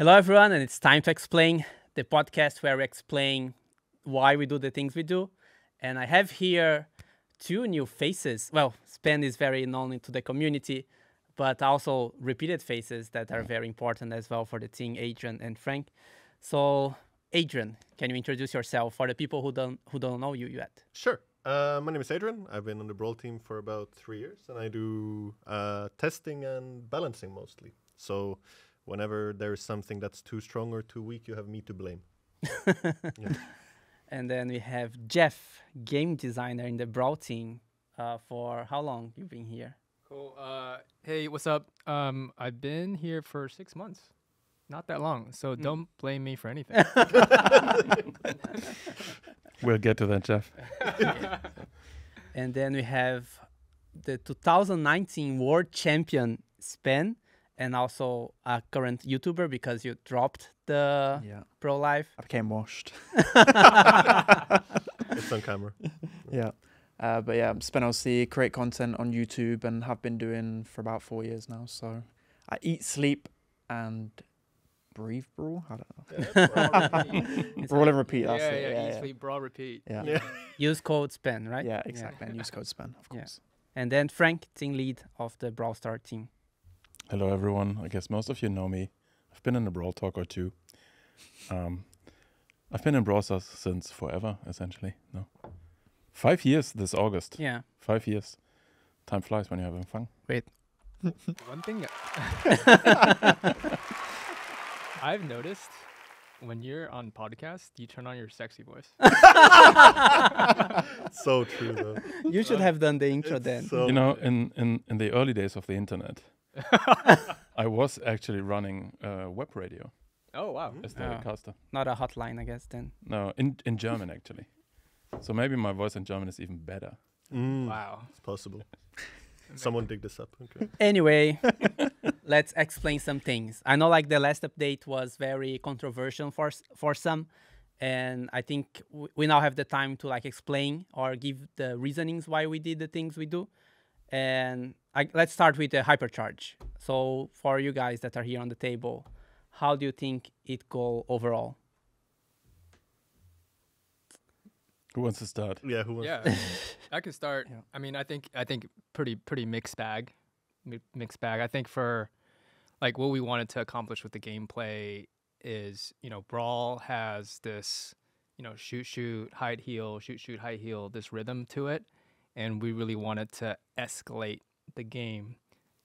Hello, everyone, and it's time to explain the podcast where we explain why we do the things we do. And I have here two new faces. Well, Spen is very known into the community, but also repeated faces that are very important as well for the team, Adrian and Frank. So, Adrian, can you introduce yourself for the people who don't know you yet? Sure. My name is Adrian. I've been on the Brawl team for about 3 years, and I do testing and balancing mostly. So whenever there's something that's too strong or too weak, you have me to blame. Yeah. And then we have Jeff, game designer in the Brawl team. For how long you've been here? Cool. Hey, what's up? I've been here for 6 months. Not that long, so don't blame me for anything. We'll get to that, Jeff. And then we have the 2019 World Champion Spen, and also a current YouTuber because you dropped the Pro Life. I became washed. It's on camera. Yeah. But yeah, I'm Spen LC, create content on YouTube and have been doing for about 4 years now. So I eat, sleep, and breathe Brawl. I don't know. Brawl and repeat. That's it. Yeah, eat, sleep, brawl, repeat. Yeah. Use code Spen, right? Yeah, exactly. And use code Spen, of course. And then Frank, team lead of the Brawl Star team. Hello, everyone. I guess most of you know me. I've been in a Brawl Talk or two. I've been in Brawl Stars since forever, essentially. No, 5 years this August. Yeah. 5 years. Time flies when you're having fun. Wait. One thing I've noticed, when you're on podcast, you turn on your sexy voice. So true, though. You should have done the intro then. So You know, in the early days of the internet, I was actually running web radio Oh, wow. as the caster. Not a hotline, I guess, then. No, in German, actually. So maybe my voice in German is even better. Wow. It's possible. Someone dig this up. Okay. Anyway, let's explain some things. I know like the last update was very controversial for some, and I think we now have the time to like explain or give the reasonings why we did the things we do. And let's start with the Hypercharge. So for you guys that are here on the table, how do you think it go overall? Who wants to start? Yeah, who wants Yeah, I can start. Yeah. I mean, I think pretty mixed bag. Mixed bag. I think for like what we wanted to accomplish with the gameplay is, Brawl has this, shoot, hide, heal, shoot, hide, heal, this rhythm to it. And we really wanted to escalate the game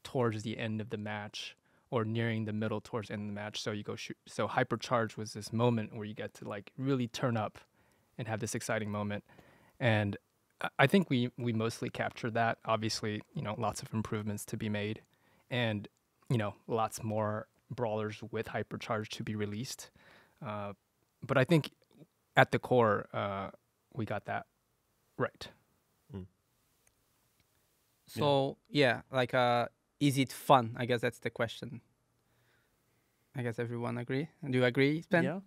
towards the end of the match or nearing the middle towards the end of the match. So you go shoot. So Hypercharge was this moment where you get to like really turn up and have this exciting moment. And I think we mostly captured that. Obviously, lots of improvements to be made and, lots more brawlers with Hypercharge to be released. But I think at the core, we got that right. So yeah, like is it fun? I guess that's the question. I guess everyone agree. Do you agree, Spen? Yeah.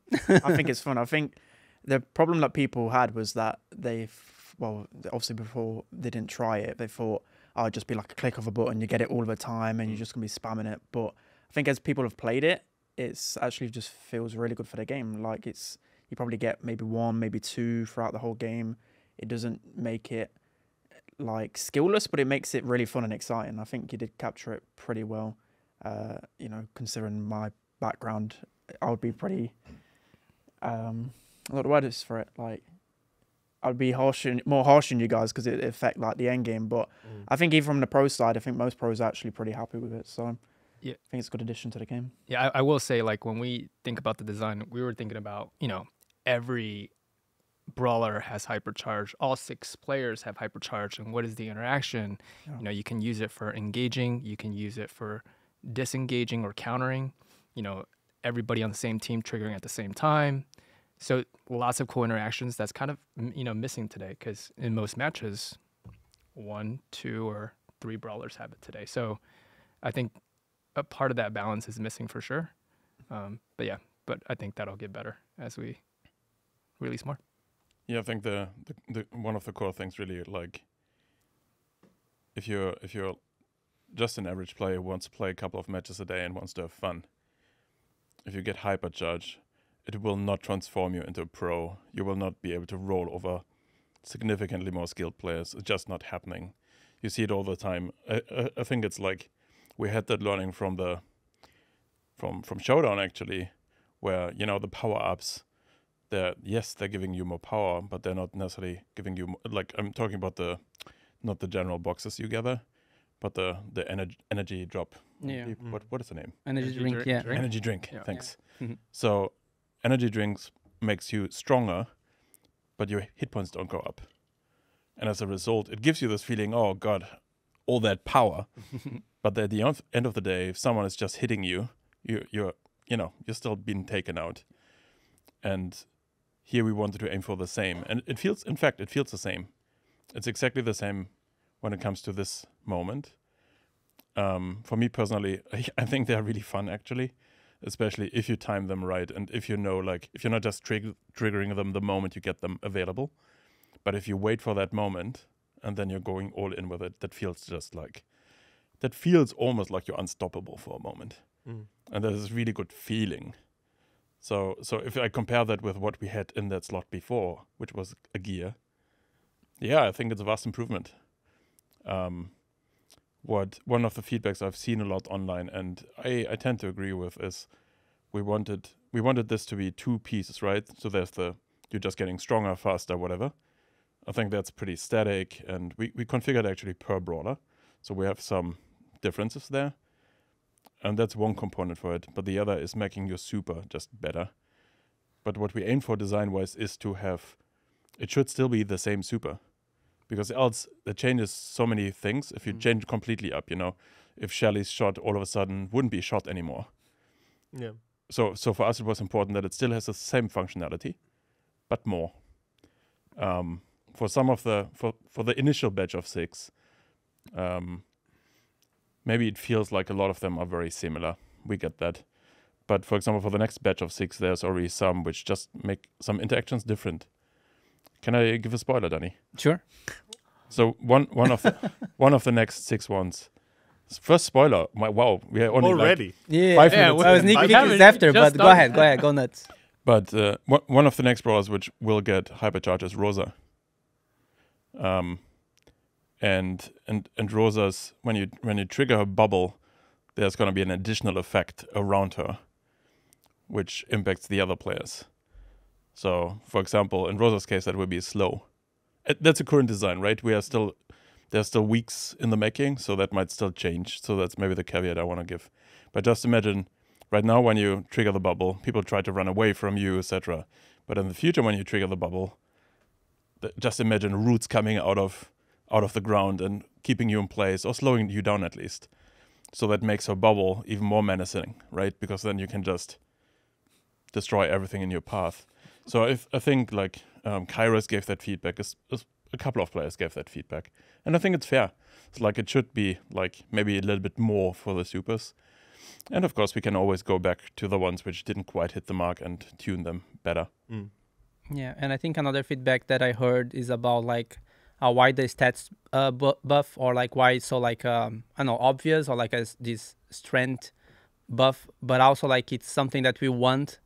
I think it's fun. I think the problem that people had was that obviously before they didn't try it, they thought, oh, it'd just be like a click of a button, you get it all the time and you're just going to be spamming it. But I think as people have played it, it's actually just feels really good for the game. Like you probably get maybe one, maybe two throughout the whole game. It doesn't make it like skillless, but it makes it really fun and exciting. I think you did capture it pretty well. Considering my background, I would be pretty, what the word is for it? Like, I'd be more harsh on you guys because it affect like the end game. But I think even from the pro side, I think most pros are actually pretty happy with it. So yeah, I think it's a good addition to the game. Yeah, I will say, like, when we think about the design, we were thinking about, every brawler has Hypercharge. All 6 players have Hypercharge. And what is the interaction? Yeah. You can use it for engaging. You can use it for disengaging or countering. Everybody on the same team triggering at the same time. So lots of cool interactions that's kind of, missing today because in most matches, 1, 2, or 3 brawlers have it today. So I think a part of that balance is missing for sure. But I think that'll get better as we release more. Yeah, I think the one of the core things really, like, if you're just an average player who wants to play a couple of matches a day and wants to have fun, if you get Hypercharge, it will not transform you into a pro. You will not be able to roll over significantly more skilled players. It's just not happening. You see it all the time. I think it's like we had that learning from Showdown actually, where the power ups. They're giving you more power, but they're not necessarily giving you like I'm talking about not the general boxes you gather, but the energy drop. Yeah. What is the name? Energy drink. Yeah. Energy drink. Yeah. Thanks. Yeah. Mhm. So energy drinks makes you stronger, but your hit points don't go up. And as a result, it gives you this feeling, oh God, all that power. But at the end of the day, if someone is just hitting you, you're still being taken out. And here we wanted to aim for the same. And it feels the same. It's exactly the same when it comes to this moment. For me personally, I think they're really fun actually, especially if you time them right and if if you're not just triggering them the moment you get them available, but if you wait for that moment and then you're going all in with it, that feels almost like you're unstoppable for a moment. And that is a really good feeling. So if I compare that with what we had in that slot before, which was a gear, I think it's a vast improvement. One of the feedbacks I've seen a lot online, and I tend to agree with, is we wanted this to be two pieces, right? So there's you're just getting stronger, faster, whatever. I think that's pretty static, and we configured actually per brawler, so we have some differences there. And that's one component for it, but the other is making your super just better. But what we aim for design-wise is to have, it should still be the same super, because else it changes so many things. If you change completely up, if Shelly's shot all of a sudden wouldn't be shot anymore. Yeah. So for us it was important that it still has the same functionality, but more. For some of for the initial batch of 6, maybe it feels like a lot of them are very similar. We get that. But for example, for the next batch of 6, there's already some which just make some interactions different. Can I give a spoiler, Danny? Sure. So one of the next 6 ones. First spoiler. Wow, we are only already. 5 minutes. I was in. sneak peeking after, but go ahead, go nuts. But one of the next brawlers which will get Hypercharge is Rosa. And Rosa's, when you trigger her bubble, there's going to be an additional effect around her, which impacts the other players. So, for example, in Rosa's case, that will be slow. That's a current design, right? There's still weeks in the making, so that might still change. So that's maybe the caveat I want to give. But just imagine, right now when you trigger the bubble, people try to run away from you, etc. But in the future, when you trigger the bubble, just imagine roots coming out of the ground and keeping you in place or slowing you down at least. So that makes her bubble even more menacing, right? Because then you can just destroy everything in your path. So I think like Kairos gave that feedback, a couple of players gave that feedback. And I think it's fair. It's like it should be like maybe a little bit more for the supers. And of course we can always go back to the ones which didn't quite hit the mark and tune them better. Yeah, and I think another feedback that I heard is about like why the stats buff, or like why it's so like I don't know, obvious, or like this strength buff, but also like it's something that we want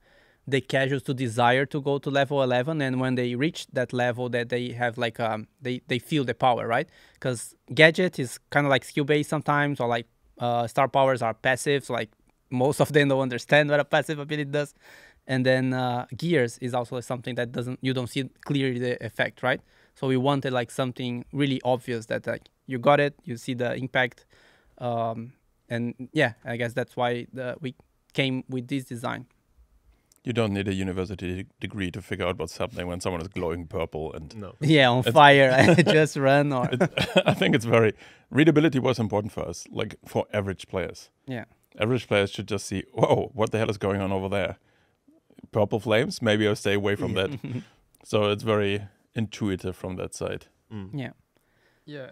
the casuals to desire to go to level 11, and when they reach that level that they have like they feel the power, right? Because gadget is kind of like skill based sometimes, or like star powers are passive, so like most of them don't understand what a passive ability does. And then gears is also something that you don't see clearly the effect, right? So we wanted like something really obvious that like you got it, you see the impact, and yeah, I guess that's why we came with this design. You don't need a university degree to figure out what's happening when someone is glowing purple and on fire. I just run. Or I think it's readability was important for us, like for average players. Yeah, average players should just see, whoa, what the hell is going on over there? Purple flames? Maybe I'll stay away from that. So it's very intuitive from that side. Yeah,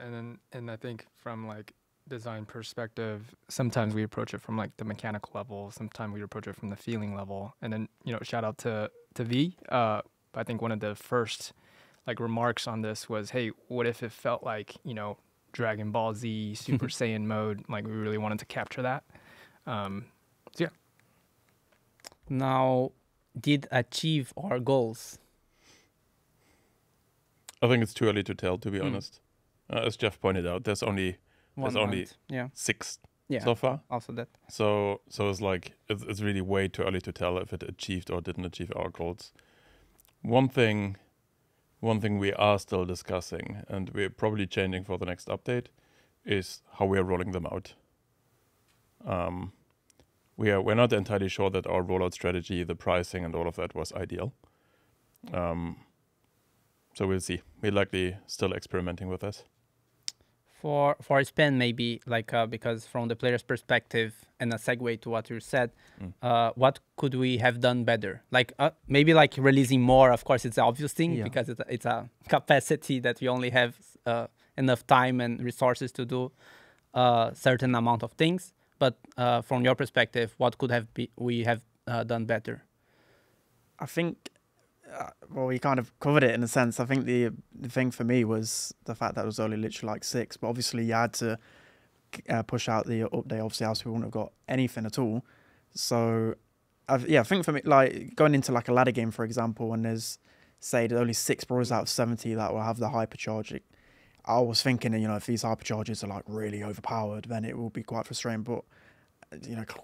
and I think from like design perspective, sometimes we approach it from like the mechanical level, sometimes we approach it from the feeling level. And then shout out to V. I think one of the first like remarks on this was, hey, what if it felt like Dragon Ball Z Super Saiyan mode? Like we really wanted to capture that. So yeah. Now, did achieve our goals? I think it's too early to tell, to be honest. As Jeff pointed out, there's only Yeah. 6 Yeah. so far. Also that. So it's like it's really way too early to tell if it achieved or didn't achieve our goals. One thing we are still discussing, and we're probably changing for the next update, is how we are rolling them out. We're not entirely sure that our rollout strategy, the pricing, and all of that was ideal. So we'll see. We're likely still experimenting with this. For Spen, maybe because from the player's perspective, and a segue to what you said, what could we have done better? Maybe releasing more. Of course, it's the obvious thing because it's a capacity that we only have enough time and resources to do a certain amount of things. But from your perspective, what could we have done better? I think, well, we kind of covered it in a sense. I think the thing for me was the fact that it was only literally 6, but obviously you had to push out the update, obviously, else we wouldn't have got anything at all. So, I think for me, going into a ladder game, for example, when there's only 6 brawlers out of 70 that will have the hypercharge, I was thinking, if these hypercharges are really overpowered, then it will be quite frustrating. But,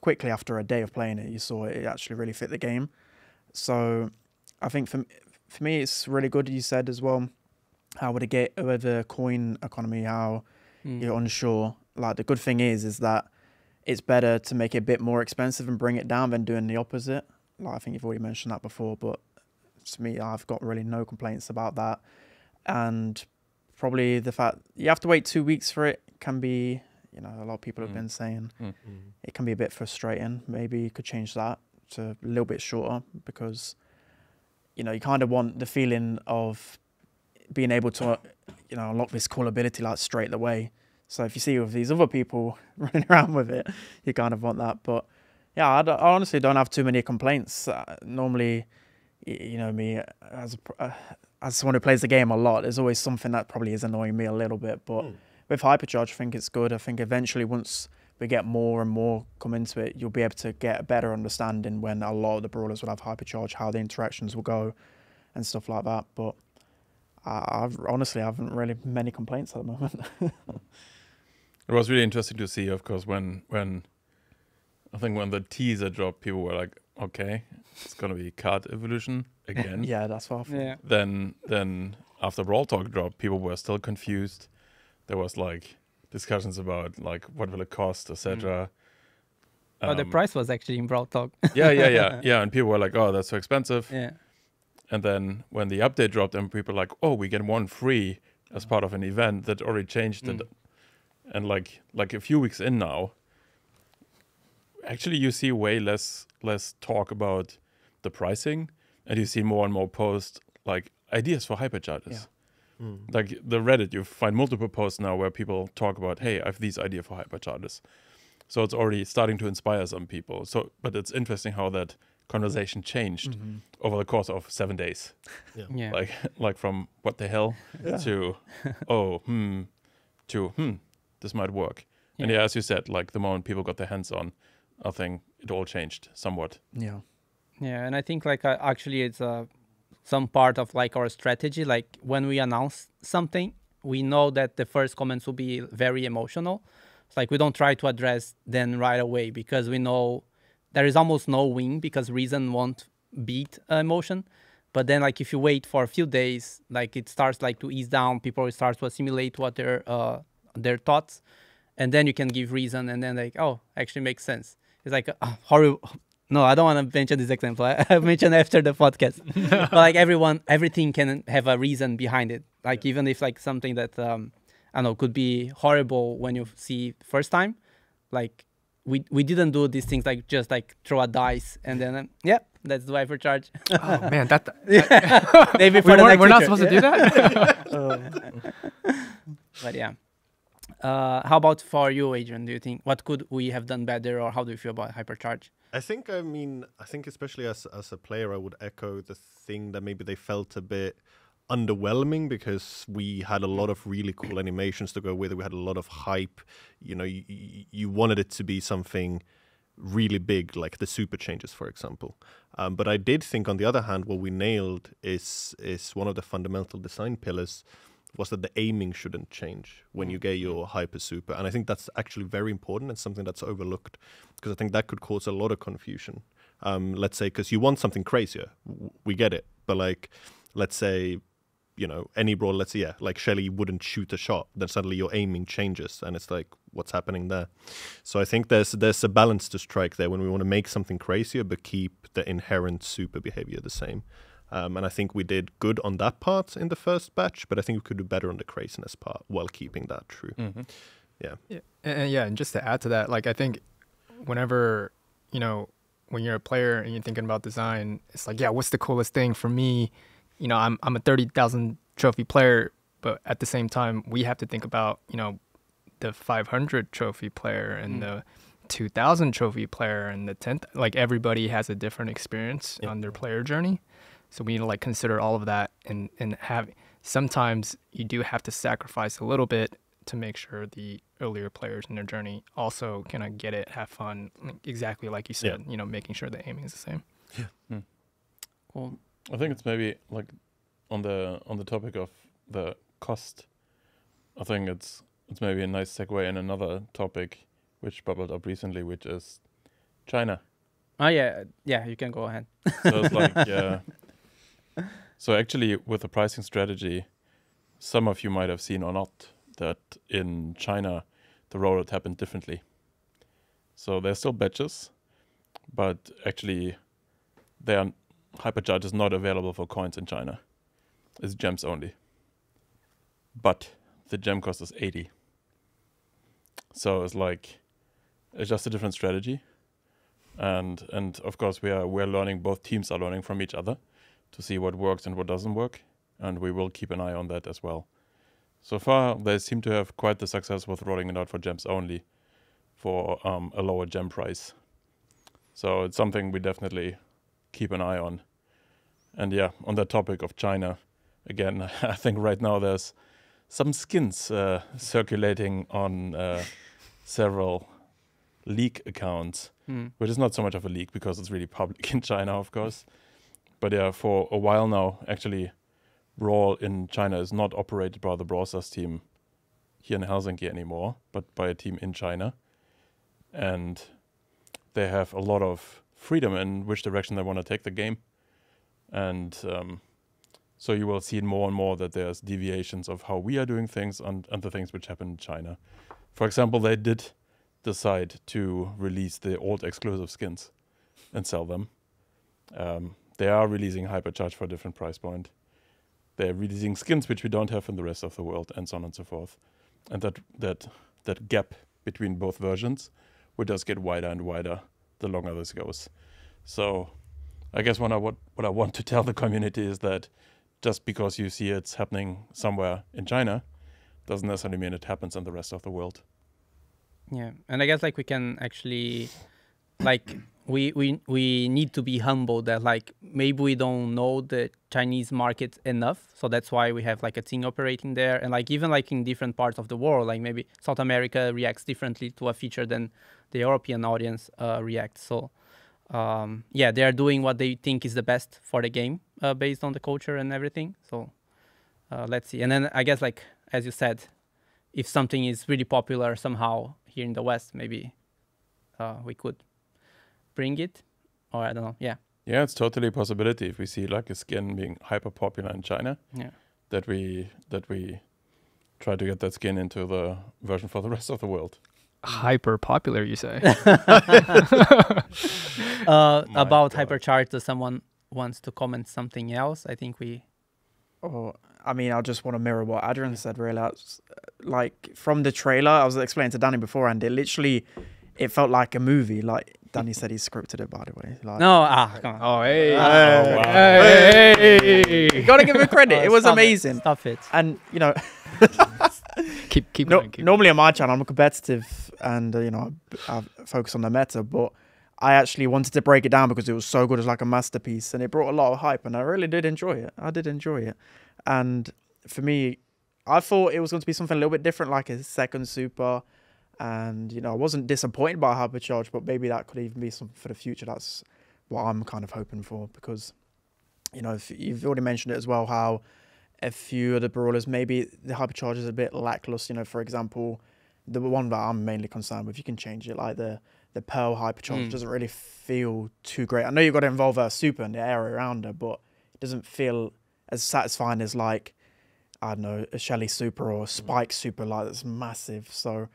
quickly after a day of playing it, you saw it actually really fit the game. So I think for me, it's really good. You said as well, how with the coin economy, how you're unsure. The good thing is that it's better to make it a bit more expensive and bring it down than doing the opposite. I think you've already mentioned that before, but to me, I've got really no complaints about that. And probably the fact you have to wait 2 weeks for it can be, a lot of people have been saying it can be a bit frustrating. Maybe you could change that to a little bit shorter because, you kind of want the feeling of being able to, unlock this cool ability straight away. So if you see with these other people running around with it, you kind of want that. But yeah, I honestly don't have too many complaints. Normally, me as someone who plays the game a lot, there's always something that probably is annoying me a little bit. But with Hypercharge, I think it's good. I think eventually once we get more and more come into it, you'll be able to get a better understanding when a lot of the brawlers will have Hypercharge, how the interactions will go and stuff like that. But I honestly haven't really many complaints at the moment. It was really interesting to see, of course, when I think when the teaser dropped, people were like, okay, it's going to be card evolution again. Yeah, that's what I thought. Yeah. Then after Brawl Talk dropped, people were still confused. There was discussions about what will it cost, etc. The price was actually in Brawl Talk. yeah, and people were like, oh, that's so expensive. Yeah. And then when the update dropped, and people were like, oh, we get 1 free as part of an event that already changed it. And like a few weeks in now, actually you see way less talk about the pricing, and you see more and more posts ideas for hypercharges. Yeah. The Reddit, you find multiple posts now where people talk about, hey, I have these ideas for hypercharges. So it's already starting to inspire some people. But it's interesting how that conversation changed over the course of 7 days. Yeah. Like from what the hell to this might work. Yeah. And as you said, the moment people got their hands on, I think it all changed somewhat. Yeah. Yeah, and I think actually it's some part of our strategy. When we announce something, we know that the first comments will be very emotional. It's we don't try to address them right away because we know there is almost no win because reason won't beat emotion. But then if you wait for a few days, it starts to ease down. People start to assimilate what their thoughts, and then you can give reason, and then oh, actually makes sense. It's horrible. No, I don't want to mention this example. I mentioned after the podcast. But everything can have a reason behind it. Even if something that I don't know could be horrible when you see first time, we didn't do these things just throw a dice and then let's do Hypercharge. Oh man, maybe for we're not supposed to do that. But yeah. How about for you, Adrian? Do you think what could we have done better, or how do you feel about Hypercharge? I think especially as a player, I would echo the thing that maybe they felt a bit underwhelming because we had a lot of really cool animations to go with it. We had a lot of hype. You wanted it to be something really big, like the super changes, for example. But I did think, on the other hand, what we nailed is one of the fundamental design pillars was that the aiming shouldn't change when you get your hyper super. And I think that's actually very important and something that's overlooked, because I think that could cause a lot of confusion. Let's say, because you want something crazier, we get it. But like, let's say, you know, any brawl, let's say, yeah, like Shelly wouldn't shoot a shot, then suddenly your aiming changes, and it's like, what's happening there? So I think there's a balance to strike there when we want to make something crazier but keep the inherent super behavior the same. And I think we did good on that part in the first batch, but I think we could do better on the craziness part while keeping that true. Yeah. And just to add to that, like, I think whenever, you know, when you're a player and you're thinking about design, it's like, yeah, what's the coolest thing for me? You know, I'm a 30,000 trophy player, but at the same time, we have to think about, you know, the 500 trophy player and the 2,000 trophy player and the 10th. Like, everybody has a different experience on their player journey. So we need to like consider all of that, and have, sometimes you do have to sacrifice a little bit to make sure the earlier players in their journey also can get it, have fun, exactly like you said, you know, making sure the aiming is the same. Yeah. Cool. I think it's maybe like on the topic of the cost. I think it's maybe a nice segue in another topic which bubbled up recently, which is China. Oh yeah, you can go ahead. So it's like, so actually with the pricing strategy, some of you might have seen or not that in China the rollout happened differently. So there's still batches, but actually Hypercharge is not available for coins in China. It's gems only. But the gem cost is 80. So it's like, it's just a different strategy. And of course we're learning, both teams are learning from each other to see what works and what doesn't work, and we will keep an eye on that as well. So far they seem to have quite the success with rolling it out for gems only for a lower gem price. So it's something we definitely keep an eye on. And yeah, on the topic of China, again, I think right now there's some skins circulating on several leak accounts, which is not so much of a leak because it's really public in China, of course. But yeah, for a while now, actually, Brawl in China is not operated by the Brawl Stars team here in Helsinki anymore, but by a team in China. And they have a lot of freedom in which direction they want to take the game. And so you will see more and more that there's deviations of how we are doing things and the things which happen in China. For example, they did decide to release the old exclusive skins and sell them. They are releasing Hypercharge for a different price point. They're releasing skins which we don't have in the rest of the world, and so on and so forth. And that gap between both versions will just get wider and wider the longer this goes. So I guess what I want to tell the community is that just because you see it's happening somewhere in China doesn't necessarily mean it happens in the rest of the world. Yeah, and I guess like we can actually, like, we need to be humble that like maybe we don't know the Chinese market enough, so that's why we have like a team operating there. And like even like in different parts of the world, like maybe South America reacts differently to a feature than the European audience reacts. So yeah, they are doing what they think is the best for the game based on the culture and everything. So let's see. And then I guess like as you said, if something is really popular somehow here in the West, maybe we could bring it, or I don't know. Yeah, it's totally a possibility if we see like a skin being hyper popular in China, that we try to get that skin into the version for the rest of the world. Hyper popular, you say? About Hypercharge, does someone wants to comment something else? I think we... Oh, I mean, I just want to mirror what Adrian said, really. Like, from the trailer, I was explaining to Danny beforehand, it felt like a movie. Like, Danny said he scripted it, by the way. Like, no, come on. Oh, hey. Wow. Hey. You got to give him credit. It was amazing. Stop it. And, you know... keep going. Normally on my channel, I'm competitive and, you know, I focus on the meta, but I actually wanted to break it down because it was so good. It was like a masterpiece and it brought a lot of hype and I really did enjoy it. I did enjoy it. And for me, I thought it was going to be something a little bit different, like a second super. And, you know, I wasn't disappointed by Hypercharge, but maybe that could even be something for the future. That's what I'm kind of hoping for, because, you know, if you've already mentioned it as well, how a few of the brawlers, maybe the Hypercharge is a bit lackluster. You know, for example, the one that I'm mainly concerned with, you can change it, like the Pearl Hypercharge doesn't really feel too great. I know you've got to involve a super in the area around her, but it doesn't feel as satisfying as, like, I don't know, a Shelly super or a Spike super, like, that's massive. So,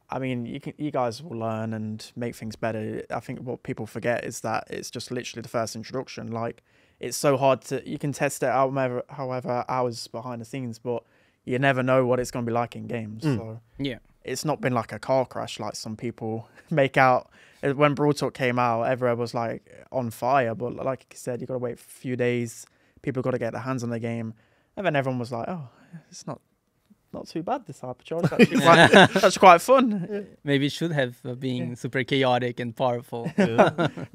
I mean, you guys will learn and make things better. I think what people forget is that it's just literally the first introduction. Like, it's so hard to, you can test it out however hours behind the scenes, but you never know what it's going to be like in games. So Yeah. it's not been like a car crash like some people make out. When Brawl Talk came out, everyone was like on fire, but like you said, you got to wait for a few days. People got to get their hands on the game, and then everyone was like, "Oh, it's not too bad. This Hypercharge, that's quite fun." Maybe it should have been super chaotic and powerful.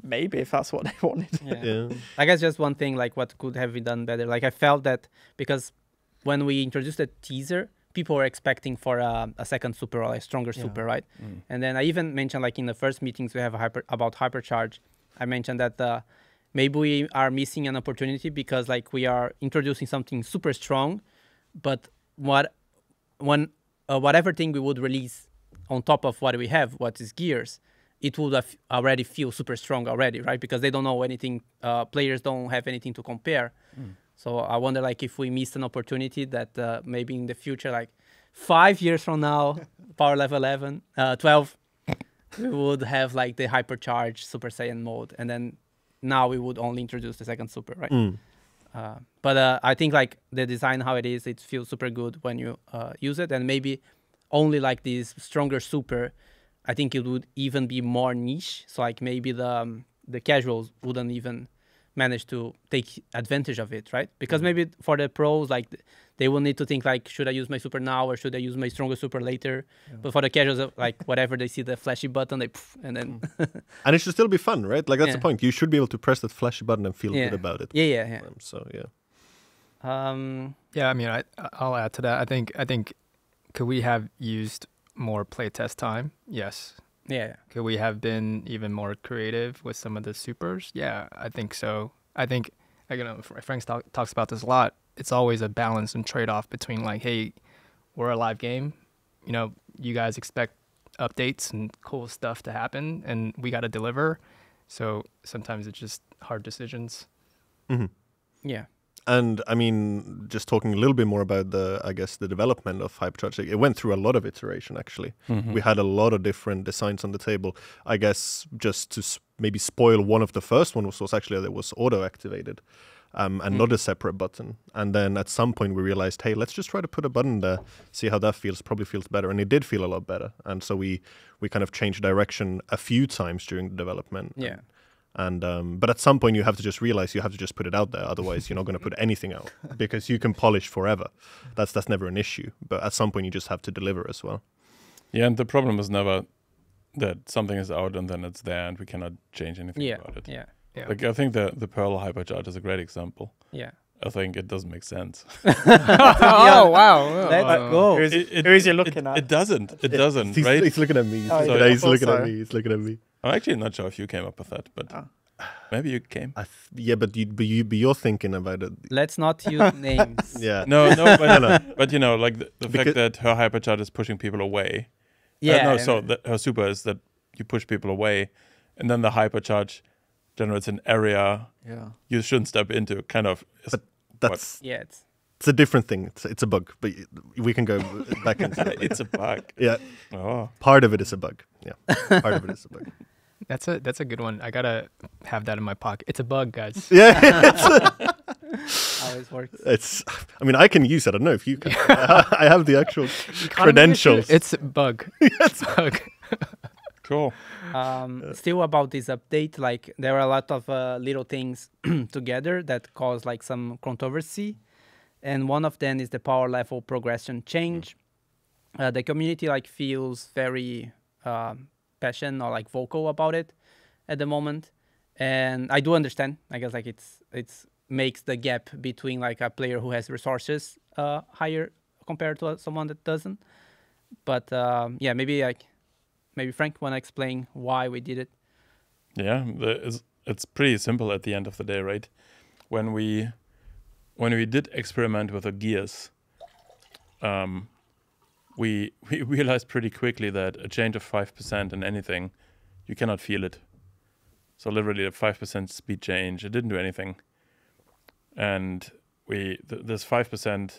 Maybe if that's what they wanted. Yeah. I guess just one thing, like what could have been done better. Like I felt that because when we introduced the teaser, people were expecting for a second super or a stronger super, right? And then I even mentioned, like in the first meetings we have about Hypercharge, I mentioned that maybe we are missing an opportunity because like we are introducing something super strong, but whatever thing we would release on top of what we have, what is Gears, it would have already feel super strong already, right? Because they don't know anything, players don't have anything to compare. So I wonder, like, if we missed an opportunity that maybe in the future, like 5 years from now, power level 12, we would have like the Hypercharge Super Saiyan mode, and then now we would only introduce the second super, right? But I think like the design how it is, it feels super good when you use it, and maybe only like this stronger super, I think it would even be more niche. So like maybe the casuals wouldn't even manage to take advantage of it, right? Because maybe for the pros, like they will need to think like, should I use my super now or should I use my stronger super later? But for the casuals, like whatever they see the flashy button, they and then And it should still be fun, right? Like that's the point. You should be able to press that flashy button and feel good about it. Yeah. So yeah. Yeah, I mean, I'll add to that. I think could we have used more playtest time? Yes. Yeah. Could we have been even more creative with some of the supers? Yeah, I think so. I think, you know, Frank talks about this a lot. It's always a balance and trade-off between like, hey, we're a live game. You know, you guys expect updates and cool stuff to happen, and we got to deliver. So sometimes it's just hard decisions. Yeah. And I mean, just talking a little bit more about the development of Hypercharge, it went through a lot of iteration, actually. We had a lot of different designs on the table. I guess just to maybe spoil one of the first one was actually that it was auto-activated and not a separate button. And then at some point we realized, hey, let's just try to put a button there, see how that feels. Probably feels better. And it did feel a lot better. And so we kind of changed direction a few times during the development. Yeah. And but at some point you have to just realize you have to just put it out there, otherwise you're not going to put anything out, because you can polish forever. That's never an issue, but at some point you just have to deliver as well. Yeah, and the problem is never that something is out and then it's there and we cannot change anything about it. Yeah. Like I think the Pearl Hypercharge is a great example. Yeah. I think it doesn't make sense. Oh wow! Let's go. Who is he looking at? It doesn't. It doesn't. He's, right? he's looking at me. Oh, He's looking so. at me. He's looking at me. I'm actually not sure if you came up with that, but maybe you came. Yeah, but you're thinking about it. Let's not use names. Yeah. No, but you know, like the fact that her Hypercharge is pushing people away. Yeah. Her super is that you push people away, and then the Hypercharge generates an area you shouldn't step into. Kind of. That's it's a different thing. It's a bug, but we can go back into it. It's a bug. Yeah. Oh. Part of it is a bug. Yeah. Part of it is a bug. That's a good one. I gotta have that in my pocket. It's a bug, guys. Yeah. always works. I mean, I can use it. I don't know if you can. I have the actual credentials. It's a bug. It's a bug. Cool. Still about this update, like there are a lot of little things together that cause like some controversy, and one of them is the power level progression change. The community like feels very passionate or like vocal about it at the moment, and I do understand. I guess like it's makes the gap between like a player who has resources higher compared to someone that doesn't. But yeah, maybe like maybe Frank want to explain why we did it? Yeah, it's pretty simple at the end of the day, right? When we did experiment with the gears, we realized pretty quickly that a change of 5% in anything, you cannot feel it. So literally a 5% speed change, it didn't do anything. And this 5%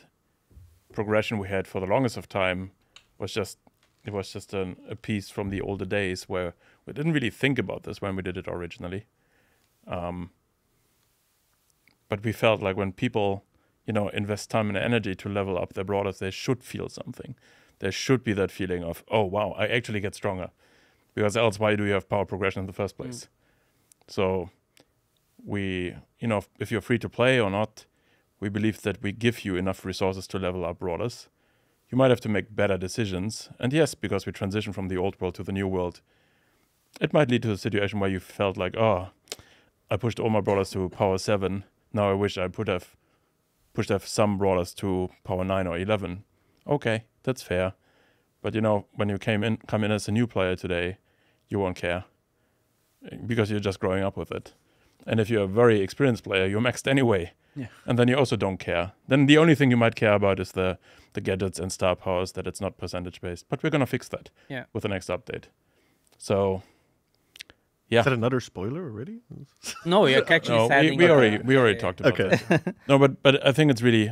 progression we had for the longest of time was just a piece from the older days where we didn't really think about this when we did it originally. But we felt like when people, invest time and energy to level up their brawlers, they should feel something. There should be that feeling of, oh, wow, I actually get stronger. Because else, why do you have power progression in the first place? So if you're free to play or not, we believe that we give you enough resources to level up brawlers. You might have to make better decisions. And yes, because we transition from the old world to the new world, it might lead to a situation where you felt like, oh, I pushed all my brawlers to power 7. Now I wish I would have pushed some brawlers to power 9 or 11. Okay, that's fair. But when you come in as a new player today, you won't care. Because you're just growing up with it. And if you're a very experienced player, you're maxed anyway. Yeah. And then you also don't care. Then the only thing you might care about is the gadgets and star powers, that it's not percentage based. But we're going to fix that with the next update. So, yeah. Is that another spoiler already? No, you're actually setting we already talked about it. No, but I think it's really,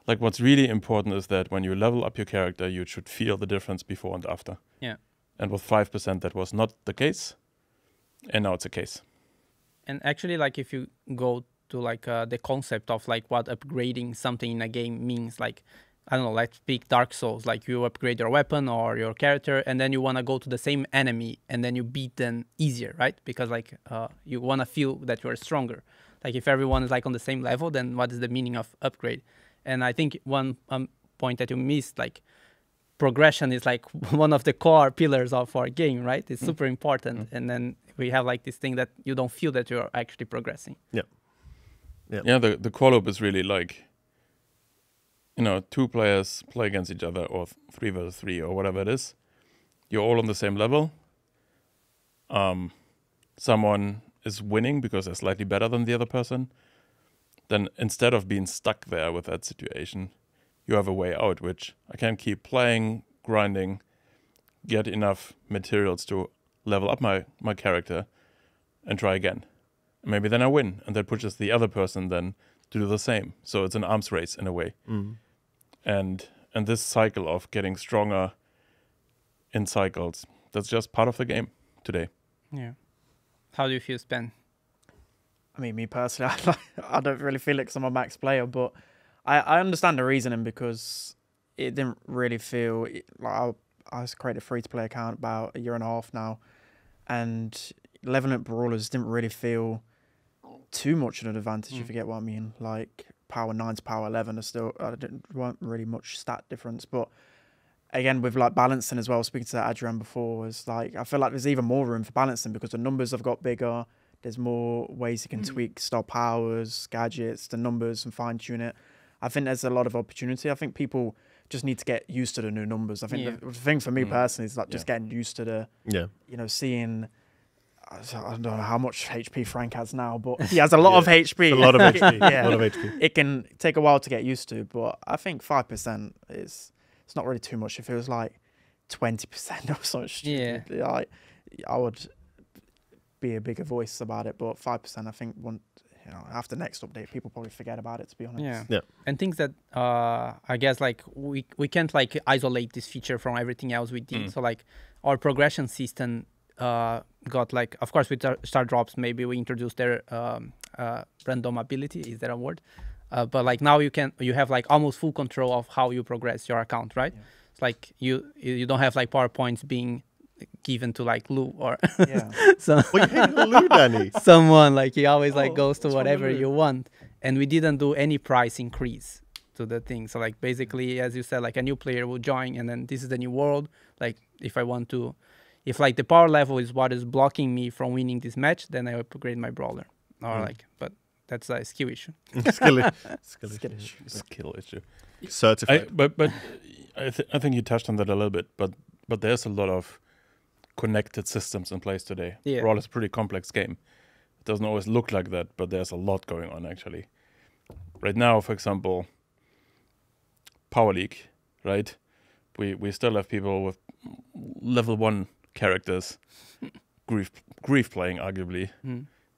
like, what's really important is that when you level up your character, you should feel the difference before and after. Yeah. And with 5%, that was not the case. And now it's a case. And actually, like, if you go to like the concept of like what upgrading something in a game means, like, I don't know, let's speak Dark Souls, like you upgrade your weapon or your character and then you want to go to the same enemy and then you beat them easier, right? Because like you want to feel that you're stronger. Like if everyone is like on the same level, then what is the meaning of upgrade? And I think one point that you missed, like progression is like one of the core pillars of our game, right? It's super important. And then we have like this thing that you don't feel that you're actually progressing. Yeah, the core loop is really like, 2 players play against each other or 3 versus 3 or whatever it is. You're all on the same level. Someone is winning because they're slightly better than the other person. Then instead of being stuck there with that situation, you have a way out, which I can keep playing, grinding, get enough materials to level up my character and try again. Maybe then I win, and that pushes the other person then to do the same. So it's an arms race in a way. And this cycle of getting stronger in cycles, that's just part of the game today. Yeah. How do you feel, Spen? I mean, me personally, I don't really feel it because I'm a max player, but I understand the reasoning because it didn't really feel like I created a free-to-play account about a year and a half now, and leveling up brawlers didn't really feel too much of an advantage, if you get what I mean. Like power 9 to power 11 are still weren't really much stat difference, but again with like balancing as well, speaking to Adrian before, was like I feel like there's even more room for balancing because the numbers have got bigger. There's more ways you can tweak star powers, gadgets, the numbers, and fine tune it. I think there's a lot of opportunity. I think people just need to get used to the new numbers. I think the thing for me personally is like just getting used to the seeing. I don't know how much HP Frank has now, but he has a lot of HP. A lot of HP. A lot of HP. It can take a while to get used to, but I think 5% it's not really too much. It feels like 20% or so stupid. Yeah. Like, I would be a bigger voice about it, but 5% I think after next update people probably forget about it, to be honest. Yeah. And things that I guess like we can't like isolate this feature from everything else we did. So like our progression system got like, of course with Starr Drops maybe we introduced their random ability, is there a word? But like now you have like almost full control of how you progress your account, right? It's like you don't have like PowerPoints being given to like Lou or so Lou, Danny. Someone like he always like goes to whatever you want, and we didn't do any price increase to the thing. So like basically, as you said, like a new player will join and then this is the new world. Like if like the power level is what is blocking me from winning this match, then I upgrade my brawler or but that's a skill issue. Skill issue. Certified. But I think you touched on that a little bit, but there's a lot of connected systems in place today. Yeah. Brawl is a pretty complex game. It doesn't always look like that, but there's a lot going on actually. Right now, for example, Power League, right? We still have people with level 1 characters grief playing arguably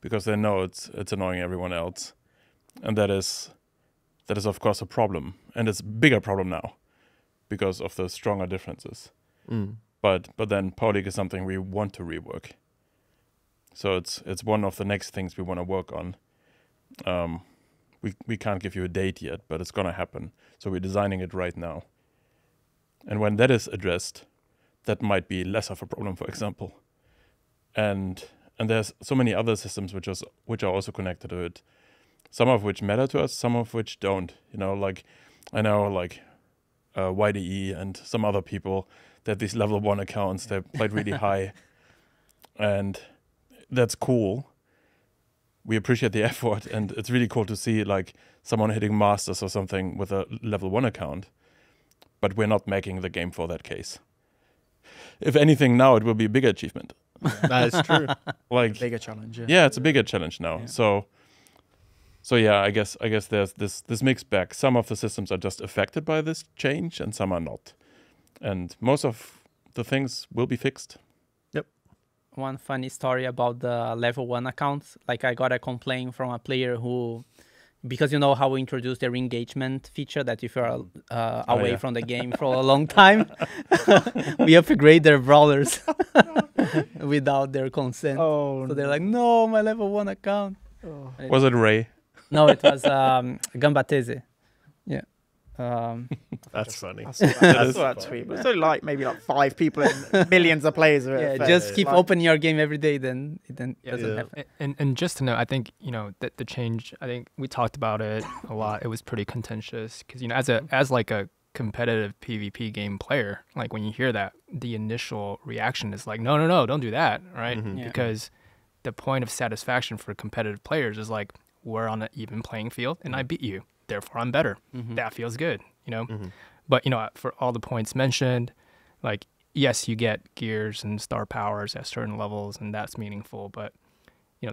because they know it's annoying everyone else, and that is of course a problem, and it's a bigger problem now because of the stronger differences. But then Power League is something we want to rework, so it's one of the next things we want to work on. We can't give you a date yet, but it's gonna happen, so we're designing it right now. And when that is addressed, that might be less of a problem, for example. And there's so many other systems which are also connected to it. Some of which matter to us, some of which don't. You know, like I know like YDE and some other people that these level 1 accounts, they played really high, and that's cool. We appreciate the effort, and it's really cool to see like someone hitting masters or something with a level 1 account. But we're not making the game for that case. If anything, now it will be a bigger achievement. That is true. Like Bigger challenge. yeah, it's a bigger challenge now. Yeah. So yeah, I guess there's this mixed bag. Some of the systems are just affected by this change, and some are not. And most of the things will be fixed. One funny story about the level 1 accounts. Like I got a complaint from a player who, because you know how we introduced the re-engagement feature that if you're away from the game for a long time, we upgrade their brawlers without their consent. Oh, So they're like, no, my level 1 account. Oh. Was it Ray? No, it was Gambatese. Yeah. That's funny. I saw that tweet. But it's only like maybe like 5 people and millions of players. Yeah, just keep opening your game every day, then it doesn't Yeah. happen. And just to know, I think that the change. I think we talked about it a lot. It was pretty contentious because as like a competitive PvP game player, like when you hear that, the initial reaction is like, no, don't do that, right? Yeah. Because the point of satisfaction for competitive players is like we're on an even playing field, and I beat you, therefore I'm better. That feels good, But for all the points mentioned, like yes, you get gears and star powers at certain levels, and that's meaningful. But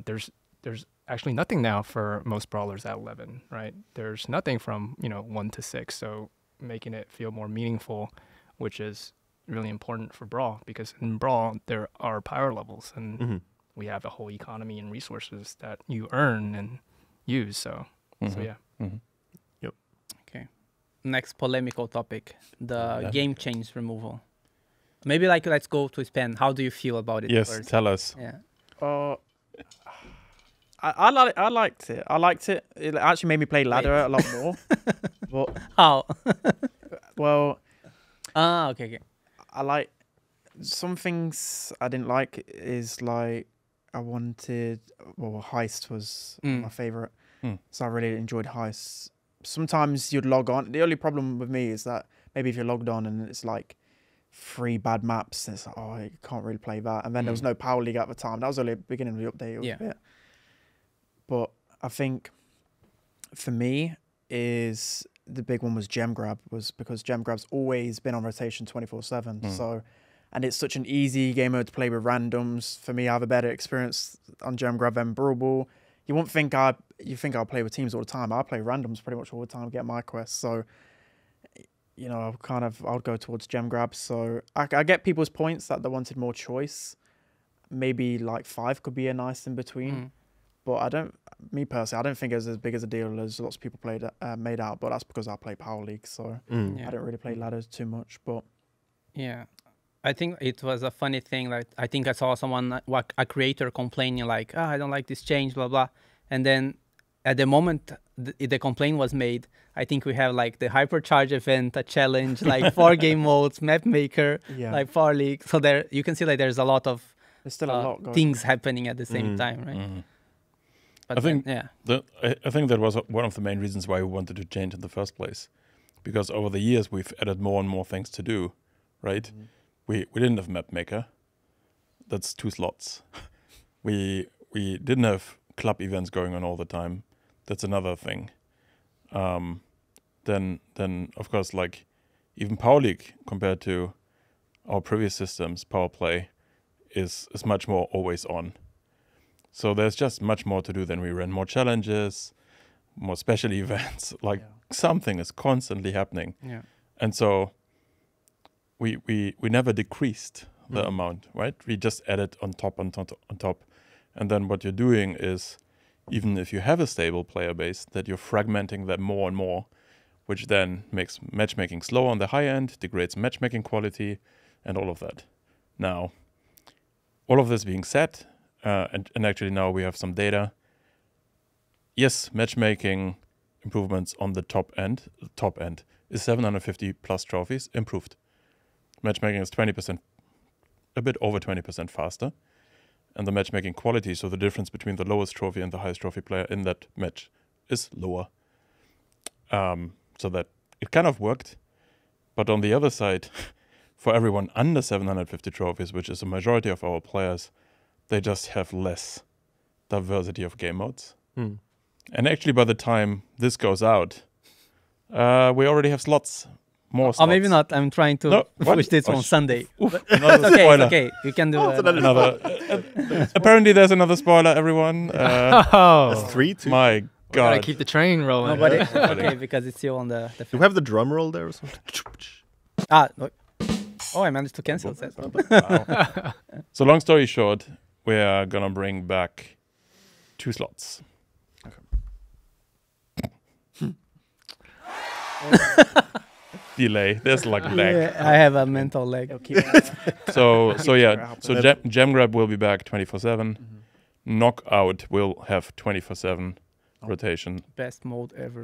there's actually nothing now for most brawlers at 11, right? There's nothing from 1 to 6, so making it feel more meaningful, which is really important for Brawl, because in Brawl there are power levels, and we have a whole economy and resources that you earn and use. So yeah. Okay. Next polemical topic, the game change removal. Maybe let's go to Spen. How do you feel about it? Yes, first? tell us. Yeah. I liked it. I liked it. It actually made me play ladder a lot more. But How? well, Okay. I like some things I didn't like is like Heist was my favorite. So I really enjoyed Heist. Sometimes you'd log on. The only problem with me is that maybe if you're logged on and it's like 3 bad maps, it's like, you can't really play that. And then there was no Power League at the time. That was only the beginning of the update. It was a bit. But I think for me is the big one was Gem Grab, was because Gem Grab's always been on rotation 24/7. So, and it's such an easy game mode to play with randoms. For me, I have a better experience on Gem Grab than Brawl Ball. You won't think you think I'll play with teams all the time. I play randoms pretty much all the time to get my quests. So, I'll go towards Gem Grab. So I get people's points that they wanted more choice. Maybe like 5 could be a nice in between. But me personally, I don't think it's as big as a deal as lots of people made out. But that's because I play Power League, so I don't really play ladders too much. But yeah, I think it was a funny thing. Like I think I saw someone, a creator, complaining like, I don't like this change, blah blah. And then at the moment the complaint was made, I think we have like the Hypercharge event, a challenge, like 4 game modes, map maker, like Power League. So there you can see like there's a lot of still a lot going things happening at the same time, right? But I think I think that was one of the main reasons why we wanted to change in the first place, because over the years we've added more and more things to do, right? We didn't have map maker. That's 2 slots. we didn't have club events going on all the time. That's another thing. Then of course, like even Power League compared to our previous systems, Power Play is much more always on. So there's just much more to do than we ran more challenges, more special events. Like something is constantly happening. Yeah. And so we never decreased the amount, right? We just added on top. And then what you're doing is, even if you have a stable player base, that you're fragmenting that more and more, which then makes matchmaking slow on the high end, degrades matchmaking quality, and all of that. Now, all of this being said, and actually now we have some data. Yes, matchmaking improvements on the top end is 750 plus trophies improved. Matchmaking is 20%, a bit over 20% faster. And the matchmaking quality, so the difference between the lowest trophy and the highest trophy player in that match, is lower. So that it kind of worked. But on the other side, for everyone under 750 trophies, which is a majority of our players, they just have less diversity of game modes. And actually, by the time this goes out, we already have slots. More slots. Or maybe not. I'm trying to push this on Sunday. Another It's spoiler. okay. You can do it. Another. Apparently, there's another spoiler, everyone. Oh, 3, 2. My gotta God. keep the train rolling. Nobody. Okay, because it's still on the Do we have the drum roll there or something? no. Oh, I managed to cancel that. Wow. So long story short, we are gonna bring back 2 slots. Delay. There's like lag. Yeah, I have a mental lag. It'll keep So yeah. happen. So Jam Grab will be back 24/7. Knockout will have 24/7 rotation. Best mode ever.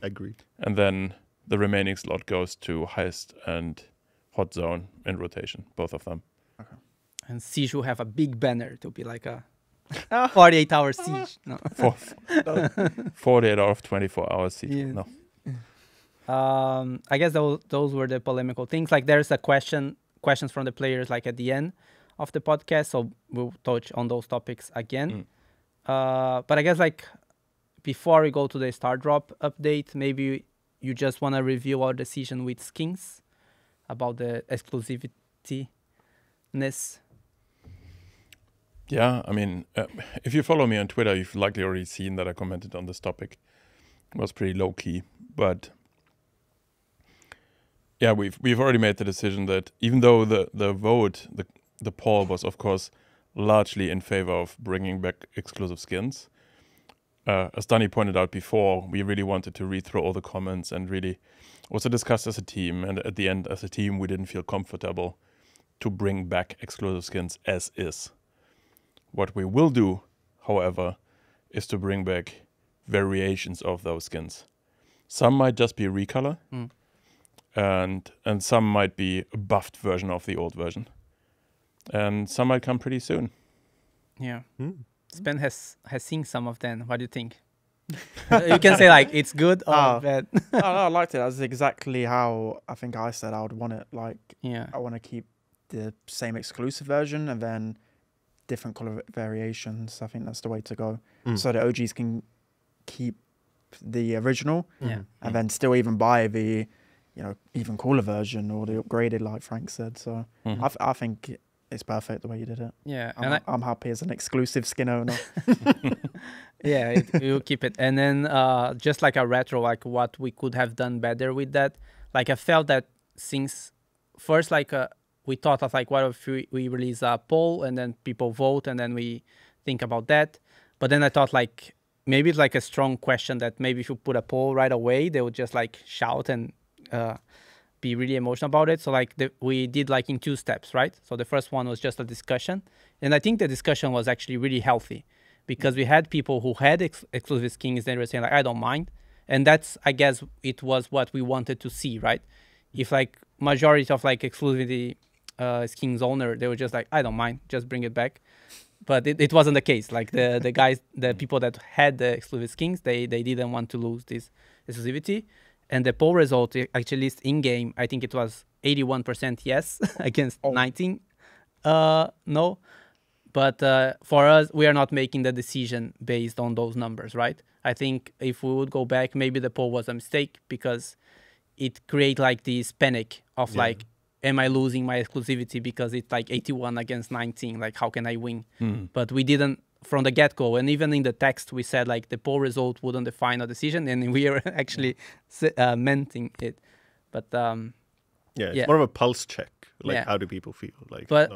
Agreed. And then the remaining slot goes to Heist and Hotzone in rotation, both of them. And Siege will have a big banner to be like a 48-hour siege. No. 48 out of 24 hours. Yeah. No. I guess those were the polemical things. Like there's a questions from the players like at the end of the podcast, so we'll touch on those topics again. But I guess like before we go to the Starr Drop update, maybe you just want to review our decision with skins about the exclusivity-ness. Yeah, I mean, if you follow me on Twitter, you've likely already seen that I commented on this topic. It was pretty low key, but yeah, we've already made the decision that even though the vote, the poll was of course largely in favor of bringing back exclusive skins. As Danny pointed out before, we really wanted to read through all the comments and really also discuss as a team. And at the end, as a team, we didn't feel comfortable to bring back exclusive skins as is. What we will do, however, is to bring back variations of those skins. Some might just be a recolor, and some might be a buffed version of the old version. And some might come pretty soon. Yeah. Spen has seen some of them. What do you think? You can say like it's good or bad. No, I liked it. That's exactly how I think I said I would want it. Like, Yeah. I want to keep the same exclusive version and then different color variations. I think that's the way to go. So the OGs can keep the original and then still even buy the, even cooler version or the upgraded, like Frank said. So I think it's perfect the way you did it. Yeah. I'm happy as an exclusive skin owner. Yeah, we'll keep it. And then just like a retro, like what we could have done better with that. Like I felt that since first, like we thought of like, what if we release a poll and then people vote and then we think about that. But then I thought like, maybe it's like a strong question that maybe if you put a poll right away, they would just like shout and be really emotional about it. So like we did like in 2 steps, right? So the first one was just a discussion. And I think the discussion was actually really healthy because we had people who had exclusive skins and they were saying like, I don't mind. And that's, I guess it was what we wanted to see, right? If like majority of like exclusivity skins owner, they were just like, I don't mind, just bring it back. But it wasn't the case. Like the guys, the people that had the exclusive skins, they didn't want to lose this exclusivity. And the poll result, actually in-game, I think it was 81% yes against 19 no. But for us, we are not making the decision based on those numbers, right? I think if we would go back, maybe the poll was a mistake because it create like this panic of like am I losing my exclusivity because it's like 81 against 19? Like, how can I win? But we didn't from the get-go. And even in the text, we said like the poll result wouldn't define a decision, and we are actually menting it. But it's more of a pulse check. Like, how do people feel? Like, but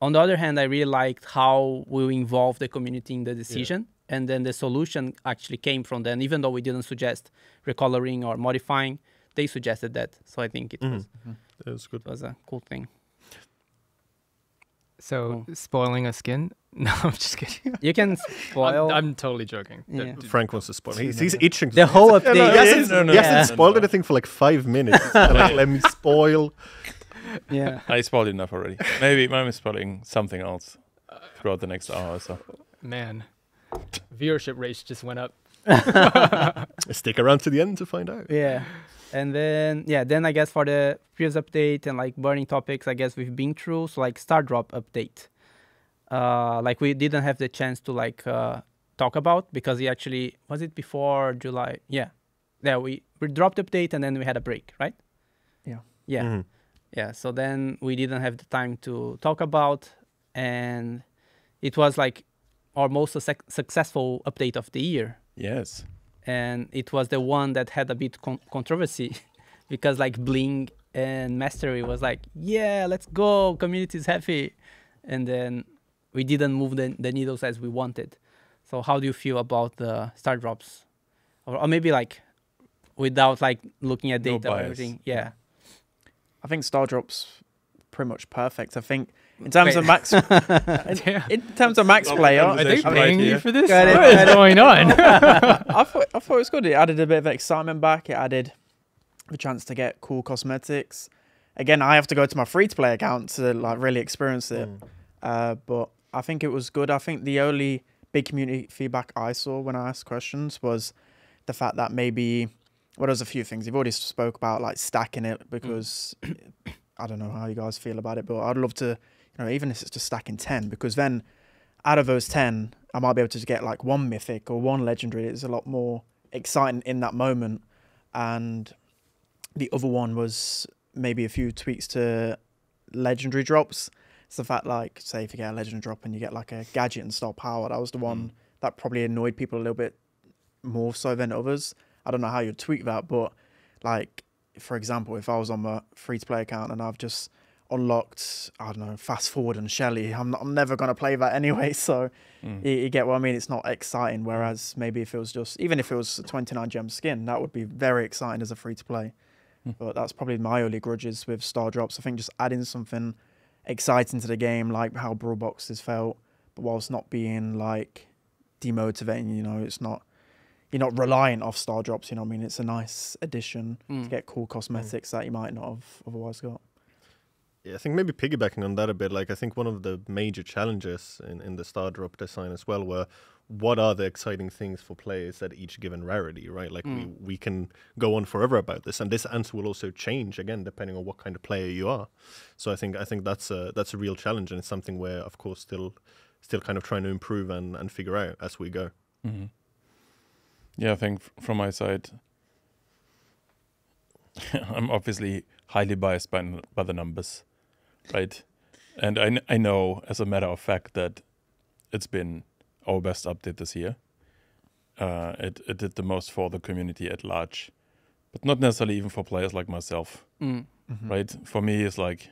on the other hand, I really liked how we involved the community in the decision. And then the solution actually came from them. Even though we didn't suggest recoloring or modifying, they suggested that. So I think it was good. It was a cool thing. So spoiling a skin? No, I'm just kidding. You can spoil. I'm totally joking. Yeah. Frank wants to spoil. He's itching. The whole update. He hasn't spoiled anything for like 5 minutes. Like, let me spoil. Yeah. I spoiled enough already. Maybe I'm spoiling something else throughout the next hour or so. Man, viewership rates just went up. Stick around to the end to find out. Yeah. And then I guess for the previous update and like burning topics, I guess we've been through. So like Starr Drop update. Like we didn't have the chance to like talk about because he actually, was it before July? Yeah. Yeah, we dropped update and then we had a break, right? Yeah. Yeah. Yeah, so then we didn't have the time to talk about, and it was like our most successful update of the year. Yes. And it was the one that had a bit controversy because like Bling and Mastery was like, yeah, let's go, community is happy. And then we didn't move the needles as we wanted. So how do you feel about the Starr Drops? Or maybe like without like looking at data or everything. Yeah. I think Starr Drops pretty much perfect. I think in terms of max, in terms of max player, Are they paying you for this? Got it, What is going on? I thought it was good. It added a bit of excitement back. It added the chance to get cool cosmetics. Again, I have to go to my free-to-play account to like really experience it. But I think it was good. I think the only big community feedback I saw when I asked questions was the fact that maybe. Well, there's a few things. You've already spoke about like stacking it because I don't know how you guys feel about it, but I'd love to, even if it's just stacking 10, because then out of those 10, I might be able to get like 1 mythic or 1 legendary. It's a lot more exciting in that moment. And the other one was maybe a few tweaks to legendary drops. It's the fact like, say if you get a legendary drop and you get like a gadget and star power, that was the one that probably annoyed people a little bit more so than others. I don't know how you'd tweak that, but like, for example, if I was on my free-to-play account and I've just unlocked, I don't know, Fast Forward and Shelly, I'm never going to play that anyway. So you get what I mean? It's not exciting. Whereas maybe if it was just, even if it was a 29 gem skin, that would be very exciting as a free-to-play. But that's probably my only grudges with Starr Drops. I think just adding something exciting to the game, like how Brawl Boxes felt, but whilst not being like demotivating, it's not, you're not reliant off Starr Drops, you know what I mean? It's a nice addition to get cool cosmetics that you might not have otherwise got. Yeah, I think maybe piggybacking on that a bit, like I think one of the major challenges in the Starr Drop design as well were what are the exciting things for players at each given rarity, right? Like we can go on forever about this, and this answer will also change again depending on what kind of player you are. So I think that's a real challenge, and it's something where of course still kind of trying to improve and figure out as we go. Yeah, I think from my side, I'm obviously highly biased by the numbers, right? And I know as a matter of fact that it's been our best update this year. It did the most for the community at large, but not necessarily even for players like myself, right? For me, it's like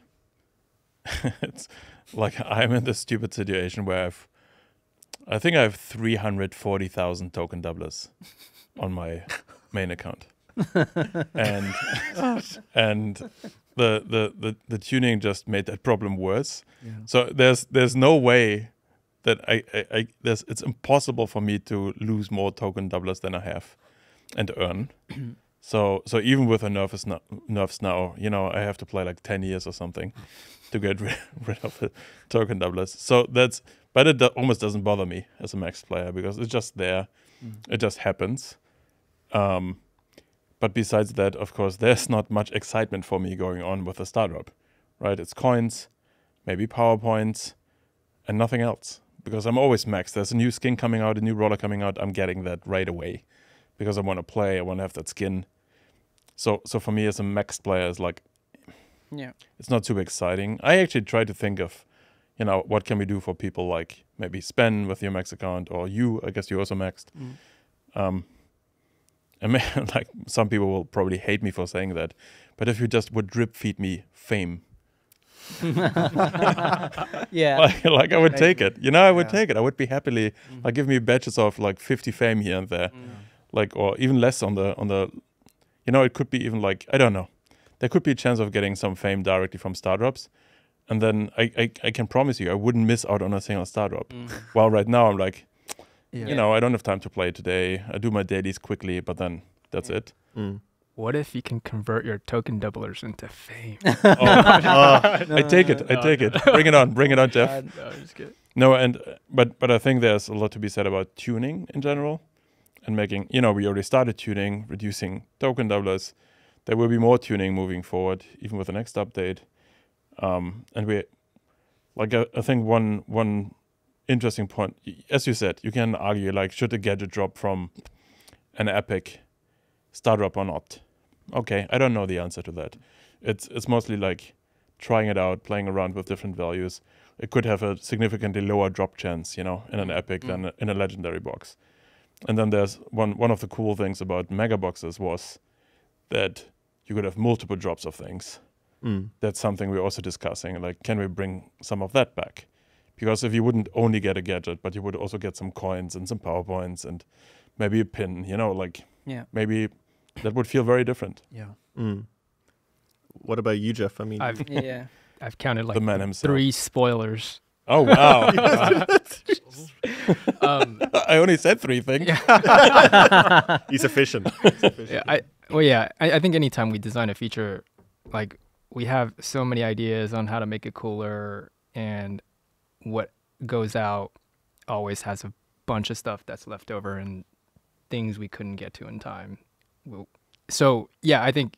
I'm in this stupid situation where I think I have 340,000 token doublers on my main account, and the tuning just made that problem worse. Yeah. So there's no way that it's impossible for me to lose more token doublers than I have and earn. So even with a nerfs now, I have to play like 10 years or something to get rid of the token doublers. So but it almost doesn't bother me as a max player because it's just there. It just happens. But besides that, of course, there's not much excitement for me going on with the Starr Drop, right? It's coins, maybe power points, and nothing else. Because I'm always maxed. There's a new skin coming out, a new roller coming out. I'm getting that right away because I want to play. I want to have that skin. So for me as a maxed player, it's like, Yeah. It's not super exciting. I actually try to think of, you know, what can we do for people like maybe Spen with your max account, or you, I guess you also maxed. And like some people will probably hate me for saying that, but if you just would drip feed me fame, Yeah. like I would take it. You know, I would Yeah. take it. I would be happily like give me badges of like 50 fame here and there, like, or even less on the. You know, it could be even like, I don't know. There could be a chance of getting some fame directly from Starr Drops. And then I can promise you, I wouldn't miss out on a single Starr Drop. While right now I'm like, you know, I don't have time to play today. I do my dailies quickly, but then that's it. What if you can convert your token doublers into fame? I take it. I take it. Bring it on. Bring it on, Jeff. No, I'm just kidding. No, and but I think there's a lot to be said about tuning in general and making, you know, we already started tuning, reducing token doublers. There will be more tuning moving forward, even with the next update. And we, like, I think one interesting point, as you said, you can argue, like, should a gadget drop from an epic Starr Drop or not? Okay, I don't know the answer to that. It's mostly like trying it out, playing around with different values. It could have a significantly lower drop chance, you know, in an epic than in a legendary box. And then there's one of the cool things about mega boxes was that you could have multiple drops of things. That's something we're also discussing. Like, can we bring some of that back? Because if you wouldn't only get a gadget, but you would also get some coins and some power points and maybe a pin, you know, like maybe that would feel very different. Yeah. What about you, Jeff? I mean, I've counted like The man himself. 3 spoilers. Oh, wow. I only said 3 things. he's efficient. I think anytime we design a feature, like, we have so many ideas on how to make it cooler, and what goes out always has a bunch of stuff that's left over and things we couldn't get to in time. So yeah, I think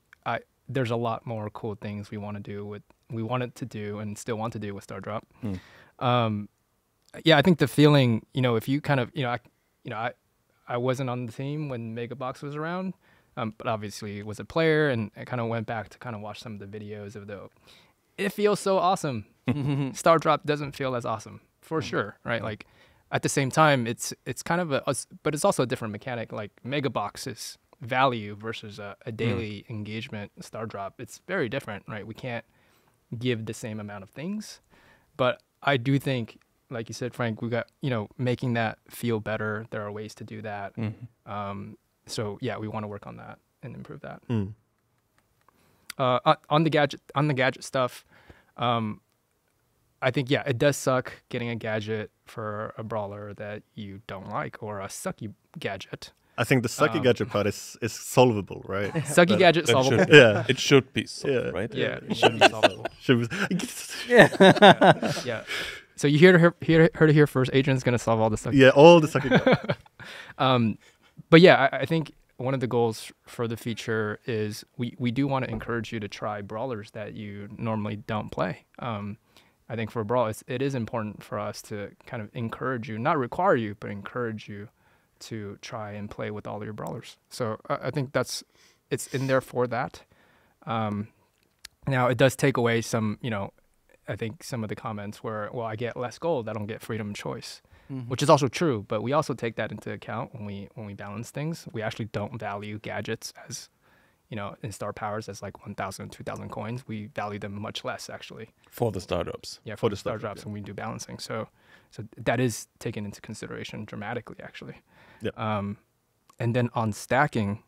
there's a lot more cool things we wanted to do and still want to do with Starr Drop. Yeah, I think the feeling, you know, if you kind of, I wasn't on the team when Megabox was around, but obviously was a player, and I kind of went back to kind of watch some of the videos of it feels so awesome. Starr Drop doesn't feel as awesome, for sure, right? Like, at the same time, it's kind of but it's also a different mechanic. Like, Megabox's value versus a daily engagement Starr Drop, it's very different, right? We can't give the same amount of things, but I do think, like you said, Frank, we got, you know, making that feel better. There are ways to do that. So yeah, we want to work on that and improve that. On the gadget stuff, I think, yeah, it does suck getting a gadget for a brawler that you don't like, or a sucky gadget. I think the sucky gadget part is solvable, right? Sucky gadget solvable. Yeah, It should be so, right? Yeah, it should be solvable. Yeah. So you heard it here first. Adrian's gonna solve all the sucky. Yeah, all the sucky gadgets. But yeah, I think one of the goals for the feature is we do want to encourage you to try brawlers that you normally don't play. I think for Brawl, it is important for us to kind of encourage you, not require you, but encourage you to try and play with all your brawlers. So I think it's in there for that. Now, it does take away some, you know, I think some of the comments where, well, I get less gold, I don't get freedom of choice, which is also true. But we also take that into account when we balance things. We actually don't value gadgets as, you know, in Star Powers as like 1,000, 2,000 coins. We value them much less, actually. For the Starr Drops. Yeah, for the Starr Drops when we do balancing. So that is taken into consideration dramatically, actually. Yeah. And then on stacking,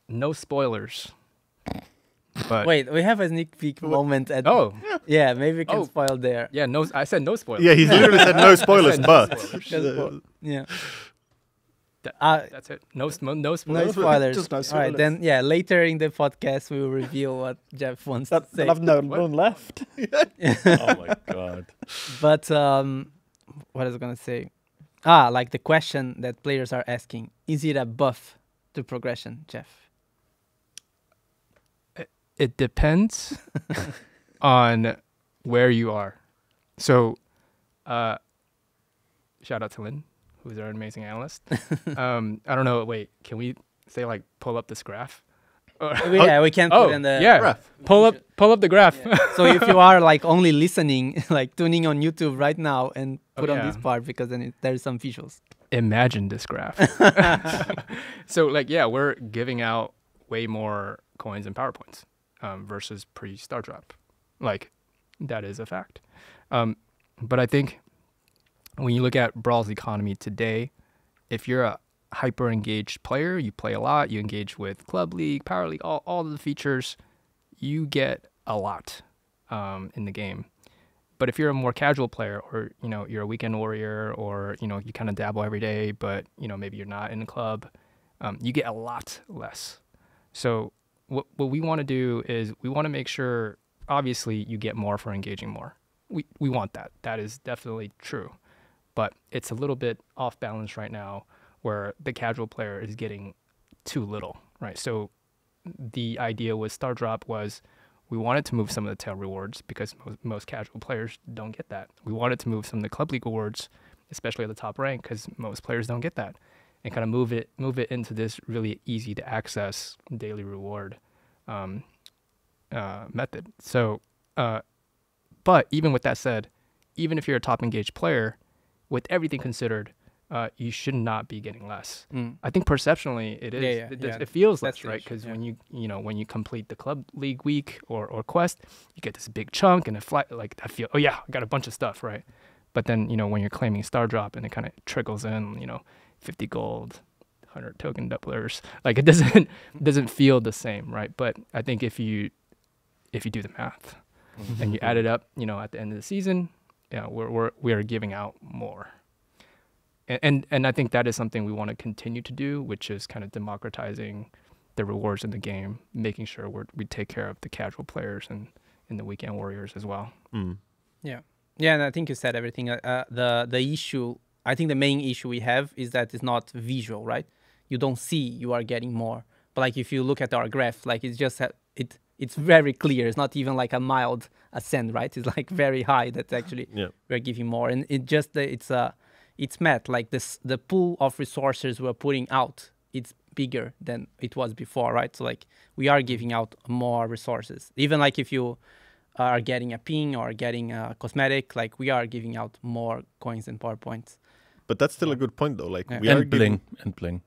no spoilers. But Wait, we have a sneak peek moment at. Yeah, maybe we can spoil there. Yeah, no, I said no spoilers. Yeah, he literally said no spoilers, but Yeah. That's it. No spoilers. No spoilers. Just no All right, spoilers. then, yeah, later in the podcast, we will reveal what Jeff wants to say. I'll have none left. Oh my god. But what I was going to say? Like the question that players are asking, is it a buff to progression, Jeff? It depends on where you are. So, shout out to Lynn, who's our amazing analyst. I don't know. Wait, can we say, like, pull up this graph? Yeah, we can put in the Graph. Pull up the graph. So if you are like only listening, like tuning on YouTube right now, and put on yeah. this part because then there's some visuals. Imagine this graph. So like, yeah, we're giving out way more coins and power points versus pre-Starr Drop. Like, that is a fact. But I think when you look at Brawl's economy today, if you're a hyper engaged player, you play a lot, you engage with Club League, Power League, all of the features, you get a lot in the game. But if you're a more casual player, or you're a weekend warrior, or you kind of dabble every day, but maybe you're not in the club, you get a lot less. So what we want to do is we want to make sure, obviously, you get more for engaging more. We want that. That is definitely true. But it's a little bit off balance right now, where the casual player is getting too little, right? So the idea with Starr Drop was we wanted to move some of the tail rewards because most casual players don't get that. We wanted to move some of the Club League awards, especially at the top rank, because most players don't get that, and kind of move it into this really easy to access daily reward method. So, but even with that said, even if you're a top engaged player, with everything considered, you should not be getting less. I think perceptionally it is. It feels less, right? Because when you complete the Club League week or quest, you get this big chunk and I feel, oh yeah, I got a bunch of stuff, right? But then when you're claiming Starr Drop and it kind of trickles in, 50 gold, 100 token doublers, like it doesn't feel the same, right? But I think if you do the math and you add it up, at the end of the season, we are giving out more. And I think that is something we want to continue to do, which is kind of democratizing the rewards in the game, making sure we take care of the casual players and the weekend warriors as well. Yeah, and I think you said everything. The issue, I think the main issue we have is that it's not visual, right? You don't see you are getting more. But like if you look at our graph, like it's just it's very clear. It's not even like a mild ascent, right? It's like very high. That's actually we're giving more, and it's math. Like the pool of resources we're putting out, it's bigger than it was before, right? So like we are giving out more resources. Even like if you are getting a ping or getting a cosmetic, like we are giving out more coins and power points. But that's still a good point, though. Like we and are bling. Bling,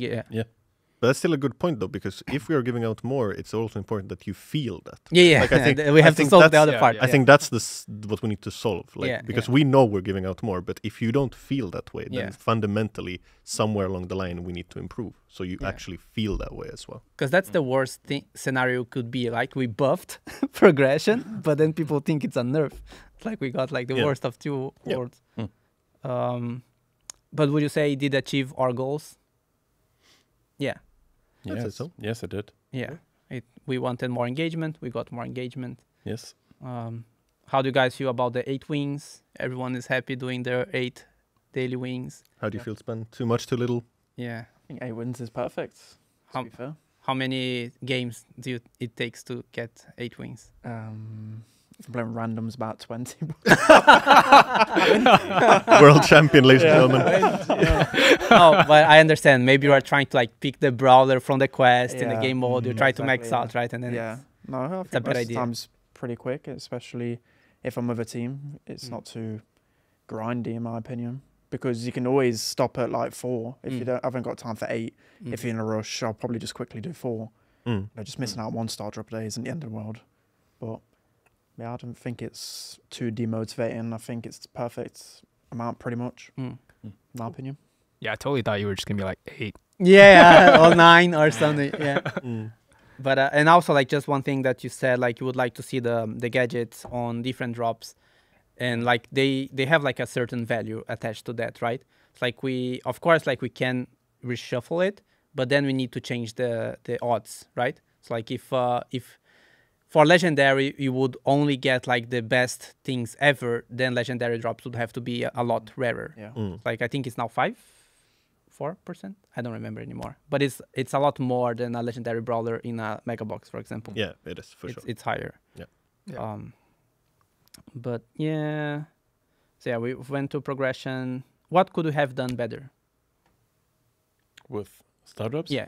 yeah. But that's still a good point, though, because if we are giving out more, it's also important that you feel that. Yeah. Like, I think, we have to solve the other part. I think that's what we need to solve. Like, because we know we're giving out more, but if you don't feel that way, then fundamentally, somewhere along the line, we need to improve. So you actually feel that way as well. Because that's the worst scenario could be. Like we buffed progression, but then people think it's a nerf. It's like we got like the worst of two worlds. But would you say it did achieve our goals? Yeah. Yes, it did. Yeah. We wanted more engagement. We got more engagement. Yes. How do you guys feel about the 8 wings? Everyone is happy doing their 8 daily wings. How do you feel, Spen? Too much, too little? Yeah. I think 8 wins is perfect. To be fair. How many games it takes to get 8 wings? If I'm playing randoms, about 20. World champion, ladies and gentlemen. No, but I understand. Maybe you are trying to like pick the brawler from the quest in the game mode. You try to max out, right? And then I think a bad idea. Time's pretty quick, especially if I'm with a team. It's not too grindy, in my opinion, because you can always stop at like 4 if you haven't got time for 8. If you're in a rush, I'll probably just quickly do 4. Just missing out 1 Starr Drop a day isn't the end of the world. But yeah, I don't think it's too demotivating. I think it's the perfect amount, pretty much, in my opinion. Yeah, I totally thought you were just gonna be like 8. Yeah, or 9 or something. Yeah. But and also like just one thing that you said, like you would like to see the gadgets on different drops, and like they have like a certain value attached to that, right? It's like we can reshuffle it, but then we need to change the odds, right? It's like if for Legendary, you would only get like the best things ever, then Legendary drops would have to be a lot rarer. Yeah. Like I think it's now 4%. I don't remember anymore. But it's a lot more than a Legendary Brawler in a Mega Box, for example. Yeah, it is, for sure. It's higher. Yeah. But yeah. So yeah, we went to progression. What could we have done better? With Starr Drops? Yeah.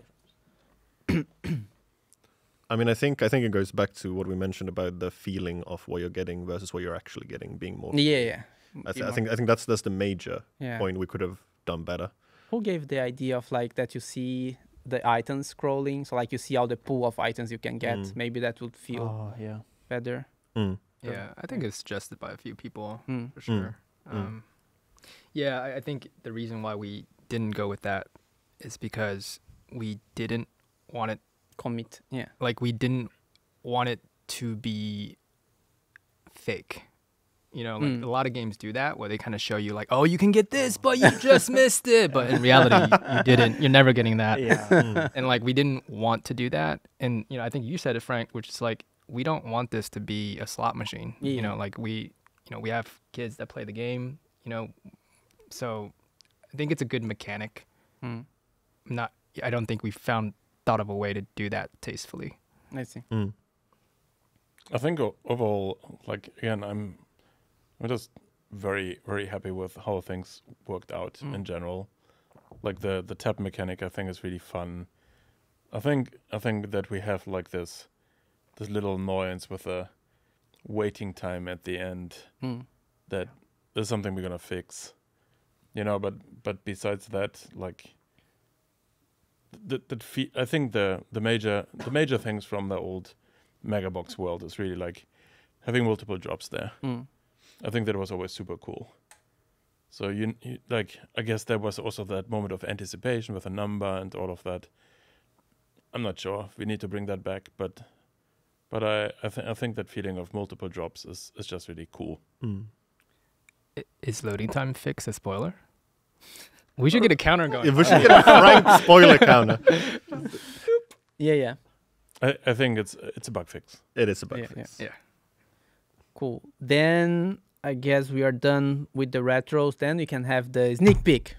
I mean, I think it goes back to what we mentioned about the feeling of what you're getting versus what you're actually getting being more. Yeah. I think that's the major Yeah. point we could have done better. Who gave the idea of like that you see the items scrolling, so like you see all the pool of items you can get? Maybe that would feel Oh yeah. better. Yeah, I think it's suggested by a few people for Mm. sure. Yeah, I think the reason why we didn't go with that is because we didn't want it, Commit. Yeah. like we didn't want it to be fake. You know, like a lot of games do that where they kind of show you like, oh, you can get this, but you just missed it. But in reality, you didn't. You're never getting that. Yeah. And like we didn't want to do that. And you know, I think you said it, Frank, which is like we don't want this to be a slot machine. Yeah. You know, like we have kids that play the game. You know, so I think it's a good mechanic. I don't think we thought of a way to do that tastefully. I see. I think overall, like again, I'm just very, very happy with how things worked out in general. Like the tap mechanic, I think is really fun. I think that we have like this little annoyance with the waiting time at the end. That is something we're gonna fix. You know, but besides that, like I think the major things from the old Mega Box world is really like having multiple drops there. I think that was always super cool. So you like, I guess there was also that moment of anticipation with a number and all of that. I'm not sure if we need to bring that back, but I think that feeling of multiple drops is just really cool. Is loading time fixed a spoiler? We should get a counter going. If we should get a Frank spoiler counter. Yeah. I think it's a bug fix. It is a bug Yeah, fix. Yeah. Cool. Then I guess we are done with the retros. Then we can have the sneak peek.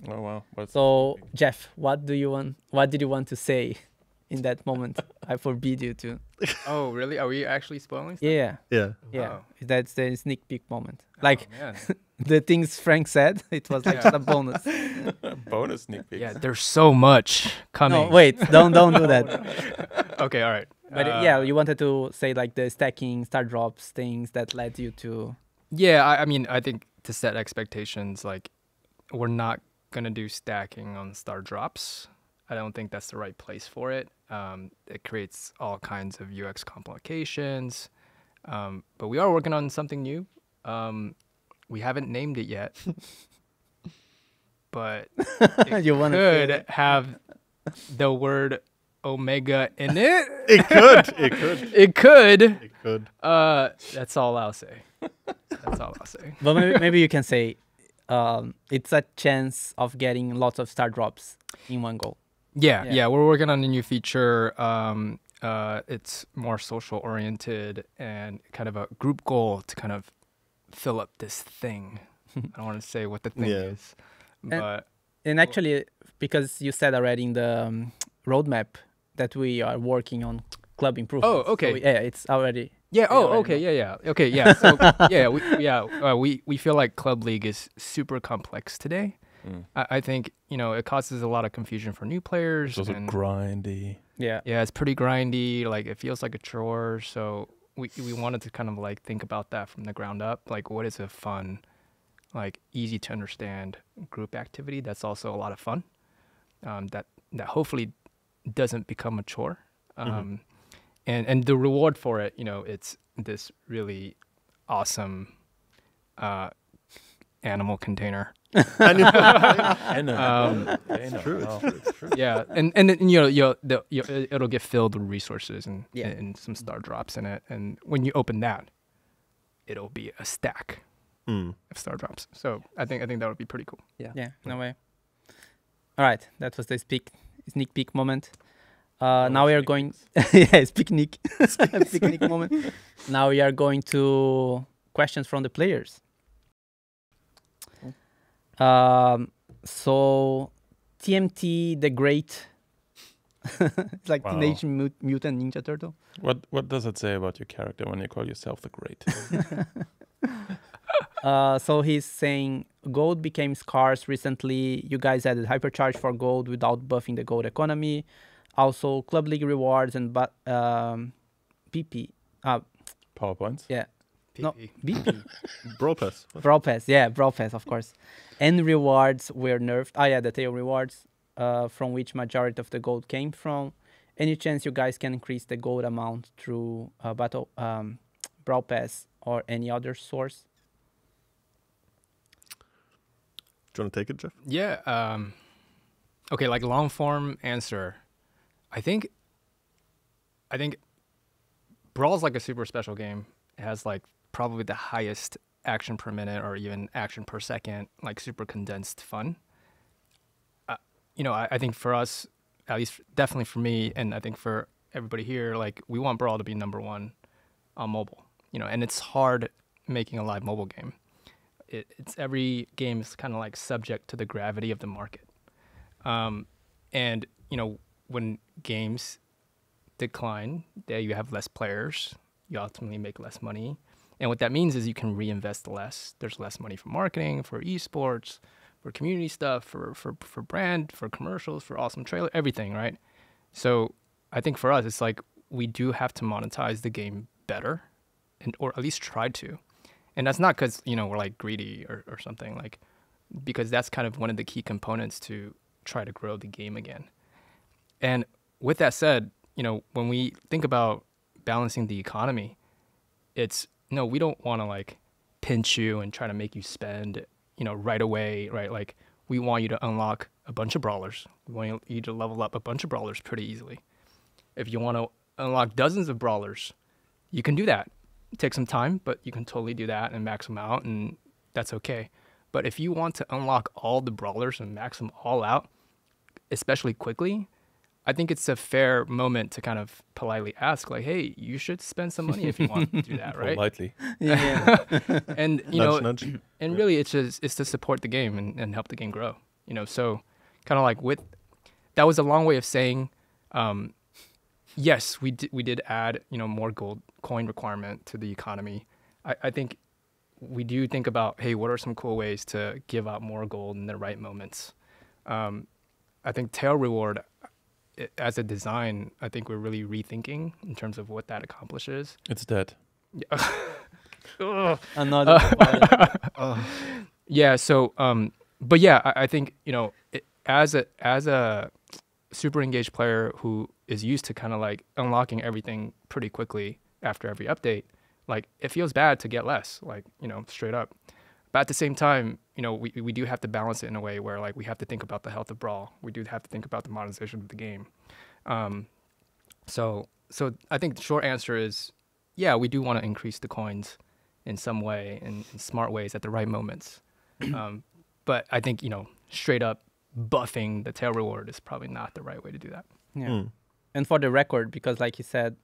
Oh wow! So Jeff, what did you want to say in that moment? I forbid you to. Oh, really? Are we actually spoiling stuff? Yeah. Yeah. Oh. That's the sneak peek moment. Like Oh, man. the things Frank said, it was like Yeah. just a bonus. bonus sneak peek. Yeah, there's so much coming. No, wait, don't do that. Okay, all right. But yeah, you wanted to say like the stacking, Starr Drops things that led you to. Yeah, I mean, I think to set expectations, like we're not gonna do stacking on Starr Drops. I don't think that's the right place for it. It creates all kinds of UX complications. But we are working on something new. We haven't named it yet, but it You wanna say could have the word Omega in it. It could. It could. It could. It could. That's all I'll say. That's all I'll say. But maybe you can say it's a chance of getting lots of Starr Drops in one go. Yeah, we're working on a new feature. It's more social oriented and kind of a group goal to kind of fill up this thing. I don't want to say what the thing is, but And actually, because you said already in the roadmap that we are working on club improvements. Oh, okay. So it's already. yeah. we Oh, already okay. know. Yeah. Okay. Yeah. So we feel like Club League is super complex today. I think it causes a lot of confusion for new players. It's also and grindy. Yeah. yeah, it's pretty grindy. Like it feels like a chore. So we wanted to kind of like think about that from the ground up. Like what is a fun, like easy to understand group activity that's also a lot of fun. That hopefully doesn't become a chore. And the reward for it, it's this really awesome animal container. I know. It's true. It's true. Yeah, and then it'll get filled with resources and Yeah. and some Starr Drops in it, and when you open that, it'll be a stack of Starr Drops. So I think that would be pretty cool. Yeah, no way. All right, that was the sneak peek moment. Now we are going. Yes, picnic, picnic moment. Now we are going to questions from the players. So TMT the Great, it's like Wow. Teenage Mutant Ninja Turtle. What does it say about your character when you call yourself the Great? So he's saying gold became scarce recently. You guys added Hypercharge for gold without buffing the gold economy. Also, Club League rewards and PP. PowerPoints. Yeah. No, PP. BP. Brawl Pass. Brawl Pass. Yeah, Brawl Pass, of course. And rewards were nerfed. Yeah, the tail rewards, from which majority of the gold came from. Any chance you guys can increase the gold amount through Brawl Pass or any other source? Do you want to take it, Jeff? Yeah. Okay, like long form answer. I think Brawl's like a super special game. It has like probably the highest action per minute or even action per second, like super condensed fun. I think for us, at least definitely for me, and I think for everybody here, like we want Brawl to be #1 on mobile. And it's hard making a live mobile game. It's every game is kind of like subject to the gravity of the market. And when games decline, you have less players, you ultimately make less money. And what that means is you can reinvest less. There's less money for marketing, for esports, for community stuff, for brand, for commercials, for awesome trailer, everything, right? So I think for us, it's like we do have to monetize the game better, or at least try to. And that's not because, we're like greedy or something, like, because that's kind of one of the key components to try to grow the game again. And with that said, when we think about balancing the economy, it's, we don't want to like pinch you and try to make you spend, right away, right? Like we want you to unlock a bunch of brawlers. We want you to level up a bunch of brawlers pretty easily. If you want to unlock dozens of brawlers, you can do that. It takes some time, but you can totally do that and max them out, and that's okay. But if you want to unlock all the brawlers and max them all out, especially quickly, I think it's a fair moment to kind of politely ask, like, hey, you should spend some money if you want to do that, right? Politely. Yeah. And Nudge. and really it's to support the game and help the game grow. So kind of like that was a long way of saying, yes, we did add, more gold coin requirement to the economy. I think we do think about, hey, what are some cool ways to give out more gold in the right moments? I think tail reward, as a design, I think we're really rethinking in terms of what that accomplishes. It's dead. Another one. Yeah. So, but yeah, I think as a super engaged player who is used to kind of like unlocking everything pretty quickly after every update, like it feels bad to get less, like straight up. But at the same time, we do have to balance it in a way where like we have to think about the health of Brawl. We do have to think about the monetization of the game. So I think the short answer is, yeah, we do want to increase the coins in some way, in smart ways at the right moments. But I think, straight up buffing the tail reward is probably not the right way to do that. Yeah. And for the record, because like you said,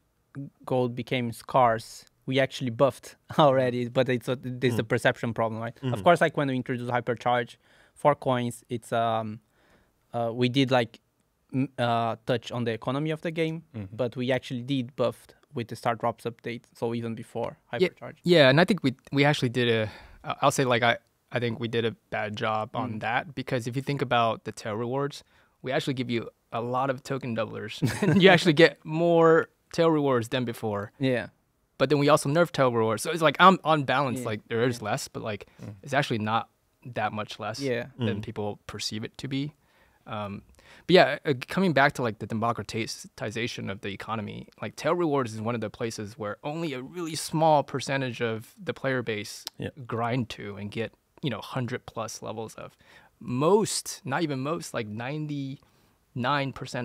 gold became scarce, we actually buffed already, but there's a perception problem, right? Of course, like when we introduced Hypercharge for coins, it's we did like touch on the economy of the game, but we actually did buffed with the Starr Drops update, so even before Hypercharge. Yeah, and I think we actually did I'll say like I think we did a bad job on that, because if you think about the tail rewards, we actually give you a lot of token doublers, and you actually get more tail rewards than before. Yeah. But then we also nerf tail rewards. So it's like on balance, like there is less, but like it's actually not that much less than people perceive it to be. But yeah, coming back to like the democratization of the economy, like tail rewards is one of the places where only a really small percentage of the player base grind to and get, 100+ levels of. Most, not even most, like 99%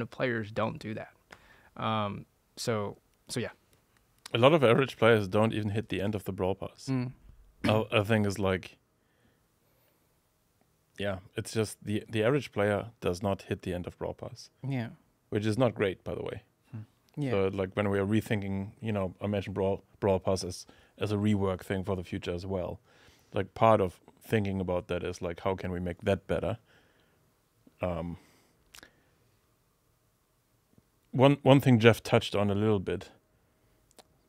of players don't do that. So yeah. A lot of average players don't even hit the end of the Brawl Pass. I think it's like, it's just the average player does not hit the end of Brawl Pass. Yeah. Which is not great, by the way. Yeah. So like when we are rethinking, I mentioned Brawl Pass as a rework thing for the future as well. Like part of thinking about that is like, how can we make that better? One thing Jeff touched on a little bit,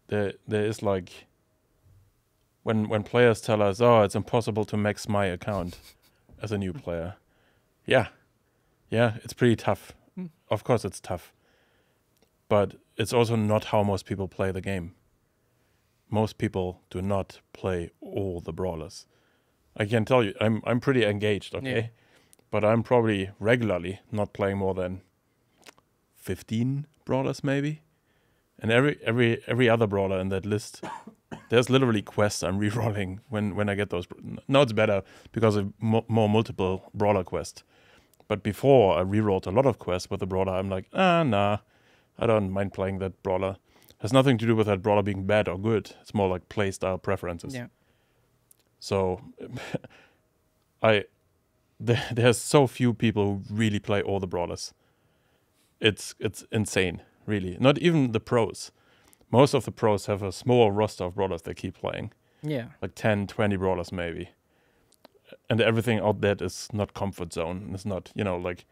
there is like when players tell us, oh, it's impossible to max my account, as a new player. Yeah, it's pretty tough. Of course, it's tough, but it's also not how most people play the game. Most people do not play all the brawlers. I can tell you, I'm pretty engaged, okay, but I'm probably regularly not playing more than 15 brawlers maybe, and every other brawler in that list. There's literally quests I'm rerolling when I get those. Now it's better because of more multiple brawler quests. But before I rerolled a lot of quests with the brawler, I'm like, nah, I don't mind playing that brawler. Has nothing to do with that brawler being bad or good. It's more like play style preferences. Yeah. So there's so few people who really play all the brawlers. It's insane, really. Not even the pros. Most of the pros have a small roster of brawlers they keep playing. Yeah. Like 10, 20 brawlers maybe. And everything out there is not comfort zone. It's not, like,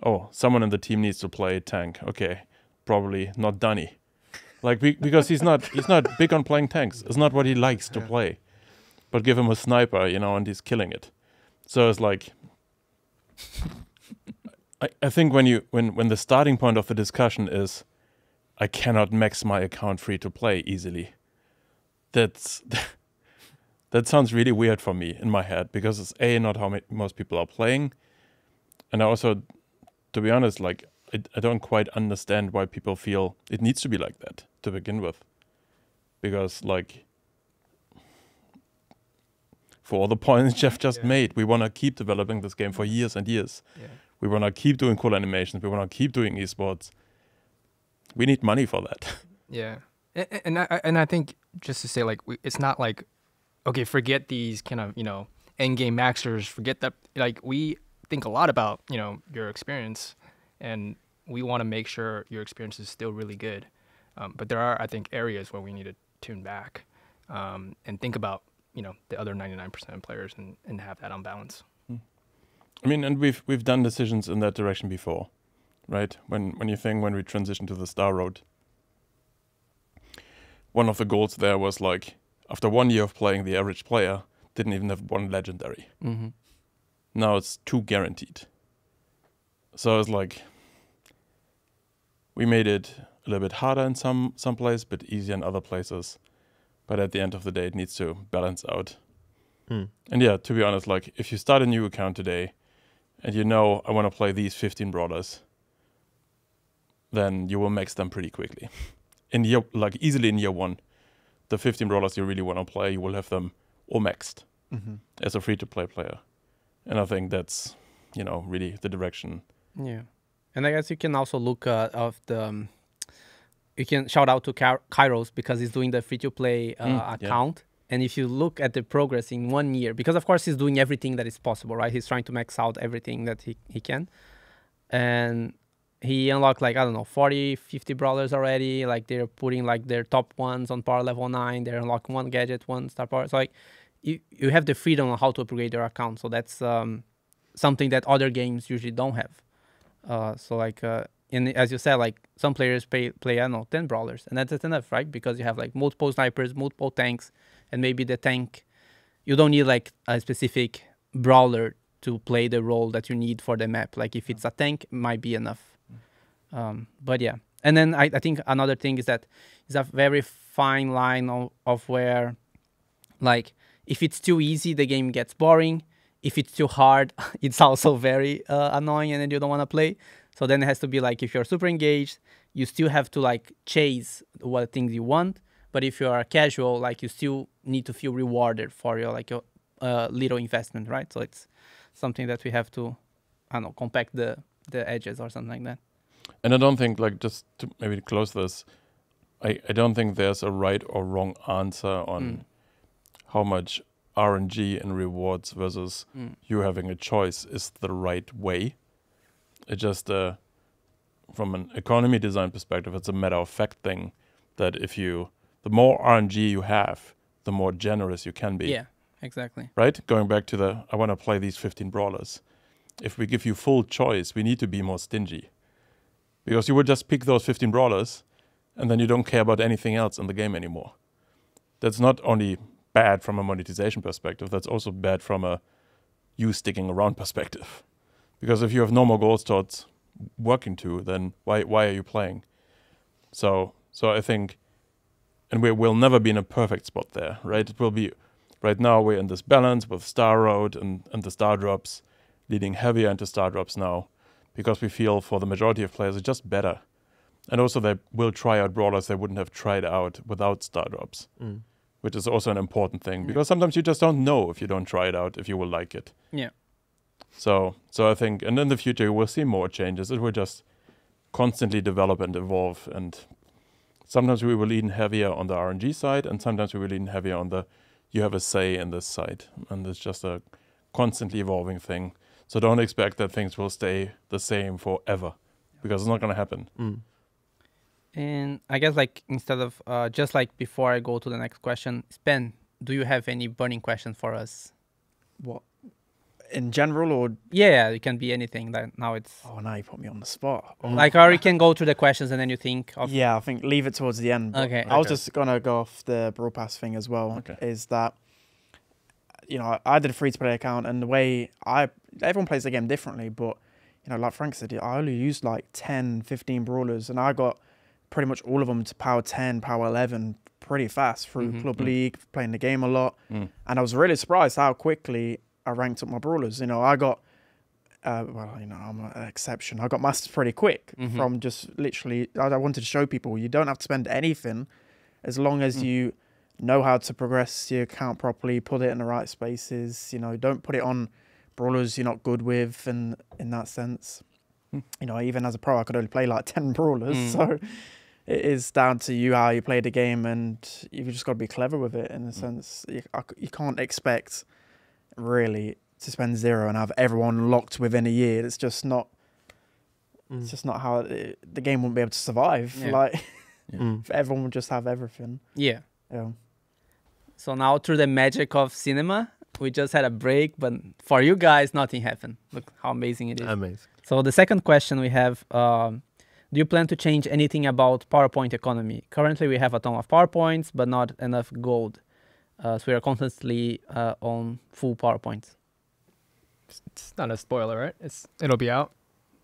oh, someone in the team needs to play tank. Okay, probably not Dunny. Like, because he's not big on playing tanks. It's not what he likes to play. But give him a sniper, and he's killing it. So it's like, I think when the starting point of the discussion is, I cannot max my account free to play easily. That sounds really weird for me in my head because it's not how most people are playing, and I also, to be honest, like I don't quite understand why people feel it needs to be like that to begin with, because like for all the points Jeff just made, we want to keep developing this game for years and years. Yeah. We want to keep doing cool animations. We want to keep doing esports. We need money for that. Yeah, and I think just to say, like, it's not like, okay, forget these kind of end game maxers. Forget that. Like, we think a lot about your experience, and we want to make sure your experience is still really good. But there are, I think, areas where we need to tune back and think about the other 99% of players and have that on balance. I mean, and we've done decisions in that direction before. Right? When we transitioned to the Starr Road, one of the goals there was like, after 1 year of playing, the average player didn't even have one legendary. Mm-hmm. Now it's 2 guaranteed. So it's like, we made it a little bit harder in some places, but easier in other places. But at the end of the day, it needs to balance out. And yeah, to be honest, like if you start a new account today, and I want to play these 15 brawlers, then you will max them pretty quickly. Easily in year 1, the 15 brawlers you really want to play, you will have them all maxed as a free-to-play player. And I think that's, really the direction. Yeah. And I guess you can also look you can shout out to Kairos because he's doing the free-to-play account. Yeah. And if you look at the progress in 1 year, because of course he's doing everything that is possible, right? He's trying to max out everything that he can. And he unlocked 40, 50 brawlers already. Like they're putting their top ones on power level 9. They're unlocking 1 gadget, 1 star power. So you have the freedom on how to upgrade your account. So that's something that other games usually don't have. As you said, some players play 10 brawlers, and that's enough, right? Because you have multiple snipers, multiple tanks, and maybe the tank, you don't need a specific brawler to play the role that you need for the map. Like if it's a tank, it might be enough. But yeah, and then I think another thing is that it's a very fine line of where, if it's too easy, the game gets boring. If it's too hard, it's also very annoying, and then you don't want to play. So then it has to be if you're super engaged, you still have to chase what things you want. But if you are casual, you still need to feel rewarded for your little investment, right? So it's something that we have to, compact the edges or something like that. And I don't think, just to maybe close this, I don't think there's a right or wrong answer on how much RNG and rewards versus you having a choice is the right way. It just, from an economy design perspective, it's a matter of fact thing that the more RNG you have, the more generous you can be. Yeah, exactly. Right? Going back to I want to play these 15 brawlers. If we give you full choice, we need to be more stingy. Because you would just pick those 15 brawlers, and then you don't care about anything else in the game anymore. That's not only bad from a monetization perspective, that's also bad from a you sticking around perspective. Because if you have no more gold starts working to, then why are you playing? So I think, and we'll never be in a perfect spot there, right? It will be, right now we're in this balance with Starr Road and the Starr Drops, leading heavier into Starr Drops now, because we feel for the majority of players it's just better. And also they will try out brawlers they wouldn't have tried out without Starr Drops, which is also an important thing, because sometimes you just don't know if you don't try it out if you will like it. Yeah. So I think, and in the future we'll see more changes. It will just constantly develop and evolve, and sometimes we will lean heavier on the RNG side, and sometimes we will lean heavier on the you have a say in this side, and it's just a constantly evolving thing. So don't expect that things will stay the same forever, because it's not going to happen. And I guess like instead of just like before I go to the next question, Spen, do you have any burning questions for us? What? In general, or Yeah, it can be anything. Like now it's now you put me on the spot. like, or you can go through the questions and then you think of. Yeah, I think leave it towards the end. but Okay. I was just gonna go off the Brawl Pass thing as well. Okay. Is that I did a free-to-play account, and the way everyone plays the game differently, but like Frank said, I only used like 10, 15 brawlers, and I got pretty much all of them to power 10, power 11 pretty fast through Club League, playing the game a lot, and I was really surprised how quickly I ranked up my brawlers. I got, I'm an exception. I got masters pretty quick from just literally, I wanted to show people you don't have to spend anything as long as you know how to progress your account properly, put it in the right spaces, don't put it on brawlers you're not good with, and in that sense, even as a pro, I could only play like 10 brawlers. So it is down to you how you play the game, and you've just got to be clever with it in a sense. You can't expect really to spend 0 and have everyone locked within a year. It's just not. It's just not how the game wouldn't be able to survive. If everyone would just have everything. Yeah. Yeah. So now through the magic of cinema, we just had a break, but for you guys, nothing happened. Look how amazing it is. Amazing. So the second question we have, do you plan to change anything about PowerPoint economy? Currently, we have a ton of PowerPoints, but not enough gold. So we are constantly on full PowerPoints. It's not a spoiler, right? It'll be out.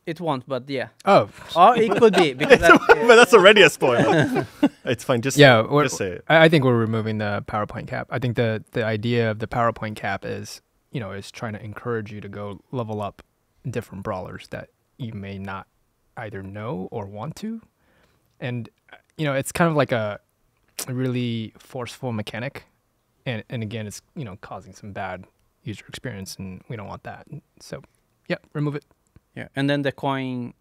It won't, but yeah. Oh, Or it could be, because But that's already a spoiler. It's fine. Just just say it. I think we're removing the PowerPoint cap. I think the idea of the PowerPoint cap is trying to encourage you to go level up different brawlers that you may not either know or want to, and it's kind of like a really forceful mechanic, and again it's causing some bad user experience, and we don't want that. So yeah, remove it. yeah. And then the coin,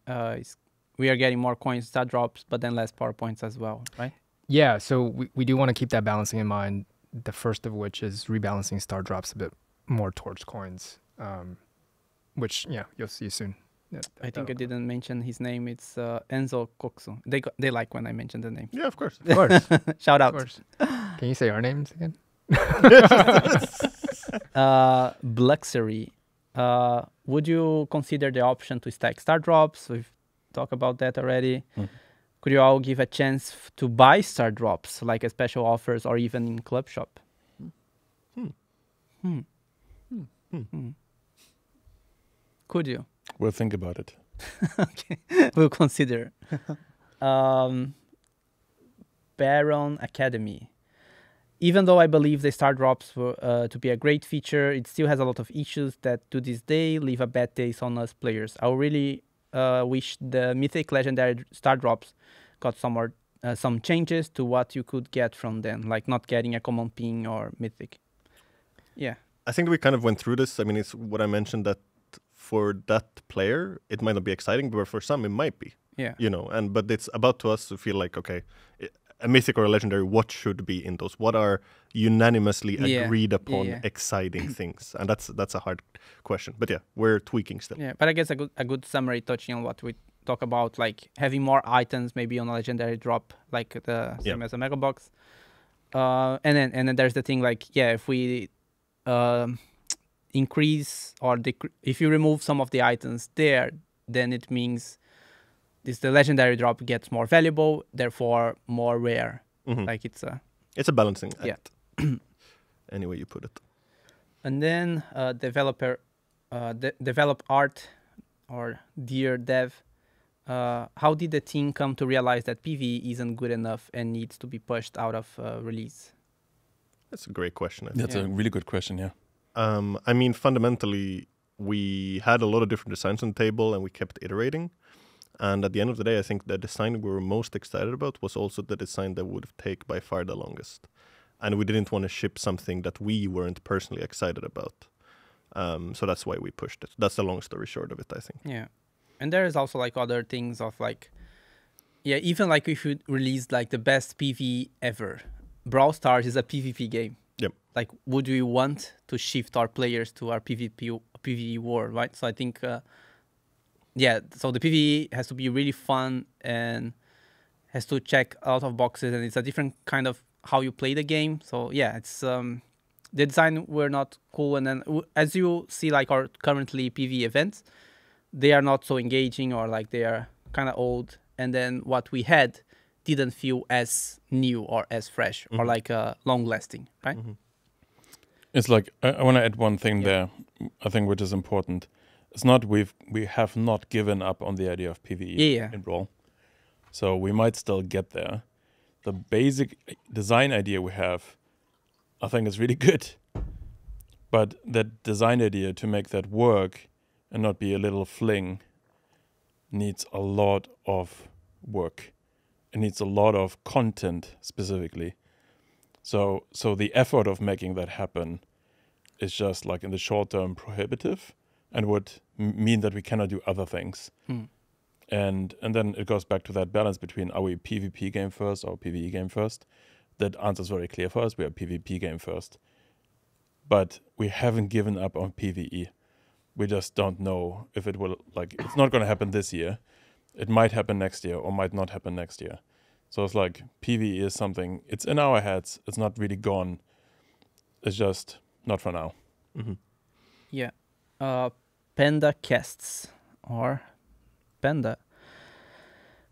we are getting more coins, Starr Drops, but then less PowerPoints as well, right? Yeah, so we do want to keep that balancing in mind. The first of which is rebalancing Starr Drops a bit more towards coins, which you'll see soon. I think I didn't mention his name. It's Enzo Koksu. They like when I mention the name. Yeah, of course. Of course, Shout out. of course. Can you say our names again? Bluxury. Would you consider the option to stack Starr Drops? We've talked about that already. Could you all give a chance to buy Starr Drops, like a special offers or even in club shop? Could you? We'll think about it. Okay, we'll consider. Baron Academy. Even though I believe the Starr Drops to be a great feature, it still has a lot of issues that to this day leave a bad taste on us players. I really wish the Mythic Legendary Starr Drops got some changes to what you could get from them, like not getting a common ping or Mythic. Yeah. I think we kind of went through this. I mean, it's what I mentioned, that for that player, it might not be exciting, but for some, it might be. Yeah. But it's about to us to feel like, okay, a Mythic or a Legendary, what should be in those? What are unanimously agreed upon exciting things? And that's a hard question. But yeah, we're tweaking still. Yeah, but I guess a good summary touching on what we talk about, like having more items maybe on a Legendary drop, like the same as a Mega Box. And then there's the thing, like, if we increase or if you remove some of the items there, then it means the Legendary drop gets more valuable, therefore more rare. Like it's a balancing act. Any way you put it. And then developer develop art or dear dev, how did the team come to realize that PvE isn't good enough and needs to be pushed out of release? That's a great question. I think. That's a really good question, yeah. I mean, fundamentally, we had a lot of different designs on the table and we kept iterating. And at the end of the day, I think the design we were most excited about was also the design that would take by far the longest. And we didn't want to ship something that we weren't personally excited about. So that's why we pushed it. That's the long story short of it, I think. Yeah. And there is also like other things of like, yeah, even like if you released like the best PvE ever, Brawl Stars is a PvP game. Yep. Like, would we want to shift our players to our PvE war, right? So I think, yeah, so the PvE has to be really fun and has to check a lot of boxes, and it's a different kind of how you play the game. So yeah, it's the design were not cool, and then as you see like our currently PvE events, they are not so engaging, or like they are kind of old, and then what we had didn't feel as new or as fresh or like long lasting, right? It's like I want to add one thing there, I think, which is important. It's not we have not given up on the idea of PvE in Brawl, so we might still get there. The basic design idea we have, I think, is really good, but that design idea to make that work and not be a little fling needs a lot of work. It needs a lot of content specifically. So the effort of making that happen is just like in the short term prohibitive and would mean that we cannot do other things. And then it goes back to that balance between, are we a PvP game first or PvE game first? That answer is very clear for us. We are a PvP game first. But we haven't given up on PvE. We just don't know if it will, like, it's not going to happen this year. It might happen next year or might not happen next year. So it's like PvE is something, it's in our heads. It's not really gone. It's just not for now. Yeah. Panda casts or Panda.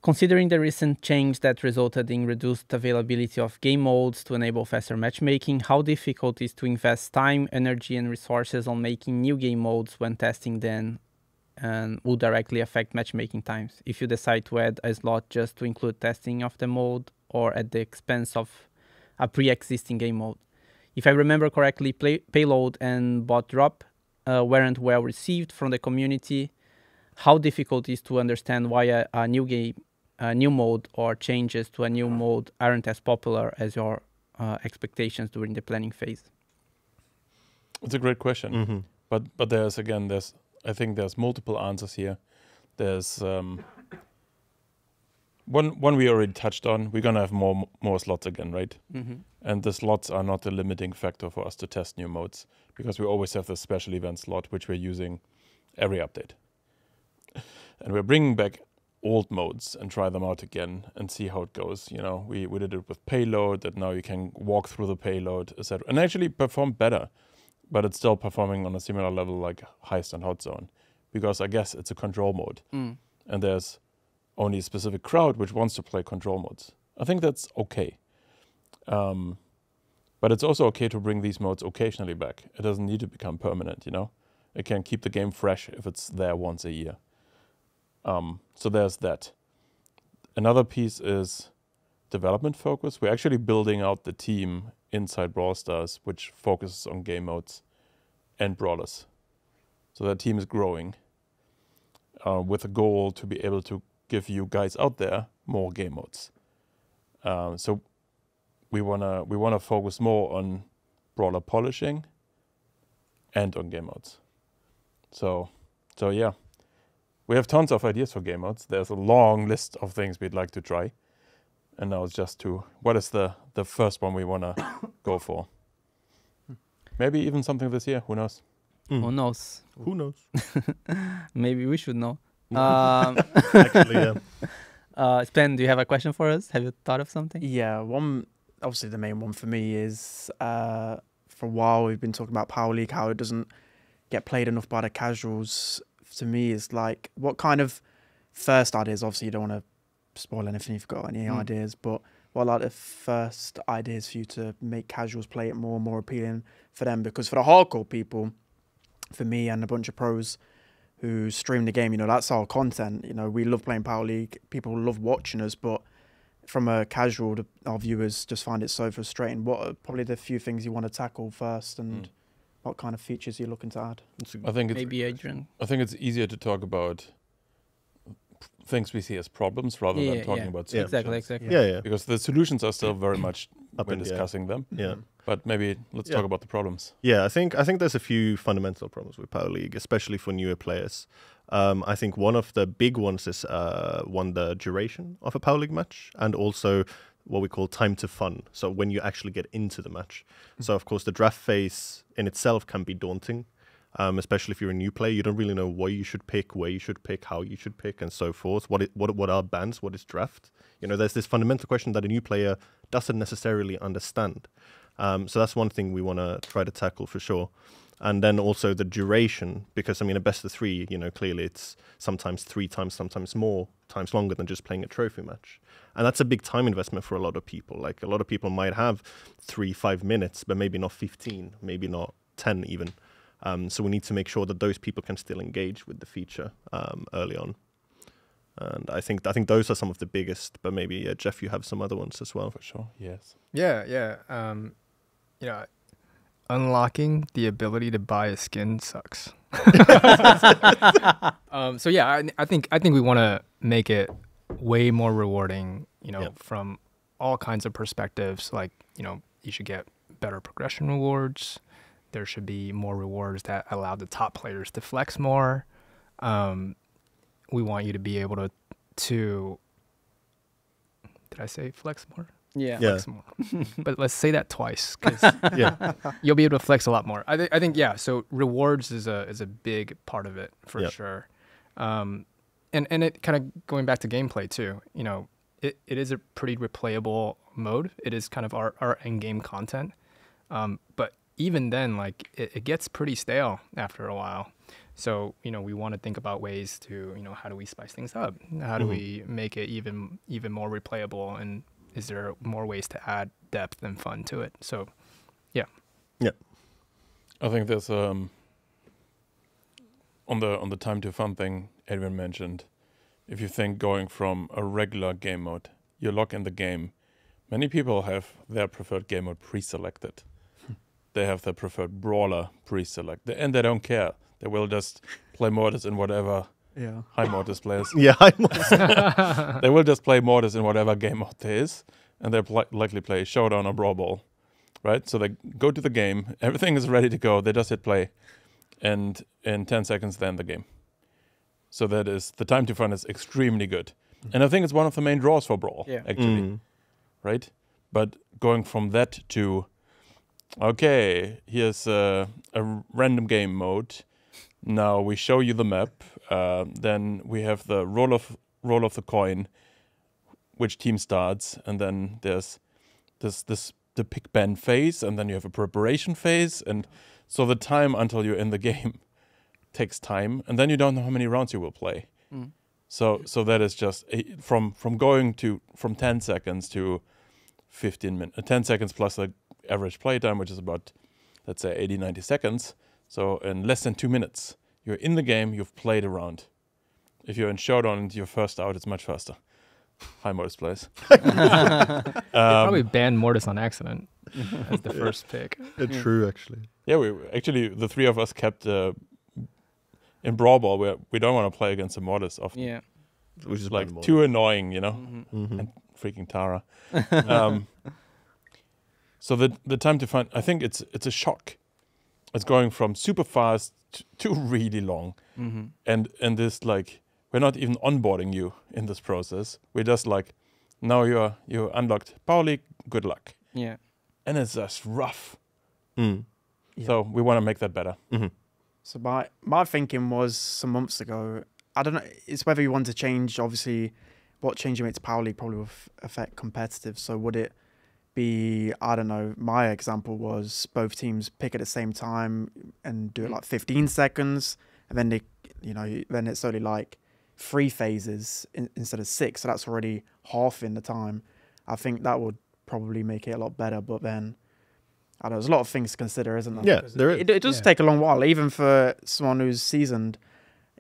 Considering the recent change that resulted in reduced availability of game modes to enable faster matchmaking, how difficult is to invest time, energy, and resources on making new game modes when testing them and will directly affect matchmaking times? If you decide to add a slot just to include testing of the mode or at the expense of a pre-existing game mode. If I remember correctly, payload and bot drop weren't well received from the community. How difficult is to understand why a new mode or changes to a new mode aren't as popular as your expectations during the planning phase? It's a great question. But I think there's multiple answers here. There's one we already touched on. We're gonna have more slots again, right? And the slots are not a limiting factor for us to test new modes, because we always have the special event slot, which we're using every update. And we're bringing back old modes and try them out again and see how it goes. You know, we did it with payload, that now you can walk through the payload, etc., and actually perform better, but it's still performing on a similar level like Heist and Hotzone, because I guess it's a control mode, and there's only a specific crowd which wants to play control modes. I think that's okay. But it's also okay to bring these modes occasionally back. It doesn't need to become permanent, you know? It can keep the game fresh if it's there once a year. So there's that. Another piece is development focus. We're actually building out the team inside Brawl Stars, which focuses on game modes and brawlers. So that team is growing with a goal to be able to give you guys out there more game modes. So we wanna focus more on brawler polishing and on game modes. So yeah, we have tons of ideas for game modes. There's a long list of things we'd like to try, and now it's just what is the first one we wanna go for? Maybe even something this year. Who knows? Who knows? Who knows? Maybe we should know. Actually, yeah. Spen, do you have a question for us? Have you thought of something? Yeah, obviously the main one for me is for a while we've been talking about Power League, how it doesn't get played enough by the casuals. To me, is like, what kind of first ideas? Obviously, you don't want to spoil anything if you've got any ideas, but what are like the first ideas for you to make casuals play it more and more appealing for them? Because for the hardcore people, for me and a bunch of pros who stream the game, you know, that's our content. You know, we love playing Power League. People love watching us, but from a casual, our viewers just find it so frustrating. What are probably the few things you want to tackle first, and what kind of features you're looking to add? I think it's Maybe Adrian. I think it's easier to talk about things we see as problems rather than talking about solutions. Exactly. Yeah. Because the solutions are still very much Up when in the air. discussing them. Yeah. But maybe let's talk about the problems. Yeah, I think there's a few fundamental problems with Power League, especially for newer players. I think one of the big ones is the duration of a Power League match, and also what we call time to fun. So when you actually get into the match. So of course the draft phase in itself can be daunting, especially if you're a new player. You don't really know what you should pick, where you should pick, how you should pick, and so forth. What are bans? What is draft? You know, there's this fundamental question that a new player doesn't necessarily understand. So that's one thing we want to try to tackle for sure. And then also the duration, because I mean, a best of 3, you know, clearly it's sometimes 3 times, sometimes more times longer than just playing a trophy match. And that's a big time investment for a lot of people. Like a lot of people might have 3-5 minutes, but maybe not 15, maybe not 10 even. So we need to make sure that those people can still engage with the feature early on. And I think those are some of the biggest, but maybe Jeff, you have some other ones as well. For sure, yes. Yeah. You know, unlocking the ability to buy a skin sucks. So yeah, I think we want to make it way more rewarding, you know, from all kinds of perspectives. Like, you know, you should get better progression rewards. There should be more rewards that allow the top players to flex more. We want you to be able to did I say flex more? Yeah. Flex more. But let's say that twice, because you'll be able to flex a lot more. I think so rewards is a big part of it for sure. And it kind of going back to gameplay too, you know, it is a pretty replayable mode. It is kind of our end game content. But even then, like it gets pretty stale after a while. So, you know, we want to think about ways to, you know, how do we spice things up? How do we make it even more replayable? And is there more ways to add depth and fun to it? So, yeah. I think there's on the time to fun thing Adrian mentioned. If you think going from a regular game mode, you log in the game. Many people have their preferred game mode pre-selected. They have their preferred brawler pre-selected, and they don't care. They will just play Mortis in whatever high Mortis plays. High Mortis. They will just play Mortis in whatever game mode there is, and they'll likely play Showdown or Brawl Ball, right? So they go to the game, everything is ready to go, they just hit play, and in 10 seconds they're in the game. So that is, the time to fun is extremely good. And I think it's one of the main draws for Brawl, actually, right? But going from that to, okay, here's a random game mode. Now we show you the map. Then we have the roll of the coin, which team starts, and then there's the pick ban phase, and then you have a preparation phase, and so the time until you're in the game takes time, and then you don't know how many rounds you will play. So that is just from going to from 10 seconds to 15 minutes, 10 seconds plus the average play time, which is about, let's say, 80-90 seconds. So in less than 2 minutes, you're in the game, you've played a round. If you're in Showdown and you're first out, it's much faster. High Mortis plays. They probably banned Mortis on accident as the first pick. True, actually. Yeah, the 3 of us kept in Brawl Ball, where we don't want to play against the Mortis often. Yeah. Which is like too annoying, you know? And freaking Tara. So the time to find, I think it's a shock. It's going from super fast to really long. And this, like, we're not even onboarding you in this process. We're just like, now you're unlocked Power League, good luck. Yeah. And it's just rough. So we want to make that better. So my thinking was some months ago, I don't know, it's whether you want to change, obviously, what change you make to Power League probably will affect competitive. So would it be, I don't know, my example was both teams pick at the same time and do it like 15 seconds, and then then it's only like 3 phases instead of 6, so that's already half in the time. I think that would probably make it a lot better, but then I know there's a lot of things to consider, isn't there? Yeah, Because there is. it does Yeah. take a long while, even for someone who's seasoned.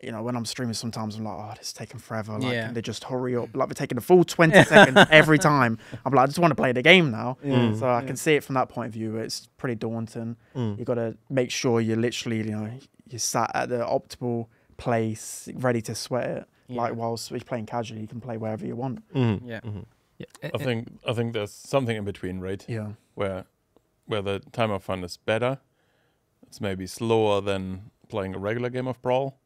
You know, when I'm streaming, sometimes I'm like, oh, it's taking forever. Like, Yeah. can they just hurry up? Like, we're taking a full 20 seconds every time. I'm like, I just want to play the game now. Mm. So I can see it from that point of view. It's pretty daunting. Mm. You got to make sure you're literally, you know, you're sat at the optimal place, ready to sweat it. Yeah. Like, whilst you're playing casually, you can play wherever you want. Mm. Yeah. Mhm. Yeah. I think there's something in between, right? Yeah. Where the time of fun is better. It's maybe slower than playing a regular game of Brawl,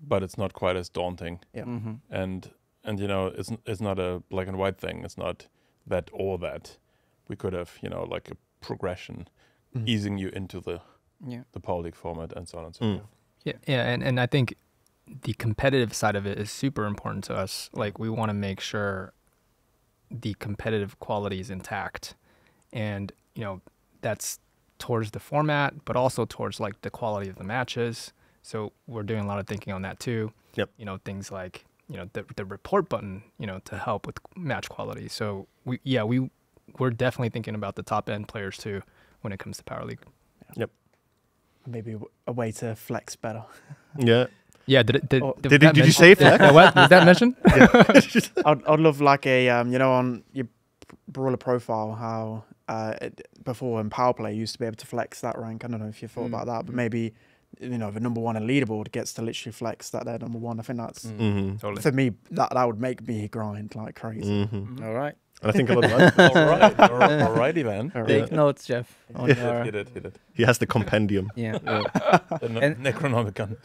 but it's not quite as daunting. Yeah. Mm-hmm. And you know, it's not a black and white thing. It's not that or that. We could have, you know, like a progression Mhm. easing you into the Yeah. Power League format and so on and so Mm. forth. Yeah, and I think the competitive side of it is super important to us. Like, we want to make sure the competitive quality is intact, and you know, that's towards the format, but also towards like the quality of the matches. So we're doing a lot of thinking on that too. Yep. You know, things like, you know, the report button, you know, to help with match quality. So we're definitely thinking about the top end players too when it comes to Power League. Maybe a way to flex better. Yeah. Yeah, Did that you mention- say flex? What was that mentioned? I'd love like a you know, on your brawler profile how before in Power Play you used to be able to flex that rank. I don't know if you thought about that, but maybe, you know, the number one in leaderboard gets to literally flex that they're number one. I think that's Mm-hmm. Totally. for me that would make me grind like crazy. Mm-hmm. All right. And I think a lot of us, Alrighty then. Take notes, Jeff. On your, He did. he has the compendium. yeah. The And- Necronomicon.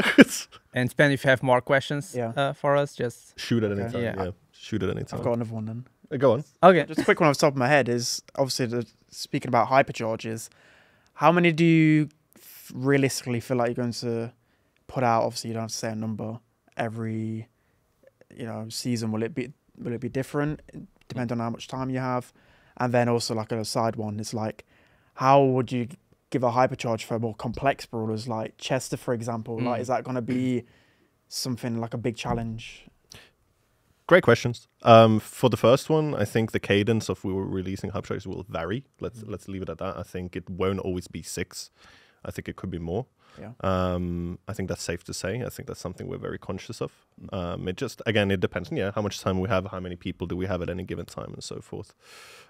And Spen, if you have more questions Yeah. For us, just Shoot at any Okay. time. Yeah. Yeah. Shoot at any time. I've got another one then. Go on. okay. Just a quick one off the top of my head is obviously speaking about hypercharges. How many do you realistically feel like you're going to put out? Obviously, you don't have to say a number every, you know, season. Will it be different? Depending on how much time you have. And then also like a side one is like, how would you give a hypercharge for more complex brawlers like Chester, for example? Like, is that going to be something like a big challenge? Great questions. For the first one, I think the cadence of we were releasing Hypercharges will vary. Let's leave it at that. I think it won't always be 6. I think it could be more. Yeah. I think that's safe to say. I think that's something we're very conscious of. It just, again, it depends on how much time we have, how many people do we have at any given time, and so forth.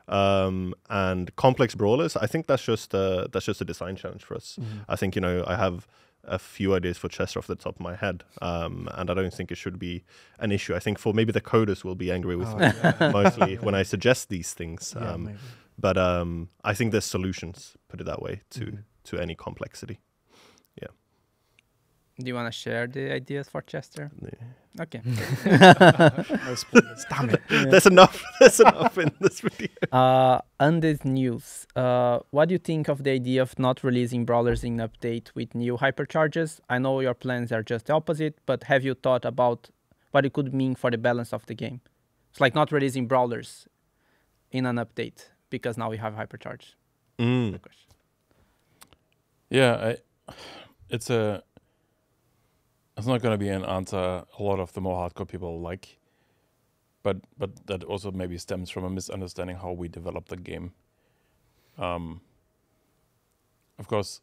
And complex brawlers, I think that's just a design challenge for us. I think, you know, I have a few ideas for Chester off the top of my head, and I don't think it should be an issue. I think for maybe the coders will be angry with me mostly when I suggest these things. Maybe. But I think there's solutions, put it that way, to any complexity. Do you want to share the ideas for Chester? Yeah. Okay. No spoilers. Damn it. There's enough. There's enough in this video. On this news, what do you think of the idea of not releasing brawlers in update with new hypercharges? I know your plans are just the opposite, but have you thought about what it could mean for the balance of the game? It's like not releasing brawlers in an update because now we have hypercharge. Good question. Yeah, it's not going to be an answer a lot of the more hardcore people like, but that also maybe stems from a misunderstanding how we develop the game. Of course,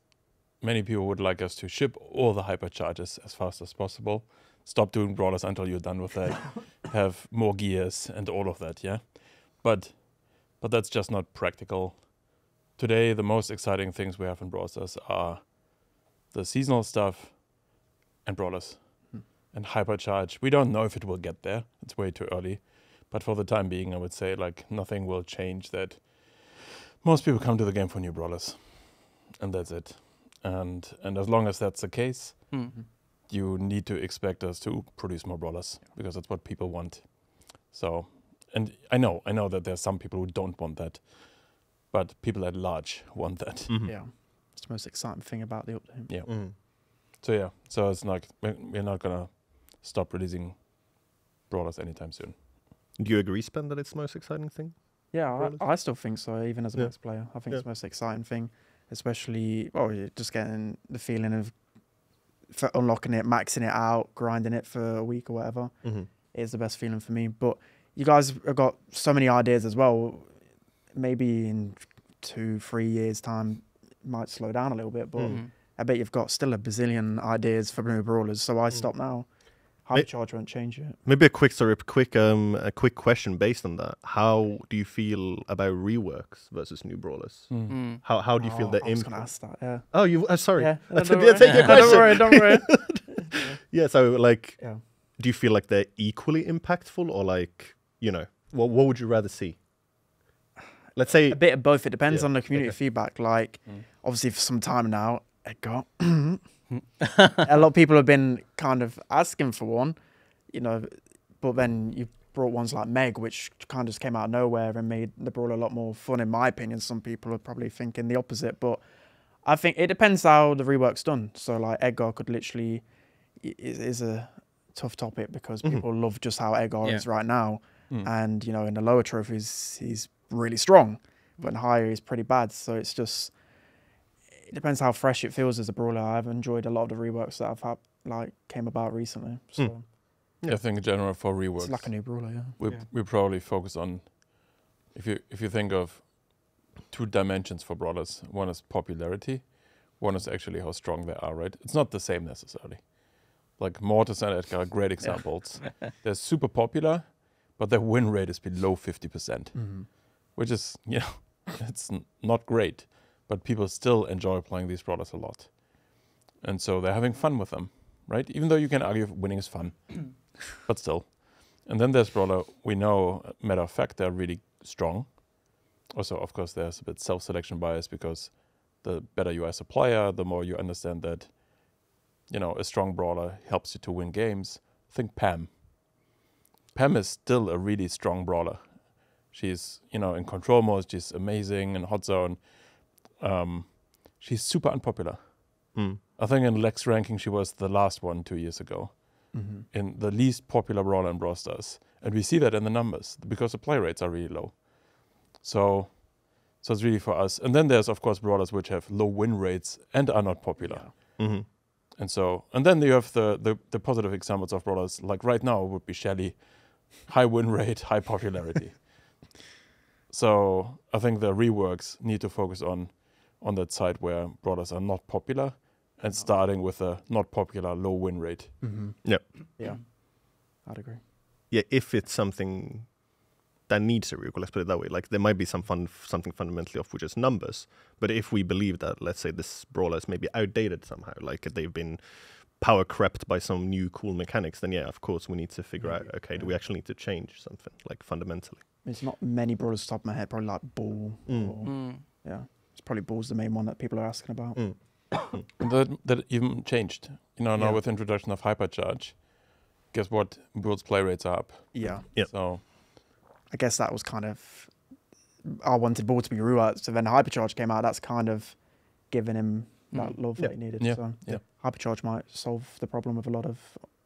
many people would like us to ship all the hypercharges as fast as possible. Stop doing brawlers until you're done with that. Have more gears and all of that, yeah. But that's just not practical. Today, the most exciting things we have in Brawl Stars are the seasonal stuff and brawlers and hypercharge. We don't know if it will get there. It's way too early. But for the time being, I would say like nothing will change that. Most people come to the game for new brawlers, and that's it. And as long as that's the case, you need to expect us to produce more brawlers because that's what people want. So, and I know that there's some people who don't want that, but people at large want that. Yeah. It's the most exciting thing about the update. Yeah. So it's like we're not gonna stop releasing brawlers anytime soon. Do you agree, Spen, that it's the most exciting thing? Yeah, Brawlers? I still think so, even as a Yeah. max player. I think Yeah. it's the most exciting thing, especially, you're just getting the feeling of for unlocking it, maxing it out, grinding it for a week or whatever. It is the best feeling for me. But you guys have got so many ideas as well. Maybe in 2-3 years' time, might slow down a little bit, but Mhm. I bet you've got still a bazillion ideas for new brawlers. So I stop now. Hypercharge won't change it. Maybe a quick question based on that. How do you feel about reworks versus new brawlers? Mm. How do you feel the I was going to impact? ask that. Yeah. Oh, you sorry. Yeah. I Don't didn't take your question. Don't worry. Yeah. So like, Yeah. do you feel like they're equally impactful, or like, you know, what would you rather see? Let's say A bit of both. It depends Yeah, on the community okay. feedback. Like, obviously, for some time now, Edgar, a lot of people have been kind of asking for one, you know, but then you brought ones like Meg, which kind of just came out of nowhere and made the brawl a lot more fun, in my opinion. Some people are probably thinking the opposite, but I think it depends how the rework's done. So, like, Edgar could literally is a tough topic because people love just how Edgar is right now. And, you know, in the lower trophies, he's really strong, but in higher, he's pretty bad. So it's just, it depends how fresh it feels as a brawler. I've enjoyed a lot of the reworks that I've had, like, came about recently. So I think in general for reworks, it's like a new brawler, yeah. we probably focus on, if you think of 2 dimensions for brawlers, one is popularity, one is actually how strong they are, right? It's not the same necessarily. Like Mortis and Edgar are great examples. They're super popular, but their win rate is below 50%, which is, you know, it's not great, but people still enjoy playing these brawlers a lot. And so they're having fun with them, right? Even though you can argue winning is fun, but still. And then there's brawler, we know, matter of fact, they're really strong. Also, of course, there's a bit self-selection bias because the better you are as a player, the more you understand that, you know, a strong brawler helps you to win games. Think Pam. Pam is still a really strong brawler. She's, you know, in control mode, she's amazing in Hotzone. She's super unpopular. I think in Lex ranking, she was the last one 2 years ago. In the least popular brawler in Brawl Stars. And we see that in the numbers because the play rates are really low. So it's really for us. And then there's, of course, brawlers which have low win rates and are not popular. And then you have the positive examples of brawlers. Like right now would be Shelly. High win rate, high popularity. So I think the reworks need to focus on that side where brawlers are not popular and starting with a not popular low win rate. yeah. Yeah, I'd agree. Yeah, if it's something that needs a rework, let's put it that way. Like there might be something fundamentally off, which is numbers. But if we believe that, let's say this brawler is maybe outdated somehow, like they've been power crept by some new cool mechanics, then yeah, of course we need to figure out, okay, do we actually need to change something, like fundamentally? There's not many brawlers off the top of my head, probably like Ball. Or, yeah, it's probably Ball's the main one that people are asking about. And that even changed. You know, now with the introduction of Hypercharge, guess what? Bull's play rates are up. Yeah. So I guess that was kind of, I wanted Ball to be reworked, so then Hypercharge came out, that's kind of giving him that love that he needed. Yeah. So Yeah. Hypercharge might solve the problem of a lot of...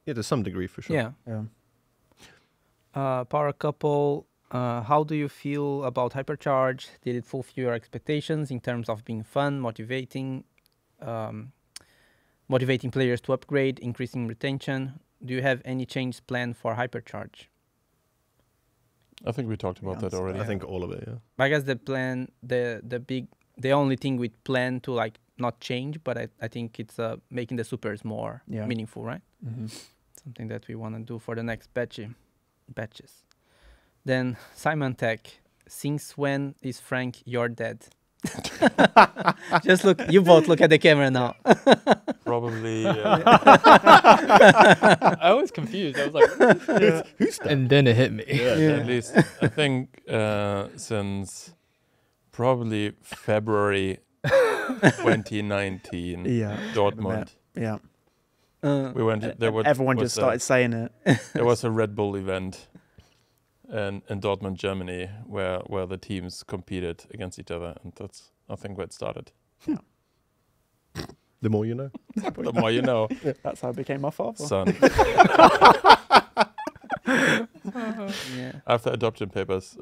Yeah, to some degree for sure. Yeah. Yeah. Power couple, how do you feel about Hypercharge? Did it fulfill your expectations in terms of being fun, motivating players to upgrade, increasing retention? Do you have any changes planned for Hypercharge? I think we talked about that already. I think all of it, yeah. I guess the plan, the only thing we plan to like not change, but I think it's making the supers more meaningful, right? Something that we want to do for the next batches. Then Simon Tech, since when is Frank your dad? Just look, you both look at the camera now. Probably. I was confused. I was like, Who's that? and then it hit me. At least I think since probably February 2019. Yeah. Dortmund. Yeah. We went. Everyone just started saying it. There was a Red Bull event, in Dortmund, Germany, where the teams competed against each other, and that's I think where it started. The more you know. The more you know, That's how I became my father. son. Yeah. After adoption papers.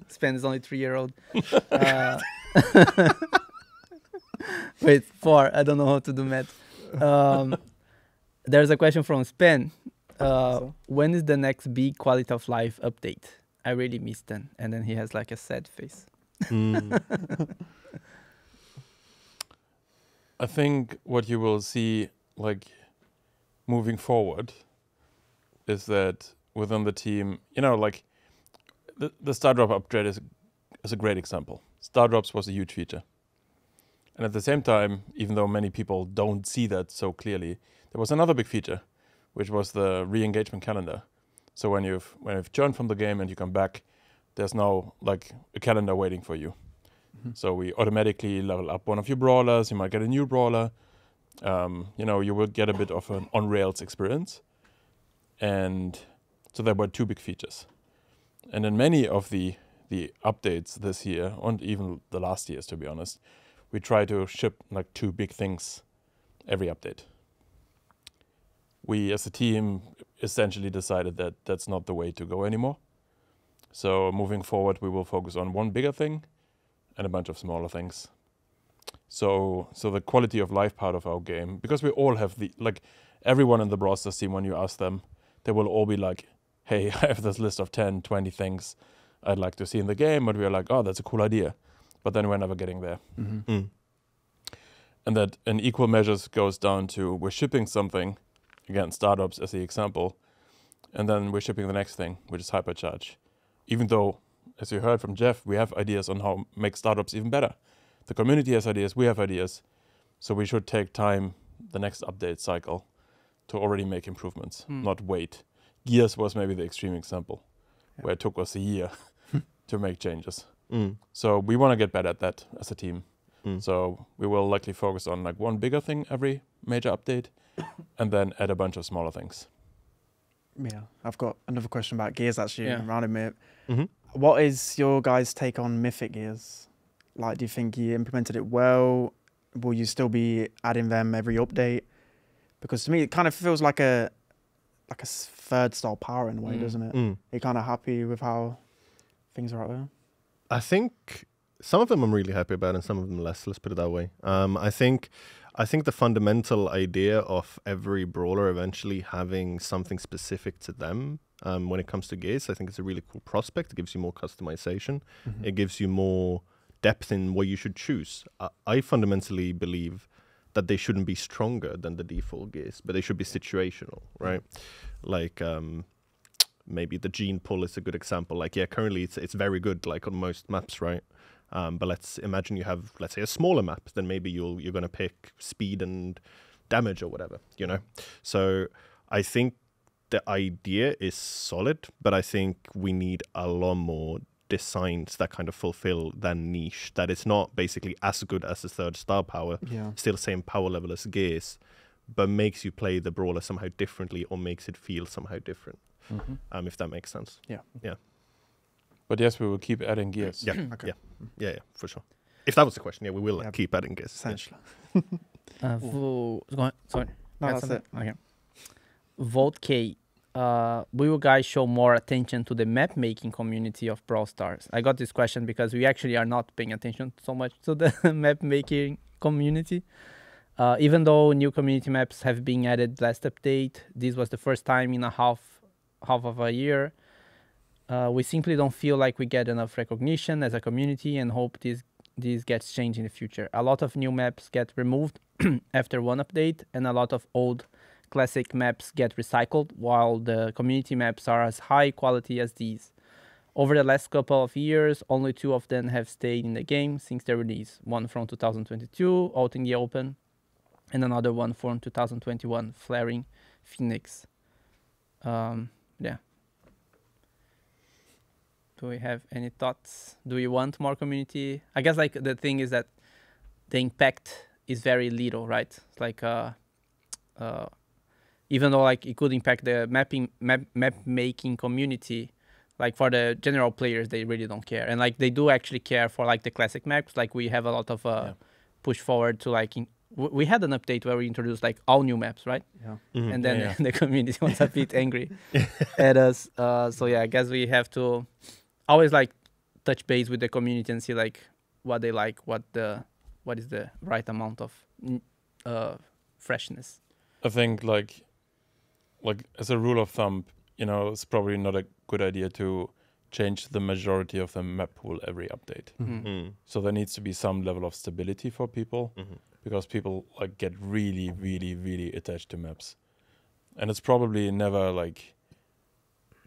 Spen is only 3-year-old. Wait, 4. I don't know how to do math. There's a question from Spen. When is the next big quality of life update? I really missed them. And then he has like a sad face. I think what you will see, like, moving forward, is that within the team, you know, like, the Starr Drop upgrade is a great example. Starr Drops was a huge feature. And at the same time, even though many people don't see that so clearly, there was another big feature, which was the re-engagement calendar. So when you've churned from the game and you come back, there's now like a calendar waiting for you. So we automatically level up one of your brawlers. You might get a new brawler. You know, you will get a bit of an on-rails experience. And so there were two big features. And in many of the updates this year, and even the last years, to be honest, we try to ship like two big things every update. We as a team essentially decided that that's not the way to go anymore. So moving forward, we will focus on one bigger thing and a bunch of smaller things. So the quality of life part of our game, because we all have everyone in the Brawl Stars team, when you ask them, they will all be like, hey, I have this list of 10, 20 things I'd like to see in the game, but we're like, oh, that's a cool idea. But then we're never getting there. And that in equal measures goes down to we're shipping something, again, Starr Drops as the example, and then we're shipping the next thing, which is Hypercharge. Even though, as you heard from Jeff, we have ideas on how to make Starr Drops even better. The community has ideas, we have ideas. So we should take time, the next update cycle, to already make improvements, not wait. Gears was maybe the extreme example, where it took us a year to make changes. So we want to get better at that as a team. So we will likely focus on like one bigger thing every major update, and then add a bunch of smaller things. Yeah, I've got another question about Gears actually. Yeah. Around a minute. What is your guys' take on Mythic Gears? Like, do you think you implemented it well? Will you still be adding them every update? Because to me, it kind of feels like a third style power in a way, doesn't it? Are you kind of happy with how things are out there? I think some of them I'm really happy about and some of them less, let's put it that way. I think the fundamental idea of every brawler eventually having something specific to them when it comes to Gears, I think it's a really cool prospect. It gives you more customization. It gives you more depth in what you should choose. I fundamentally believe that they shouldn't be stronger than the default Gears, but they should be situational, right? Like maybe the gene pull is a good example. Like, yeah, currently it's very good, like on most maps, right? But let's imagine you have, let's say, a smaller map, then maybe you're going to pick speed and damage or whatever, you know? So I think the idea is solid, but I think we need a lot more designs that kind of fulfill that niche, that it's not basically as good as the third star power, still same power level as Gears, but makes you play the brawler somehow differently or makes it feel somehow different, if that makes sense. Yeah. But yes, we will keep adding Gears. Yeah, okay. Yeah, for sure. If that was the question, we will keep adding Gears. Essentially. Sorry. No, that's it. Okay. Vote K. Will you guys show more attention to the map making community of Brawl Stars? I got this question because we actually are not paying attention so much to the map making community. Even though new community maps have been added last update, this was the first time in a half of a year. We simply don't feel like we get enough recognition as a community and hope this gets changed in the future. A lot of new maps get removed after one update, and a lot of old classic maps get recycled, while the community maps are as high quality as these. Over the last couple of years, only 2 of them have stayed in the game since their release. One from 2022, Out in the Open, and another one from 2021, Flaring Phoenix. Yeah. Do we have any thoughts? Do we want more community? I guess like the thing is that the impact is very little, right? It's like even though like it could impact the map making community, like for the general players they really don't care, and like they do actually care for like the classic maps. Like we have a lot of push forward to like we had an update where we introduced like all new maps, right? And then the community was a bit angry at us. So yeah, I guess we have to always like touch base with the community and see like what they like, what is the right amount of freshness. I think like as a rule of thumb, you know, it's probably not a good idea to change the majority of the map pool every update. So there needs to be some level of stability for people. because people like get really, really, really attached to maps. And it's probably never like,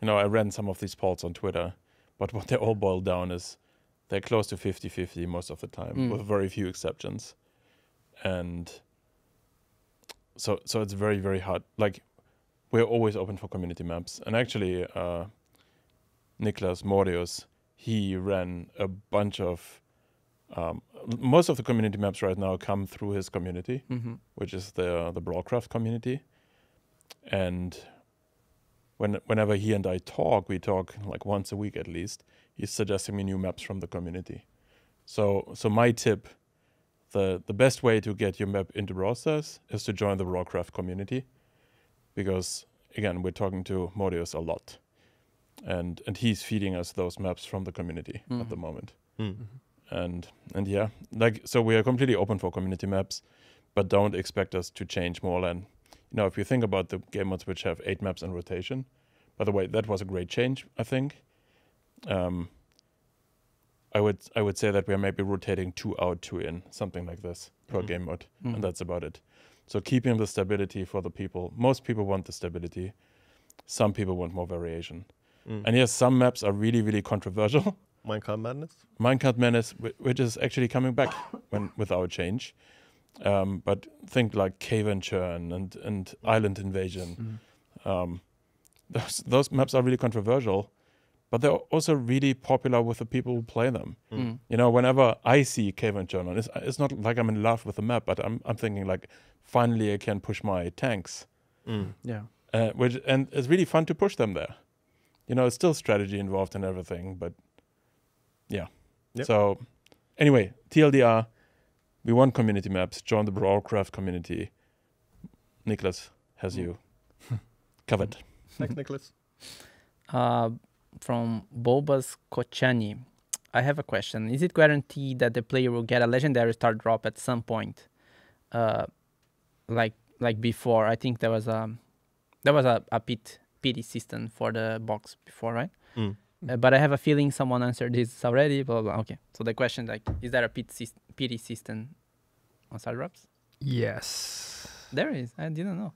I ran some of these polls on Twitter, but what they all boil down is they're close to 50-50 most of the time, with very few exceptions. And so it's very, very hard. Like, we're always open for community maps. And actually, Niklas Mordius, he ran a bunch of, most of the community maps right now come through his community, which is the Brawlcraft community. And whenever he and I talk, we talk like once a week at least. He's suggesting me new maps from the community. So my tip, the best way to get your map into Brawl Stars is to join the Brawlcraft community, because again, we're talking to Modius a lot, and he's feeding us those maps from the community at the moment. And yeah, like, so we are completely open for community maps, but don't expect us to change more than, if you think about the game modes which have 8 maps in rotation. By the way, that was a great change, I think. I would say that we are maybe rotating 2 out, 2 in, something like this per game mode, and that's about it. So keeping the stability for the people. Most people want the stability. Some people want more variation. And yes, some maps are really, really controversial. Minecart Madness? Minecart Madness, which is actually coming back with our change. But think like Cave and Churn and Island Invasion. Those maps are really controversial, but they're also really popular with the people who play them. Whenever I see Cave and Churn, it's not like I'm in love with the map, but I'm thinking like, finally I can push my tanks. And it's really fun to push them there. It's still strategy involved in everything, but yeah. Yep. So anyway, TLDR, we want community maps. Join the Brawlcraft community. Niklas has you covered. Thanks, Nicholas. From Bobas Kochani, I have a question. Is it guaranteed that the player will get a Legendary Starr Drop at some point? Like before, I think there was a pity system for the box before, right? But I have a feeling someone answered this already. Blah, blah, blah. Okay, so the question, like, is there a pity system on Starr Drops? Yes. There is. I didn't know.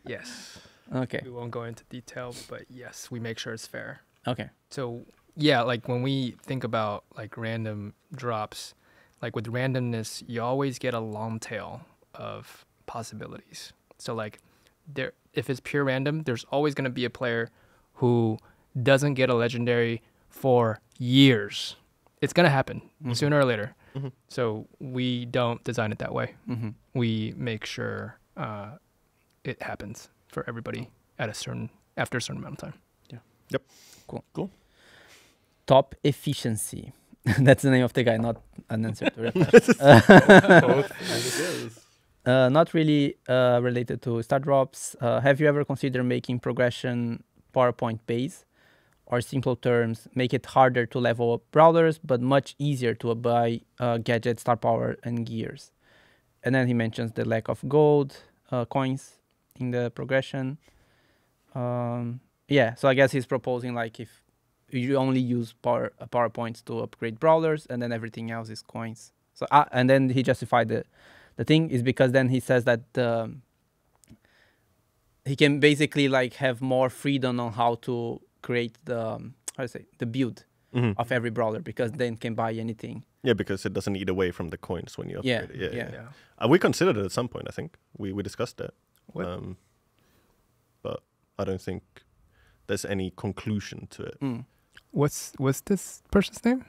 Yes. Okay. We won't go into detail, but yes, we make sure it's fair. Okay. So yeah, like when we think about like random drops, like with randomness, you always get a long tail of possibilities. So like if it's pure random, there's always going to be a player who doesn't get a legendary for years. It's going to happen sooner or later. So we don't design it that way. We make sure it happens for everybody after a certain amount of time. Yeah. Yep. Cool. Top efficiency. That's the name of the guy, not an answer to it. Not really related to Starr Drops. Have you ever considered making progression PowerPoint based? Or simple terms, make it harder to level up brawlers, but much easier to buy gadgets, star power, and gears. And then he mentions the lack of gold coins in the progression. Yeah, so I guess he's proposing like if you only use PowerPoints to upgrade brawlers, and then everything else is coins. So and then he justified the thing is because then he says that he can basically like have more freedom on how to create the build of every brawler, because then can buy anything. Yeah, because it doesn't eat away from the coins when you upgrade it. Yeah. We considered it at some point, I think. We discussed that. What? But I don't think there's any conclusion to it. What's this person's name?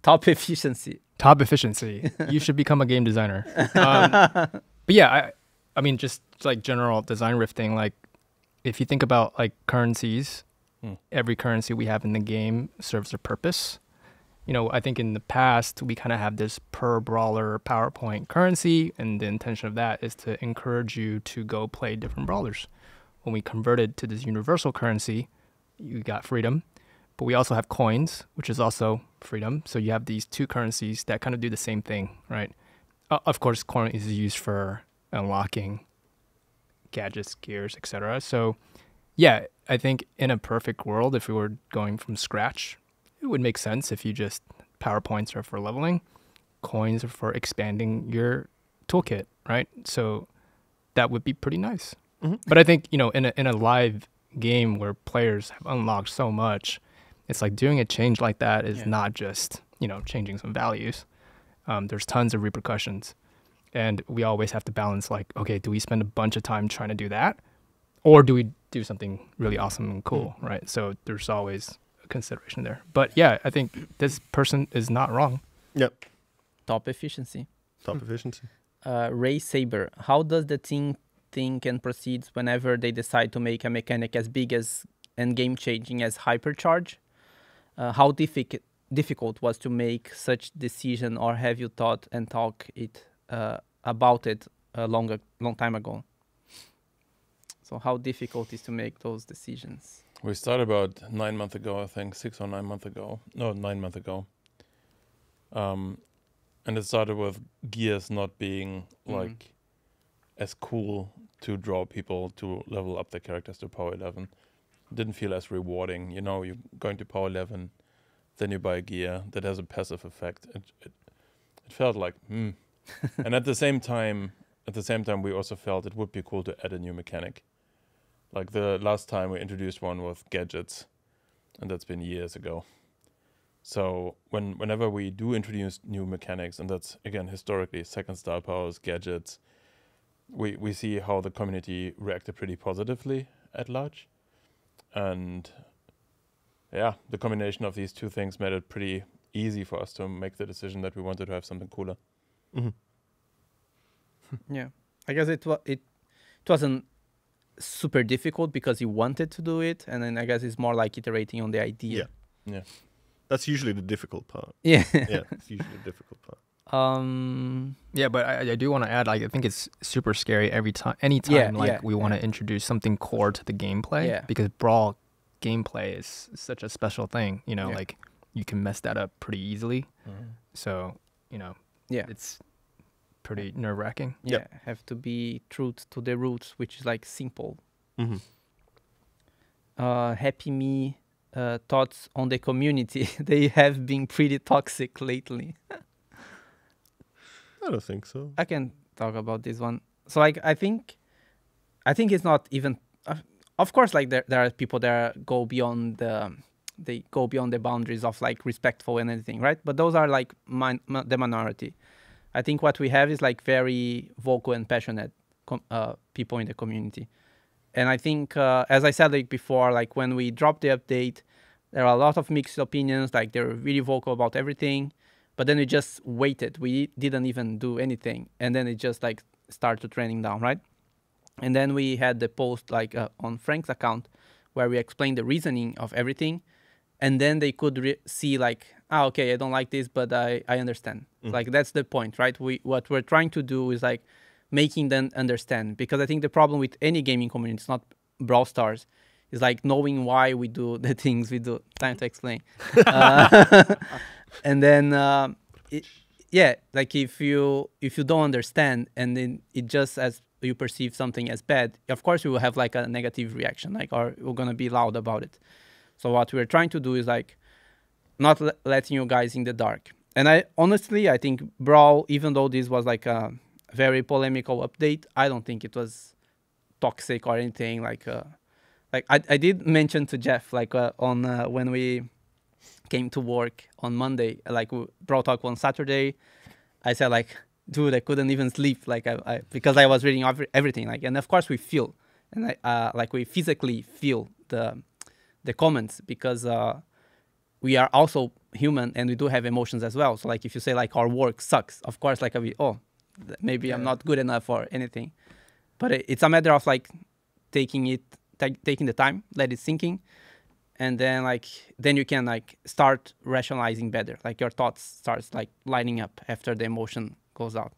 Top efficiency. Top efficiency. You should become a game designer. But yeah, I mean, just like general design rifting, like if you think about like currencies, every currency we have in the game serves a purpose. I think in the past, we kind of have this per brawler PowerPoint currency, and the intention of that is to encourage you to go play different brawlers. When we converted to this universal currency, you got freedom, but we also have coins, which is also freedom. So you have these two currencies that kind of do the same thing, right? Of course, coin is used for unlocking gadgets, gears, etc. So yeah, I think in a perfect world, if we were going from scratch, it would make sense if you just PowerPoints are for leveling. coins for expanding your toolkit, right? So that would be pretty nice. But I think, you know, in a live game where players have unlocked so much, it's like doing a change like that is not just, you know, changing some values. There's tons of repercussions. And we always have to balance, like, okay, do we spend a bunch of time trying to do that? Or do we do something really awesome and cool, right? So there's always a consideration there. But yeah, I think this person is not wrong. Yep. Top efficiency. Top efficiency. Ray Saber, how does the team think and proceeds whenever they decide to make a mechanic as big as and game-changing as Hypercharge? How difficult was to make such decision, or have you thought and talked about it a long time ago? So how difficult is to make those decisions? We started about 9 months ago, I think, 6 or 9 months ago. No, 9 months ago. And it started with Gears not being like as cool to draw people to level up their characters to power 11. Didn't feel as rewarding. You know, you're going to power 11, then you buy a gear that has a passive effect. It felt like, And at the same time, we also felt it would be cool to add a new mechanic. Like the last time we introduced one with gadgets, and that's been years ago. So whenever we do introduce new mechanics, and that's, again, historically, second star powers, gadgets, we see how the community reacted pretty positively at large. And yeah, the combination of these two things made it pretty easy for us to make the decision that we wanted to have something cooler. Yeah, I guess it wasn't super difficult because you wanted to do it, and then I guess it's more like iterating on the idea. Yeah. That's usually the difficult part. Yeah. Yeah, it's usually the difficult part. Yeah, but I do want to add, like, I think it's super scary anytime we want to introduce something core to the gameplay, because Brawl gameplay is such a special thing, you know, like you can mess that up pretty easily. So, you know, it's pretty nerve-wracking. Yeah, have to be true to the roots, which is like simple. Happy Me, thoughts on the community. They have been pretty toxic lately. I don't think so. I can talk about this one. So like I think it's not even. Of course, like there are people that go beyond the boundaries of like respectful and anything, right? But those are like the minority. I think what we have is like very vocal and passionate people in the community. And I think, as I said like before, like when we dropped the update, there are a lot of mixed opinions. Like they were really vocal about everything, but then we just waited. We didn't even do anything, and then it just like started trending down, right? And then we had the post like on Frank's account where we explained the reasoning of everything, and then they could see like, okay, I don't like this, but I understand. Like that's the point, right? What we're trying to do is like making them understand, because I think the problem with any gaming community, it's not Brawl Stars, is like knowing why we do the things we do. Time to explain. And then like if you don't understand, and then it just as you perceive something as bad, of course you will have like a negative reaction, like, or we're gonna be loud about it. So what we're trying to do is like not letting you guys in the dark. And I think Brawl, even though this was like a very polemical update, I don't think it was toxic or anything. Like I did mention to Jeff like on when we came to work on Monday, like Brawl Talk on Saturday, I said like, dude, I couldn't even sleep, like I because I was reading everything, like, and of course we feel, and like we physically feel the comments, because we are also human and we do have emotions as well. So like if you say like our work sucks, of course like maybe I'm not good enough or anything, but it's a matter of like taking the time, let it sinking, and then you can like start rationalizing better, like your thoughts starts like lining up after the emotion goes out.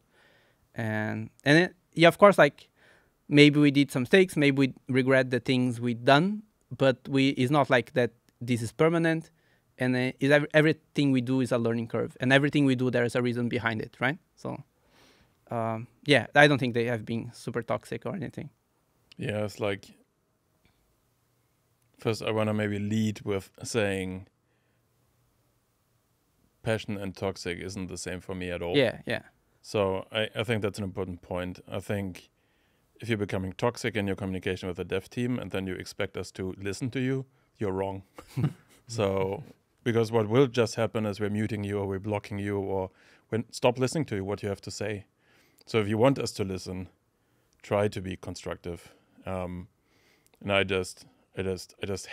And of course, like maybe we did some mistakes, maybe we regret the things we done, but it's not like that this is permanent, and everything we do is a learning curve, and everything we do there is a reason behind it, right? So I don't think they have been super toxic or anything. Yeah, it's like, first I want to maybe lead with saying passion and toxic isn't the same for me at all. Yeah, yeah. So I think that's an important point. I think if you're becoming toxic in your communication with the dev team and then you expect us to listen to you, you're wrong. So, because what will just happen is we're muting you or we're blocking you or stop listening to you, what you have to say. So if you want us to listen, try to be constructive. And I just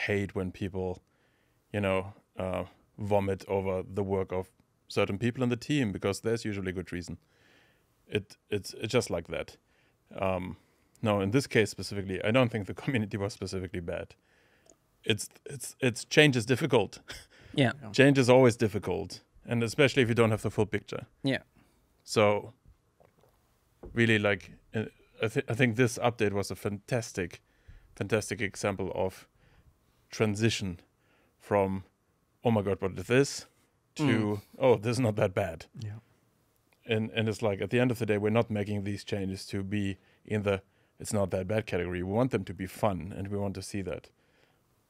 hate when people, vomit over the work of certain people in the team, because there's usually good reason. It's just like that. No, in this case specifically, I don't think the community was specifically bad. It's change is difficult. Yeah. Change is always difficult, and especially if you don't have the full picture. Yeah. So really, like, I think this update was a fantastic example of transition from, oh my god, what is this, to oh, this is not that bad. Yeah. And it's like, at the end of the day, we're not making these changes to be in the it's not that bad category. We want them to be fun, and we want to see that.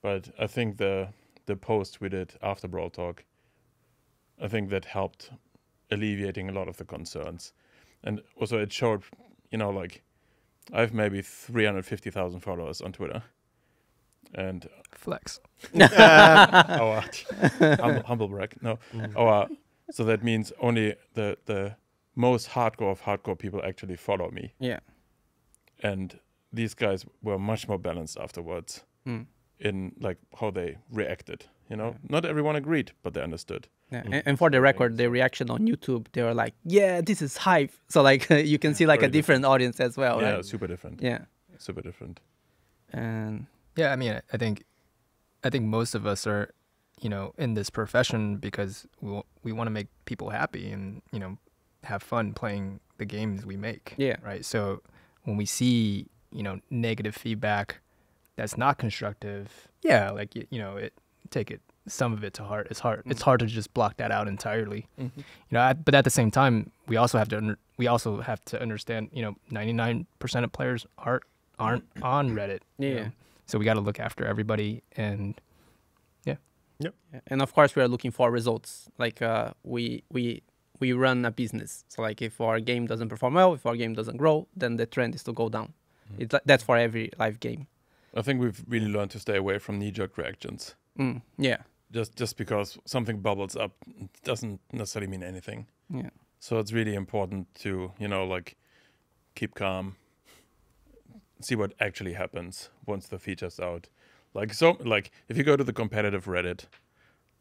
But I think the post we did after Brawl Talk, I think that helped alleviating a lot of the concerns. And also it showed, like, I have maybe 350,000 followers on Twitter. And Flex. our humble brag. No. So that means only the most hardcore of hardcore people actually follow me. Yeah. And these guys were much more balanced afterwards in like how they reacted. Not everyone agreed, but they understood. Yeah. And for the record, the reaction on YouTube, they were like, "Yeah, this is hype." So like you can see like a different audience as well. Yeah, right? super different. Yeah. Super different. And Yeah, I mean, I think most of us are, in this profession because we want to make people happy and have fun playing the games we make. Yeah. Right. So when we see negative feedback that's not constructive, yeah, like take it some of it to heart. It's hard. It's hard to just block that out entirely. But at the same time, we also have to understand 99% of players aren't on Reddit. yeah. So we got to look after everybody, and And of course, we are looking for results. Like we run a business. So like if our game doesn't perform well, if our game doesn't grow, then the trend is to go down. That's for every live game. I think we've really learned to stay away from knee-jerk reactions. Yeah. Just because something bubbles up doesn't necessarily mean anything. Yeah. So it's really important to, like, keep calm, see what actually happens once the feature's out. Like if you go to the competitive Reddit,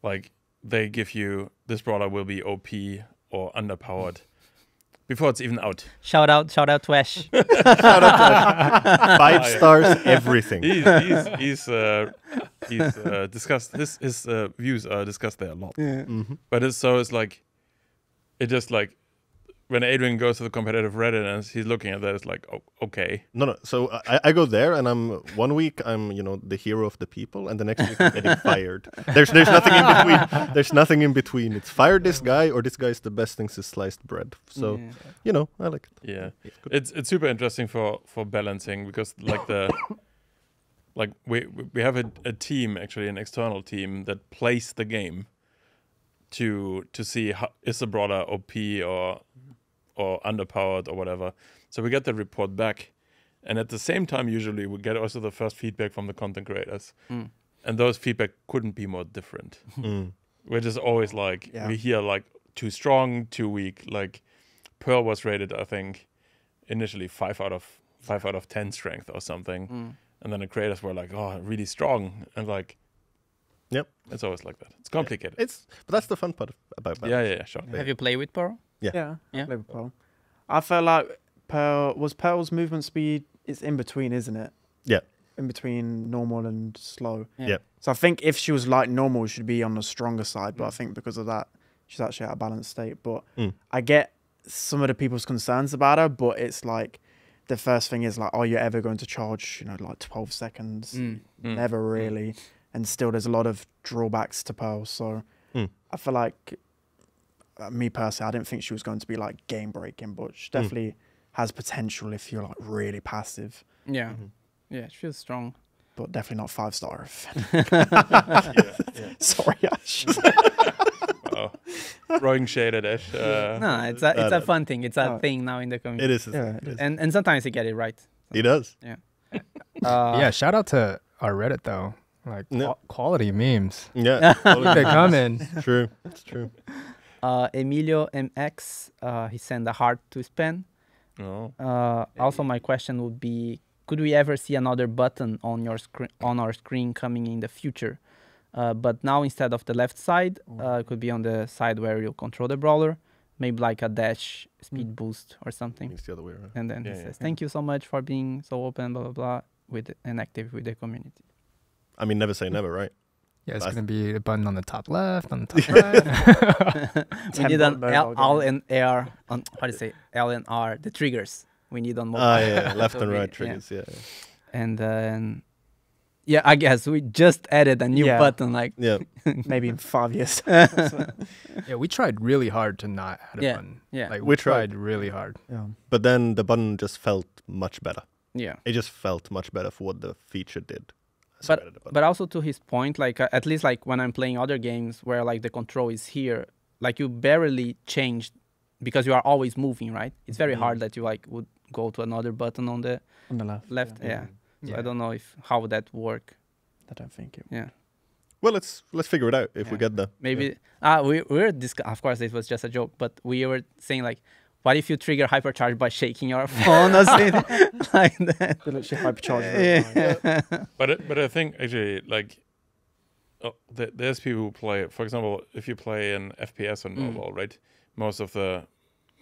like they give you this brawler will be OP or underpowered before it's even out. Shout out to Ash. 5 stars, everything. He's discussed his views are discussed there a lot. Yeah. But it's like it just like when Adrian goes to the competitive Reddit and he's looking at that, it's like, oh, okay. No. So I go there and one week I'm the hero of the people, and the next week I'm getting fired. There's nothing in between. There's nothing in between. It's fire this guy, or this guy is the best thing since sliced bread. So I like it. Yeah, it's super interesting for balancing, because like we have a team, actually an external team, that plays the game to see is the brawler OP or underpowered or whatever. So we get the report back, and at the same time usually we get also the first feedback from the content creators, and those feedback couldn't be more different. We're just always like, we hear like too strong, too weak. Like Pearl was rated, I think, initially 5 out of 10 strength or something, and then the creators were like, oh, really strong, and like, yep, it's always like that. It's complicated. But that's the fun part about that. Yeah, sure. Have you played with Pearl? Yeah. Yeah. Play with Pearl. I felt like Pearl's movement speed is in between, isn't it? Yeah. In between normal and slow. Yeah. So I think if she was like normal, she'd be on the stronger side. But I think because of that, she's actually at a balanced state. But I get some of the people's concerns about her. But it's like the first thing is like, are you ever going to charge, like 12 seconds? Never really. And still, there's a lot of drawbacks to Pearl. So I feel like, me personally, I didn't think she was going to be like game breaking, but she definitely has potential if you're like really passive. Yeah. Yeah, she feels strong. But definitely not 5-star. Yeah. Sorry, Ash. Oh. throwing shade at Ash. No, it's a fun thing. It's a No. thing now in the community. It is. Yeah, it is. And sometimes you get it right. He does. Yeah, shout out to our Reddit though. Like Yeah. quality memes. Yeah. They're coming. It's true. It's true. Emilio MX, he sent a heart to Spen. No. Also, my question would be: could we ever see another button on our screen coming in the future? But now instead of the left side, it could be on the side where you control the brawler, maybe like a dash speed boost or something. It's the other way around. And then Yeah, he yeah. says, "Thank you so much for being so open, blah blah blah, and active with the community." I mean, never say never, right? Yeah, it's That's- gonna be a button on the top left, on the top right. We need an mobile L game. and R on how do you say L and R, the triggers we need on mobile. Ah, yeah. Left So and we- right yeah. triggers. Yeah. And then I guess we just added a new Yeah. button like Yeah. Maybe in 5 years. Yeah, we tried really hard to not add a Yeah, button. yeah. Like We we tried. tried really hard. Yeah. But then the button just felt much better. yeah. It just felt much better for what the feature did. So I added the button. But also to his point, like at least like when I'm playing other games where like the control is here, like you barely changed because you are always moving, right? It's very hard that you like would go to another button on the On the left. left. Yeah. So Yeah. I don't know how would that work. I don't think it. Yeah. Well, let's figure it out if we Yeah. get there. Maybe we're of course it was just a joke, but we were saying like, what if you trigger hypercharge by shaking your phone or something like that? They literally hypercharge. Yeah. But I think actually like there's people who play. For example, if you play an FPS on mobile, right? Most of the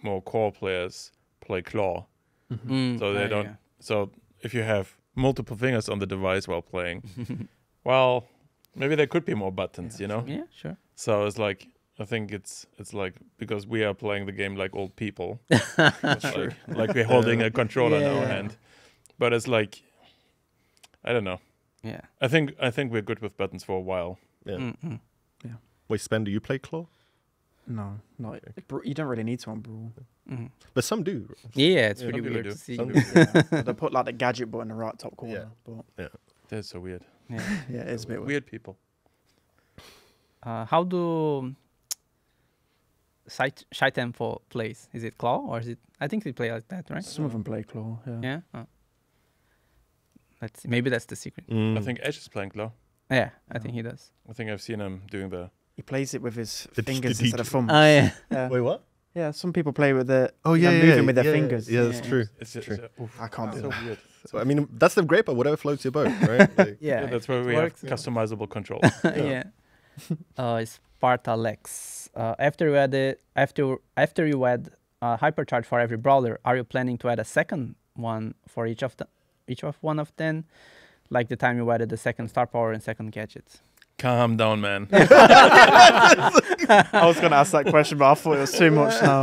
more core players play claw, so they don't. Yeah. So if you have multiple fingers on the device while playing, well, maybe there could be more buttons, you know. Yeah, sure. So it's like I think it's like because we are playing the game like old people, it's like we're holding a controller in our Yeah. hand, but it's like I don't know. Yeah. I think we're good with buttons for a while. Yeah. Mm-mm. Wait, Spen, do you play claw? No, not. You don't really need to on Brawl. Mhm. But some do. Yeah, it's Yeah, really some people weird do. to see. Some do. They put like the gadget button in the right top corner. Yeah. But That's so weird. Yeah. yeah, it's a bit weird. Weird people. How do Shy Tempo plays? Is it claw or is it? I think they play like that, right? Some of them play claw. Yeah. Yeah. Oh. Let's see. Maybe that's the secret. Mm. I think Ash is playing claw. Yeah, I think he does. I think I've seen him doing the. He plays it with his The fingers DJ. instead of thumbs. Oh yeah. Yeah. Wait, what? Yeah, some people play with the. Oh yeah, moving with their fingers. Yeah, that's Yeah. true. It's True. I can't do so that. weird. So I mean, that's the great part. Whatever floats your boat, right? Like, Yeah. That's why it we works. have customizable control. Yeah. Sparta Lex. After you add hypercharge for every brawler, are you planning to add a second one for each of one of them, like the time you added the second star power and second gadgets? Calm down, man. I was gonna ask that question, but I thought it was too much now.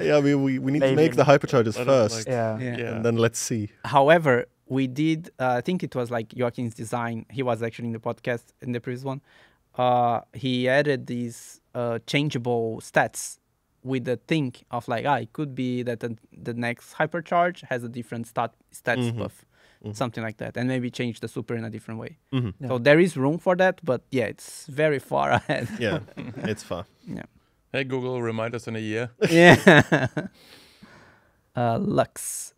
yeah, I mean, we need to Maybe. make the hypercharges I don't first, Yeah. Yeah. and then let's see. However, we did. I think it was like Joaquin's design. He was actually in the podcast in the previous one. He added these changeable stats with the think of like, it could be that the next hypercharge has a different stats buff, something like that, and maybe change the super in a different way. Mhm. Yeah. So there is room for that, but yeah, it's very far ahead. Yeah, it's far. Yeah. Hey Google, remind us in a year. Yeah. Lux.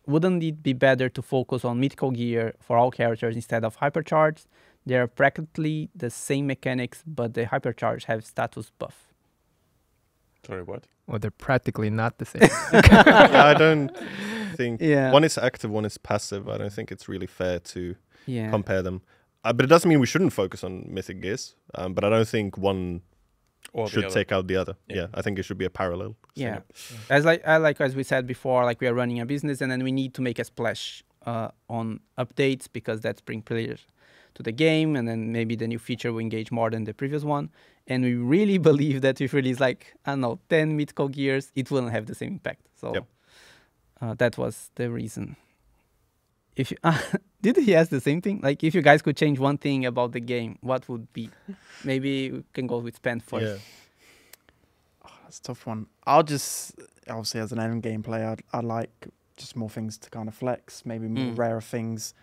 Wouldn't it be better to focus on mythical gear for all characters instead of hypercharge? They are practically the same mechanics, but the hypercharge have status buff. Sorry, what? Well, they're practically not the same. Yeah, I don't think Yeah. one is active, one is passive. I don't think it's really fair to Yeah. compare them. But it doesn't mean we shouldn't focus on Mythic Gears. But I don't think one Or the should other. take out the other. Yeah. Yeah, I think it should be a parallel. Yeah. As we said before, like we are running a business and then we need to make a splash on updates because that's bring players to the game, and then maybe the new feature will engage more than the previous one. And we really believe that if we release like, I don't know, 10 mythical gears, it wouldn't have the same impact. So Yep. that was the reason. If you, did he ask the same thing? Like, if you guys could change one thing about the game, what would be? Maybe we can go with Spen first. Yeah. That's a tough one. I'll just obviously as an end game player, I'd like just more things to kind of flex. Maybe more Mm. rarer things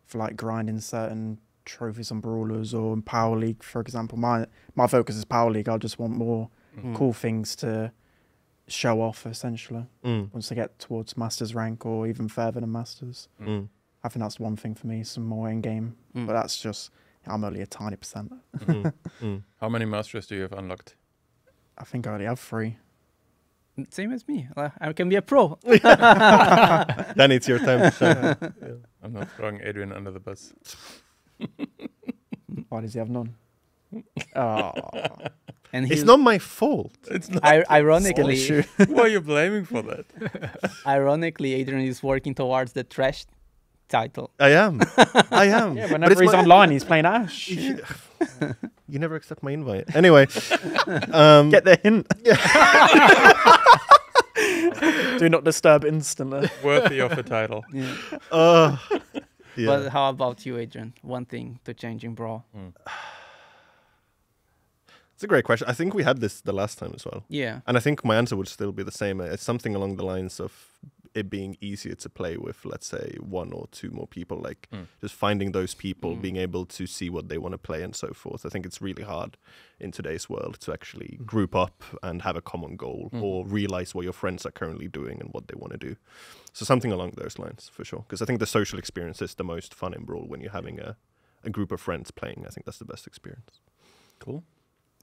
for like grinding certain trophies on Brawlers or in Power League, for example. My focus is Power League. I just want more cool things to show off, essentially. Once I get towards Masters rank or even further than Masters. I think that's one thing for me, some more in-game. But that's just, I'm only a tiny percent. How many Masters do you have unlocked? I think I only have 3. Same as me. I can be a pro. Then it's your time to shine. I'm not throwing Adrian under the bus. Why does he have none? Oh. And It's not my fault. It's not. Ironically, Who are you blaming for that? ironically, Adrian is working towards the trash title. I am. Yeah, But whenever it's he's my- online, he's playing Ash. You never accept my invite. Anyway, Get the hint. Do not disturb instantly. Worthy of a title. Yeah. yeah. But how about you, Adrian? One thing to change in Brawl. It's a great question. I think we had this the last time as well. Yeah. And I think my answer would still be the same. It's something along the lines of it being easier to play with, let's say, 1 or 2 more people. Like just finding those people, being able to see what they want to play and so forth. I think it's really hard in today's world to actually group up and have a common goal or realize what your friends are currently doing and what they want to do. So something along those lines, for sure. Because I think the social experience is the most fun in Brawl when you're having a group of friends playing. I think that's the best experience. Cool.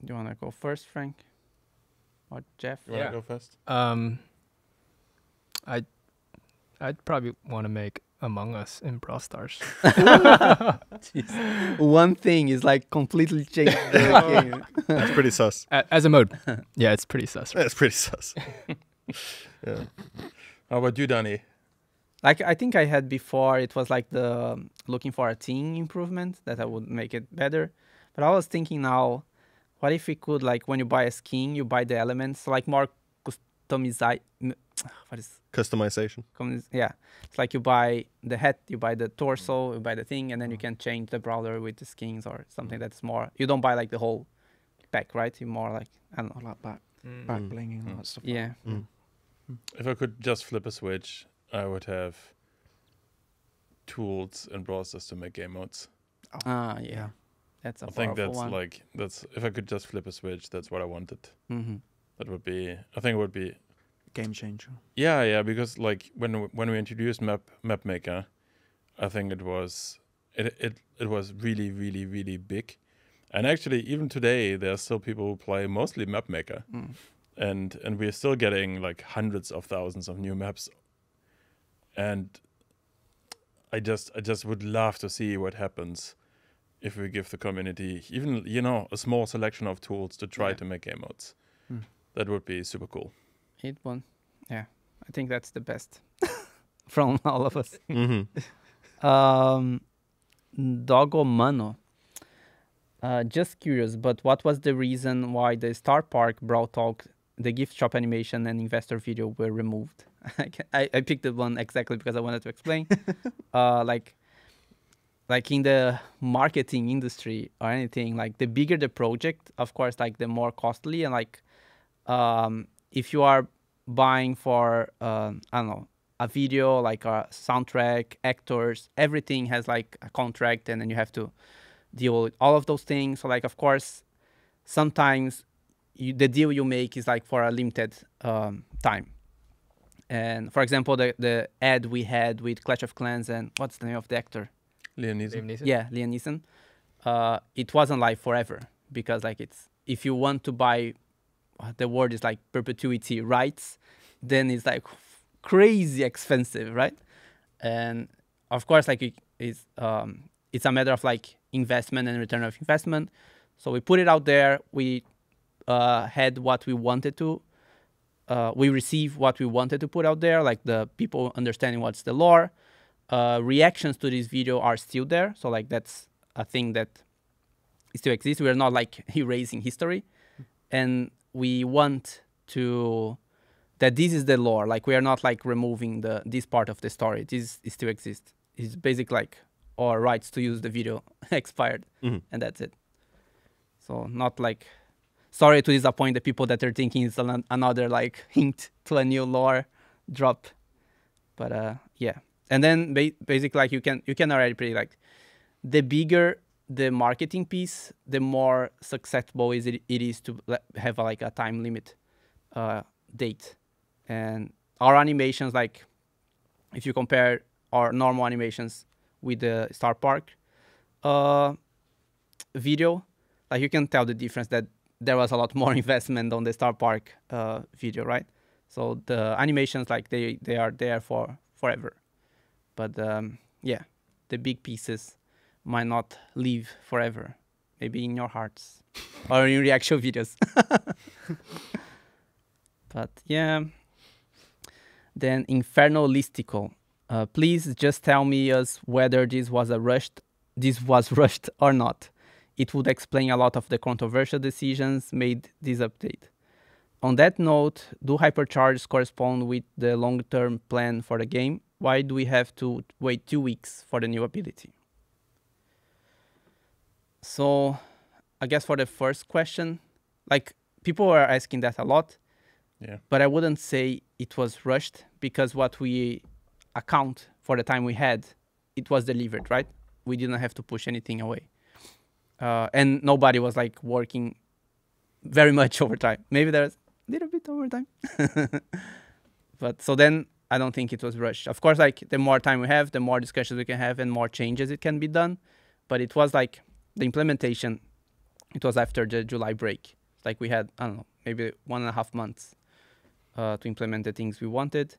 Do you want to go first, Frank? Or Jeff? You want to go first? I'd probably want to make Among Us in Brawl Stars. One thing is like completely changed the game. That's pretty sus. As a mode. Yeah, it's pretty sus. That's pretty sus. Yeah. How about you, Danny? Like I think I had before, it was like the looking for a team improvement that I would make it better. But I was thinking now, what if we could, like, when you buy a skin, you buy the elements, so like more customization. What is Customization. yeah? It's like you buy the hat, you buy the torso, you buy the thing, and then you can change the brawler with the skins or something that's more. You don't buy like the whole pack, right? You more like I don't know. I like back blinging and all that stuff. Yeah. If I could just flip a switch, I would have tools and Brawl Stars to make game modes. Yeah. That's a I think powerful that's one. that's if I could just flip a switch, that's what I wanted. Mm-hmm. That would be, I think it would be, Game changer. yeah, because like when we introduced map maker, I think it was really big, and actually even today there are still people who play mostly map maker, and we're still getting like hundreds of thousands of new maps, and I just would love to see what happens if we give the community even a small selection of tools to try to make game modes. That would be super cool. Hit one. Yeah. I think that's the best from all of us. Dogo Mano. Just curious, but what was the reason why the Starr Park Brawl Talk, the gift shop animation and investor video were removed? I picked the one exactly because I wanted to explain. Like in the marketing industry or anything, like the bigger the project, of course, like the more costly, and like if you are buying for I don't know, a video, like a soundtrack, actors, everything has like a contract, and then you have to deal with all of those things. So like, of course, sometimes the deal you make is like for a limited time. And for example, the ad we had with Clash of Clans, and what's the name of the actor? Liam Neeson. Yeah, Liam Neeson. It wasn't like forever, because like it's, if you want to buy, the word is like perpetuity rights, then it's like crazy expensive, right? And of course, like it's a matter of like investment and return of investment. So we put it out there. We had what we wanted to. We received what we wanted to put out there, like the people understanding what's the lore. Reactions to this video are still there, so like that's a thing that still exists. We are not like erasing history, and we want to that this is the lore. Like we are not like removing this part of the story. This still exists. It's basically like our rights to use the video expired, and that's it. So not like, sorry to disappoint the people that are thinking it's another like hint to a new lore drop, but yeah. And then basically like you can already predict like the bigger the marketing piece, the more susceptible it is to have like a time limit date. And our animations, like if you compare our normal animations with the Starr Park video, like you can tell the difference that there was a lot more investment on the Starr Park video, right? So the animations, like they are there for forever. But yeah, the big pieces might not live forever. Maybe in your hearts or in reaction videos. But yeah. Then Inferno Listicle. Please just tell me us whether this was rushed or not. It would explain a lot of the controversial decisions made this update. On that note, do Hypercharges correspond with the long-term plan for the game? Why do we have to wait 2 weeks for the new ability? So, I guess for the first question, like people are asking that a lot. Yeah. But I wouldn't say it was rushed because what we account for the time we had, it was delivered, right? We didn't have to push anything away. And nobody was like working very much overtime. Maybe there's a little bit overtime. But so then I don't think it was rushed. Of course, like the more time we have, the more discussions we can have and more changes it can be done. But it was like the implementation, it was after the July break. Like we had, I don't know, maybe 1.5 months to implement the things we wanted.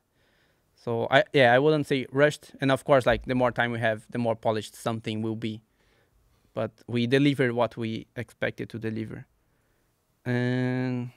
So I wouldn't say rushed. And of course, like the more time we have, the more polished something will be. But we delivered what we expected to deliver. And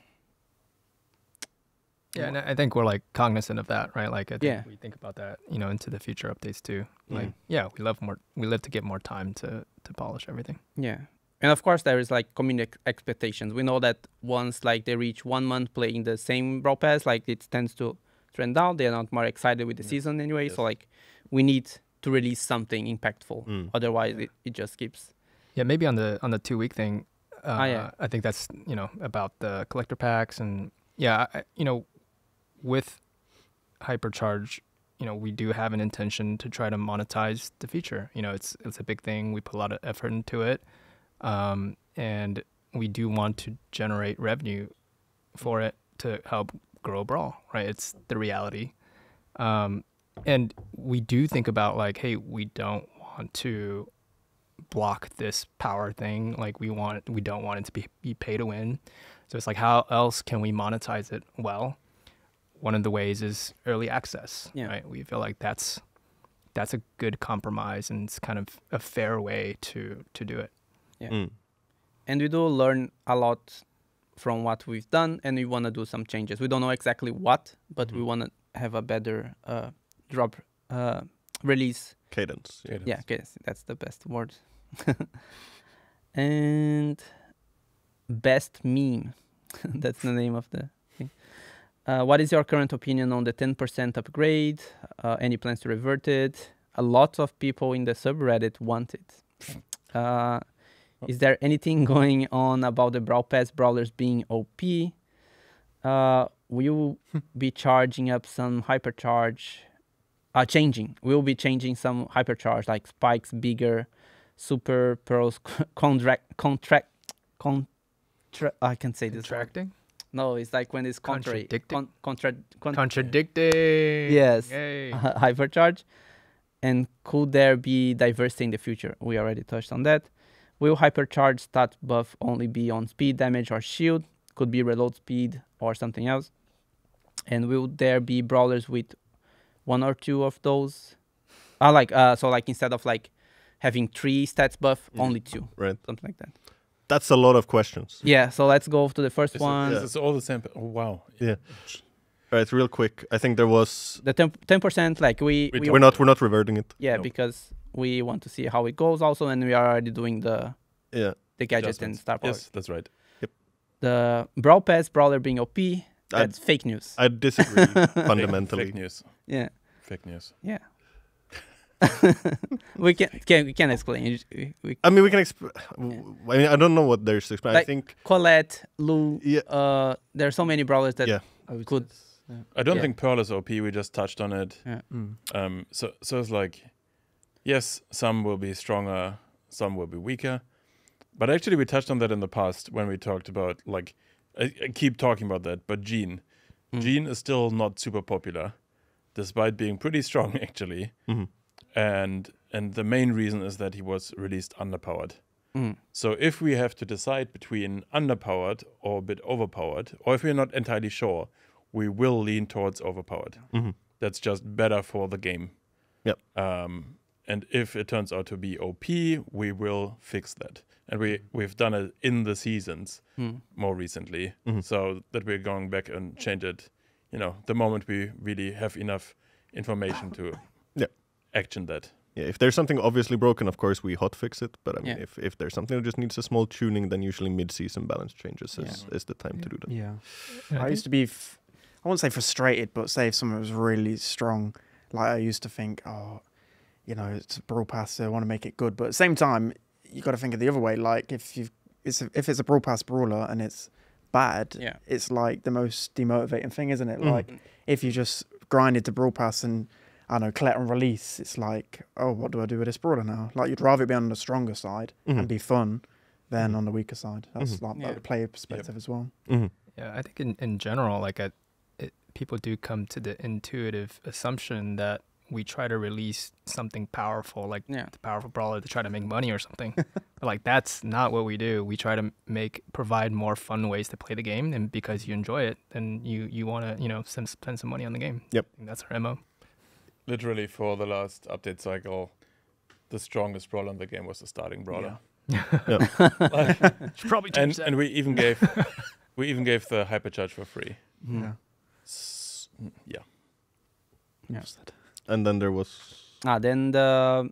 yeah, and I think we're like cognizant of that, right? Like I think we think about that, you know, into the future updates too. Like, we live to get more time to polish everything. Yeah. And of course, there is like community expectations. We know that once like they reach 1 month playing the same Brawl Pass, like it tends to trend down. They're not more excited with the season anyway. Yes. So like we need to release something impactful. Otherwise, it just keeps. Yeah, maybe on the 2 week thing. Yeah. I think that's, you know, about the collector packs and you know, with Hypercharge, you know, we do have an intention to try to monetize the feature. You know, it's a big thing. We put a lot of effort into it. And we do want to generate revenue for it to help grow Brawl, right? It's the reality. And we do think about like, hey, we don't want to block this power thing. Like we don't want it to be pay to win. So it's like, how else can we monetize it well? One of the ways is early access, right? We feel like that's a good compromise and it's kind of a fair way to do it. Yeah. And we do learn a lot from what we've done, and we want to do some changes. We don't know exactly what, but we want to have a better drop release. Cadence. Yeah, cadence. That's the best word. And best meme. That's the name of the thing. What is your current opinion on the 10% upgrade? Any plans to revert it? A lot of people in the subreddit want it. Is there anything going on about the Brawl Pass Brawlers being OP? We'll be charging up some Hypercharge. We'll be changing some Hypercharge, like spikes, bigger, super pearls, I can say this. Contracting? No, it's like when it's contradicting. Yes. Yay. Hypercharge. And could there be diversity in the future? We already touched on that. Will Hypercharge stat buff only be on speed, damage, or shield? Could be reload speed or something else. And will there be brawlers with 1 or 2 of those? So like instead of like having 3 stats buff, only 2. Right. Something like that. That's a lot of questions. Yeah, so let's go to the first one. It's all the same. Oh, wow. Yeah. All right, real quick. I think there was The 10%, like we're not reverting it. Yeah, No. because we want to see how it goes also, and we are already doing the gadget and Starr Park. Yes, that's right. The Brawl Pass Brawler being OP, that's fake news. I disagree fundamentally. Fake news. Yeah. Fake news. Yeah. we can explain. I mean, we can. I mean, I don't know what there's to explain. Like, I think Colette, Lou. There are so many brawlers that could. I don't think Pearl is OP. We just touched on it. Yeah. So it's like, yes, some will be stronger, some will be weaker. But actually, we touched on that in the past when we talked about, like, I keep talking about that, but Gene. Gene is still not super popular, despite being pretty strong, actually. And the main reason is that he was released underpowered. So if we have to decide between underpowered or a bit overpowered, or if we're not entirely sure, we will lean towards overpowered. That's just better for the game. Yep. And if it turns out to be OP, we will fix that. And we've done it in the seasons more recently, so that we're going back and change it, the moment we really have enough information to action that. Yeah, if there's something obviously broken, of course we hotfix it. But I mean, if there's something that just needs a small tuning, then usually mid-season balance changes is the time to do them. Yeah. I used to be, I won't say frustrated, but say if someone was really strong, like I used to think, it's a Brawl Pass, so I want to make it good. But at the same time, you got to think of the other way. Like if it's a Brawl Pass brawler and it's bad, it's like the most demotivating thing, isn't it? Like if you just grinded to Brawl Pass and collect and release, it's like, oh, what do I do with this brawler now? Like you'd rather be on the stronger side and be fun than on the weaker side. That's like the player perspective as well. Yeah, I think in general, like people do come to the intuitive assumption that we try to release something powerful, like the powerful brawler, to try to make money or something. But like that's not what we do. We try to provide more fun ways to play the game, and because you enjoy it, then you want to spend some money on the game. Yep, and that's our MO. Literally, for the last update cycle, the strongest brawler in the game was the starting brawler. Should probably change that. And we even gave the Hypercharge for free. And then there was then the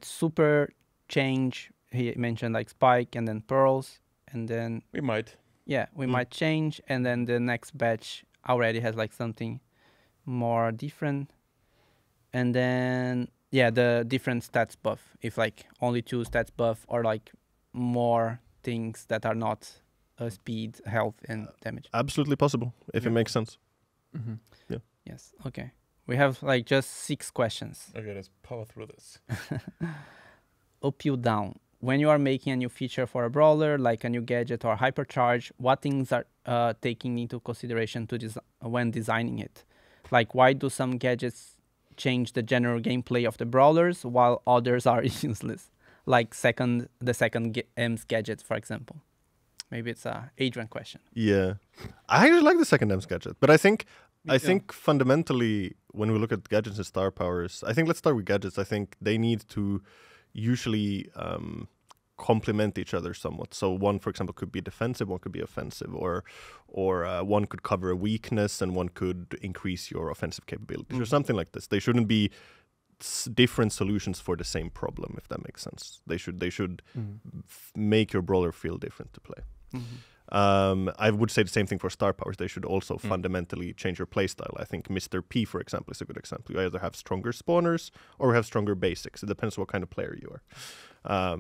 super change. He mentioned like Spike and then Pearls, and then we might might change, and then the next batch already has like something more different. And then, the different stats buff. If like only 2 stats buff, or like more things that are not speed, health, and damage. Absolutely possible, if it makes sense. Yeah. Yes, okay. We have like just 6 questions. Okay, let's power through this. Up, you, down. When you are making a new feature for a brawler, like a new gadget or hypercharge, what things are taking into consideration when designing it? Like, why do some gadgets change the general gameplay of the brawlers while others are useless, like the second M's gadget, for example? Maybe it's a Adrian question. Yeah, I actually like the second M's gadget, but I think fundamentally when we look at gadgets and star powers, I think let's start with gadgets. I think they need to usually complement each other somewhat. So one, for example, could be defensive, one could be offensive, or one could cover a weakness and one could increase your offensive capabilities or something like this. They shouldn't be different solutions for the same problem, if that makes sense. They should make your brawler feel different to play. I would say the same thing for star powers. They should also fundamentally change your playstyle. I think Mr. P, for example, is a good example. You either have stronger spawners or have stronger basics. It depends what kind of player you are.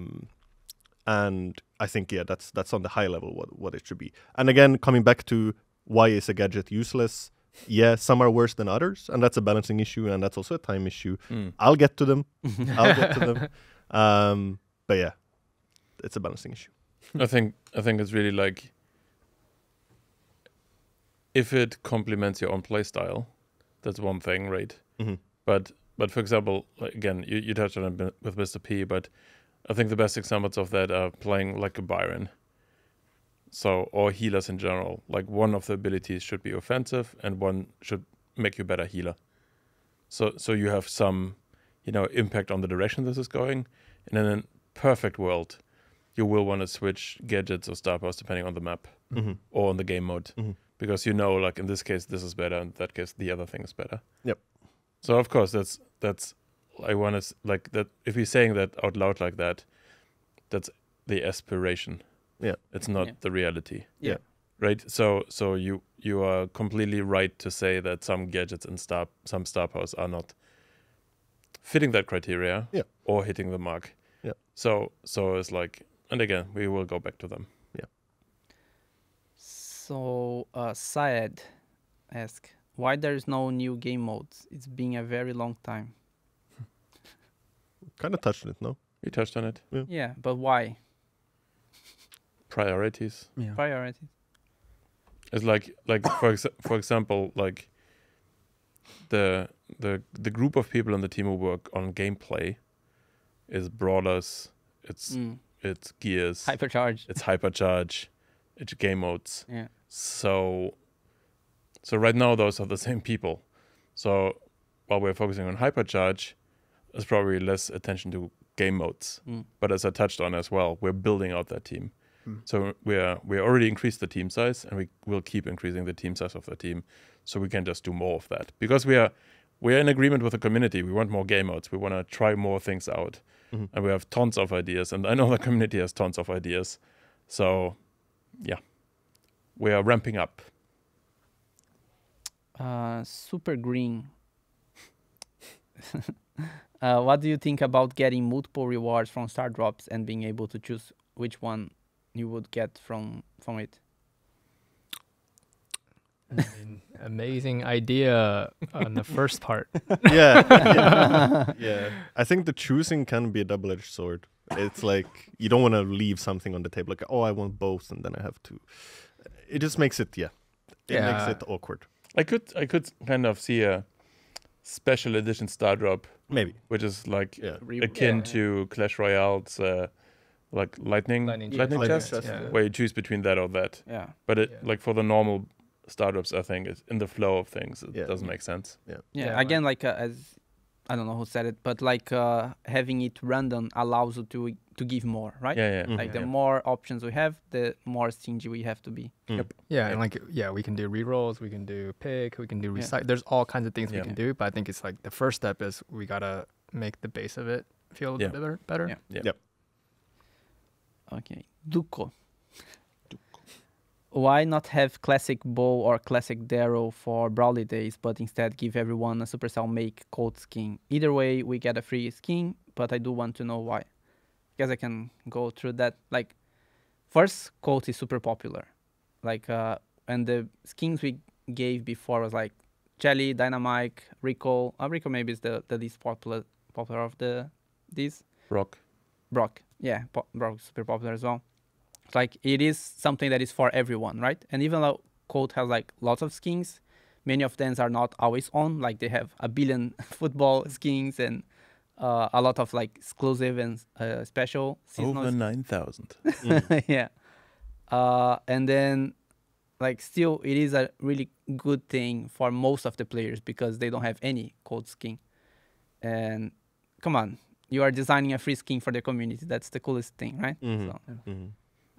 And I think, that's on the high level what it should be. And again, coming back to why is a gadget useless? Yeah, some are worse than others, and that's a balancing issue, and that's also a time issue. I'll get to them. But yeah, it's a balancing issue. I think it's really like, if it complements your own play style, that's one thing, right? But for example, like, again, you touched on it with Mr. P, but I think the best examples of that are playing like a Byron. So, or healers in general. Like one of the abilities should be offensive and one should make you a better healer. So you have some, impact on the direction this is going. And in a perfect world, you will want to switch gadgets or star powers depending on the map or on the game mode. Because like in this case, this is better, in that case, the other thing is better. Yep. So of course, that's I want to like that. If you're saying that out loud like that, that's the aspiration. Yeah, it's not the reality. Yeah, right. So you are completely right to say that some gadgets and some star powers are not fitting that criteria. Yeah. Or hitting the mark. Yeah. So it's like, and again, we will go back to them. Yeah. So Syed asks, why there is no new game modes? It's been a very long time. Kind of touched on it, no? We touched on it. Yeah, but why? Priorities. Yeah. Priorities. It's like for example, like the group of people on the team who work on gameplay is Brawlers, it's Gears, Hypercharge. it's Hypercharge, it's game modes. Yeah. So right now those are the same people. So while we're focusing on Hypercharge, there's probably less attention to game modes. But as I touched on as well, we're building out that team. So we already increased the team size, and we will keep increasing the team size of the team, so we can just do more of that. Because we're in agreement with the community. We want more game modes. We want to try more things out, and we have tons of ideas. And I know the community has tons of ideas. So, yeah, we are ramping up. Super Green. What do you think about getting multiple rewards from Starr Drops and being able to choose which one you would get from it? I mean, amazing idea on the first part. Yeah. I think the choosing can be a double-edged sword. It's like you don't want to leave something on the table like, oh, I want both, and then I have to. It just makes it, it makes it awkward. I could kind of see a special edition Starr Drop, Maybe, which is like akin to Clash Royale's like lightning chest, where you choose between that or that. Yeah. But like for the normal Starr Drops, I think it's in the flow of things. It doesn't make sense. Yeah. Again, like as I don't know who said it, but like having it random allows you to give more, right? Yeah. Like the more options we have, the more stingy we have to be. Yeah, and like we can do rerolls, we can do pick, we can do recycle. There's all kinds of things we can do, but I think it's like the first step is we gotta make the base of it feel a little bit better. Yep. Okay, Duco. Why not have classic bow or classic Daryl for Brawly days, but instead give everyone a Supercell MAKE Colt skin? Either way, we get a free skin, but I do want to know why. Guess I can go through that. Like, first, Colt is super popular. Like, and the skins we gave before was like Jelly, Dynamite, Rico. Rico maybe is the least popular of these. Brock, yeah, Brock super popular as well. Like it is something that is for everyone, right? And even though Colt has like lots of skins, many of them are not always on. Like they have a billion football skins and a lot of like exclusive and special seasonal. over 9,000. Yeah. And then like still it is a really good thing for most of the players because they don't have any Colt skin. And come on, you are designing a free skin for the community. That's the coolest thing, right? So,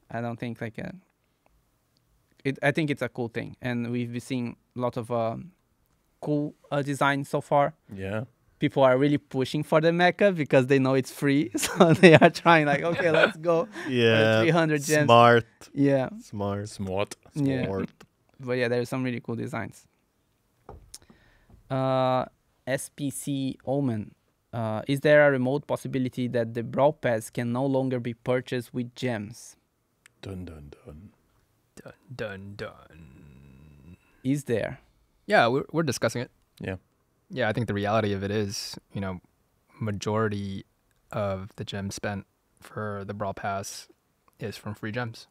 I don't think like I think it's a cool thing, and we've been seeing a lot of cool designs so far. Yeah. People are really pushing for the mecha because they know it's free, so they are trying like, okay, let's go. 300 gems. Smart. Yeah. Smart. Yeah. But yeah, there's some really cool designs. SPC Omen. Is there a remote possibility that the Brawl Pass can no longer be purchased with gems? Dun dun dun. Dun dun dun. Is there? Yeah, we're discussing it. Yeah. Yeah, I think the reality of it is, majority of the gems spent for the Brawl Pass is from free gems.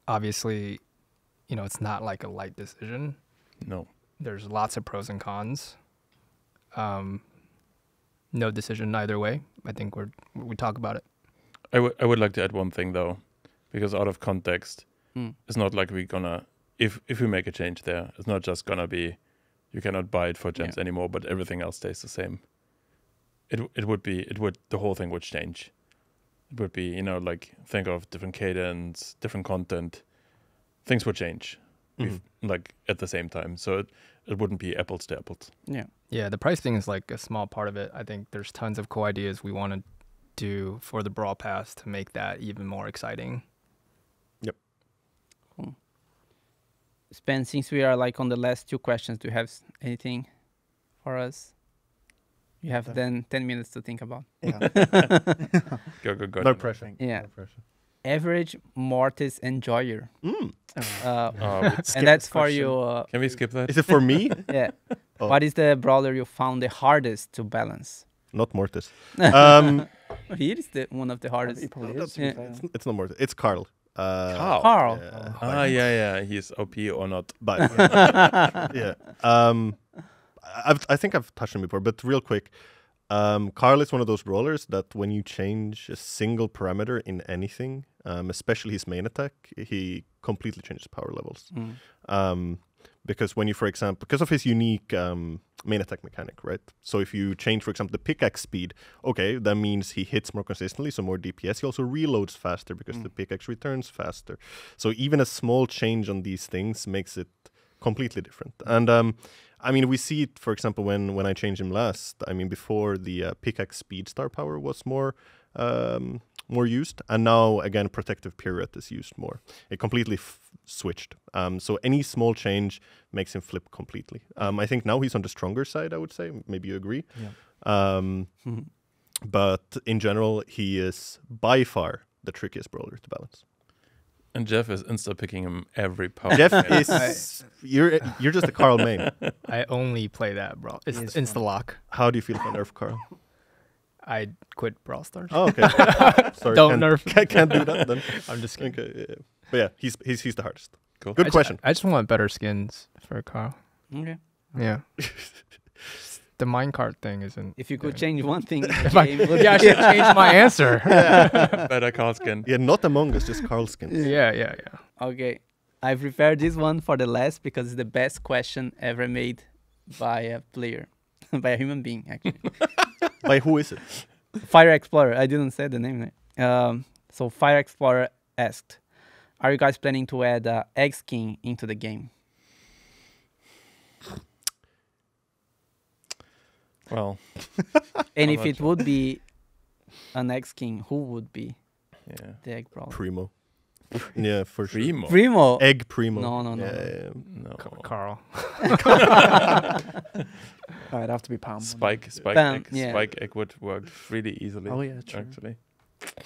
Obviously, it's not like a light decision. No. There's lots of pros and cons. No decision either way. I think we talk about it. I would like to add one thing though, because out of context, it's not like we're gonna if we make a change there, it's not just gonna be you cannot buy it for gems anymore, but everything else stays the same. The whole thing would change. It would be, like think of different cadence, different content. Things would change, like at the same time. So it wouldn't be apples to apples. Yeah. Yeah, the price thing is like a small part of it. I think there's tons of cool ideas we want to do for the Brawl Pass to make that even more exciting. Yep. Cool. Spen, since we are like on the last two questions, do you have anything for us? You have then 10 minutes to think about. Yeah. Go. No pressure. Yeah. No pressure. Average Mortis Enjoyer. Skip And that's the for question. you. Can we skip that? Is it for me? Yeah. Oh. What is the brawler you found the hardest to balance? not Mortis. He is one of the hardest. He probably That's- is. to be Yeah. fair. It's not Mortis. It's Carl. Carl. Yeah, Ah, yeah. He's OP or not. but yeah. I think I've touched on him before, but real quick, Carl is one of those brawlers that when you change a single parameter in anything, especially his main attack, he completely changes power levels. Because when you, for example, because of his unique main attack mechanic, right? So if you change, for example, the pickaxe speed, okay, that means he hits more consistently, so more DPS. He also reloads faster because the pickaxe returns faster. So even a small change on these things makes it completely different. And I mean, we see it, for example, when I changed him last. I mean, before the pickaxe speed star power was more used, and now again protective pirouette is used more. It completely switched. So any small change makes him flip completely. I think now he's on the stronger side, I would say. Maybe you agree. Yeah. But in general, he is by far the trickiest brawler to balance. And Jeff is insta picking him every power. Jeff game. is you're just a Carl main. I only play that Brawl. It's He is insta fun. lock. How do you feel about nerf Carl? I quit Brawl Stars. Oh, okay. Sorry, Don't can't do that then. I'm just kidding. Okay, yeah. But yeah, he's the hardest. Cool. Good question. I just want better skins for Carl. Okay. Yeah. The minecart thing isn't. If you could Yeah. change one thing, in the If I- game, would Yeah, I be- should change my answer. Better Carl skin. Yeah, not Among Us, just Carl skins. Yeah. Okay, I prepared this one for the last because it's the best question ever made by a player, by a human being actually. By who is it? Fire Explorer. I didn't say the name. So Fire Explorer asked, "Are you guys planning to add egg skin into the game?" Well, And I'm if not it would be an egg skin, who would be yeah. the egg brawler? Primo. Yeah, for sure. Primo. Primo. Egg Primo. No. Yeah. No. Carl. Oh, it'd have to be Pam. Spike Bam, egg. yeah. Spike egg would work really easily. Oh yeah, true. Actually.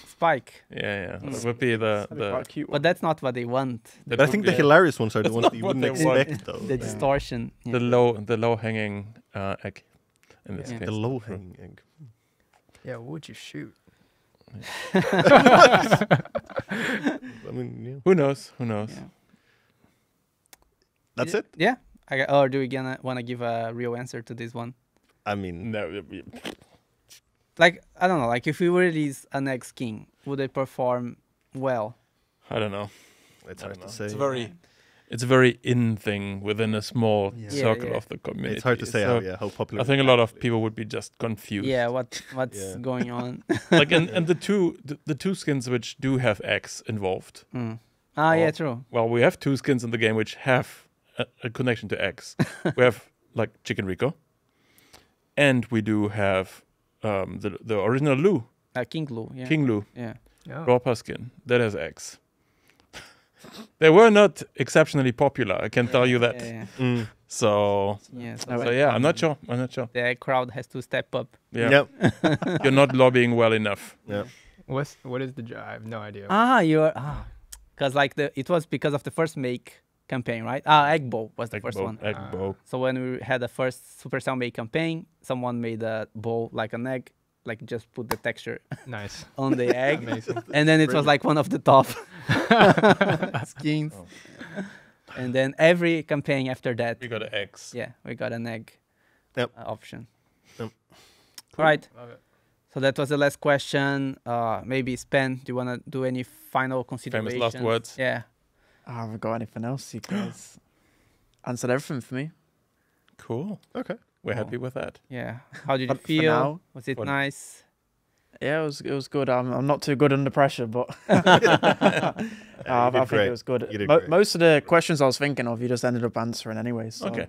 Spike. Yeah. Mm. It would be That'd be quite the a cute But one. that's not what they want. But I think the hilarious ones are the That's ones not that you what wouldn't they want. expect, though. The Yeah. distortion. Yeah. the low hanging egg in this Yeah. case. The low-hanging egg. Yeah, what would you shoot? I mean, yeah. Who knows? Who knows? Yeah. That's Y- it? Yeah. Or do we want to give a real answer to this one? I mean, No. Like, I don't know. Like, if we release an egg skin, would it perform well? I don't know. it's I hard don't know. to say. It's a very in thing within a small Yeah. circle Yeah. of the community. It's hard to say So how popular. I think a lot of people would be just confused. Yeah. What's Yeah. going on? Like and the two skins which do have X involved. Mm. Ah, yeah, Well, true. Well, we have two skins in the game which have a connection to X. We have like Chicken Rico, and we do have the original Lou, King Lou. Yeah. King Lou, Yeah. Yeah. Brawl Pass skin that has X. They were not exceptionally popular, I can tell you that. Yeah. Mm. So Yeah. No, so yeah, I'm not sure. The crowd has to step up. Yeah, Yep. you're not lobbying well enough. Yeah. What is the I have no idea. Because like it was because of the first Make campaign, right? Egg Bowl was the first one. Egg Ah. bow. So when we had the first Supercell Make campaign, someone made a bowl like an egg, like just put the texture Nice. on the egg, Amazing. and then it was like one of the top skins. Oh. And then every campaign after that, We got an X. yeah, we got an egg Yep. option. Yep. All right. Love it. So that was the last question. Maybe Spen, do you want to do any final considerations? last words? Yeah. I haven't got anything else. You guys answered everything for me. Cool. Okay. We're Cool. happy with that. Yeah. How did you But for feel? now- Was it What- nice? Yeah, it was good. I'm not too good under pressure, but you I did think great. it was good. You did great. Most of the questions I was thinking of, you just ended up answering anyway. So Okay.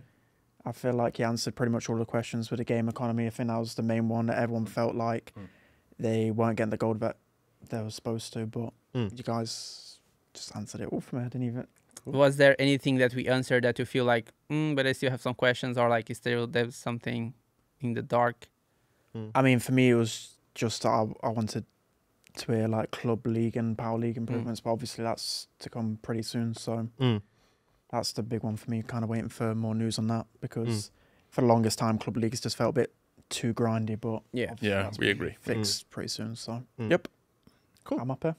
I feel like you answered pretty much all the questions with the game economy. I think that was the main one that everyone felt like they weren't getting the gold that they were supposed to. But you guys just answered it all for me. I didn't even. Was there anything that we answered that you feel like, but I still have some questions, or like is there's something in the dark? I mean, for me, it was just I wanted to hear like club league and power league improvements, but obviously that's to come pretty soon. So that's the big one for me. Kind of waiting for more news on that because for the longest time, club leagues just felt a bit too grindy, but Yeah. obviously Yeah, that's we be agree. Fixed pretty soon. So Yep. Cool. I'm up here.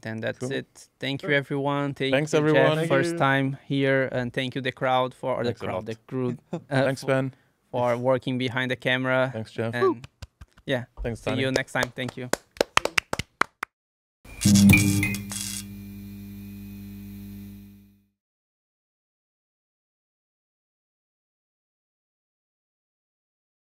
Then that's Cool. it. Thank you, everyone. Thanks, you, everyone. Jeff, Thank first you. time here, and thank you the crowd for or Thanks a the crowd, lot. the crew. Thanks, for, Ben. for working behind the camera. Thanks, Jeff. And yeah, Thanks, see Tony. you next time. Thank you.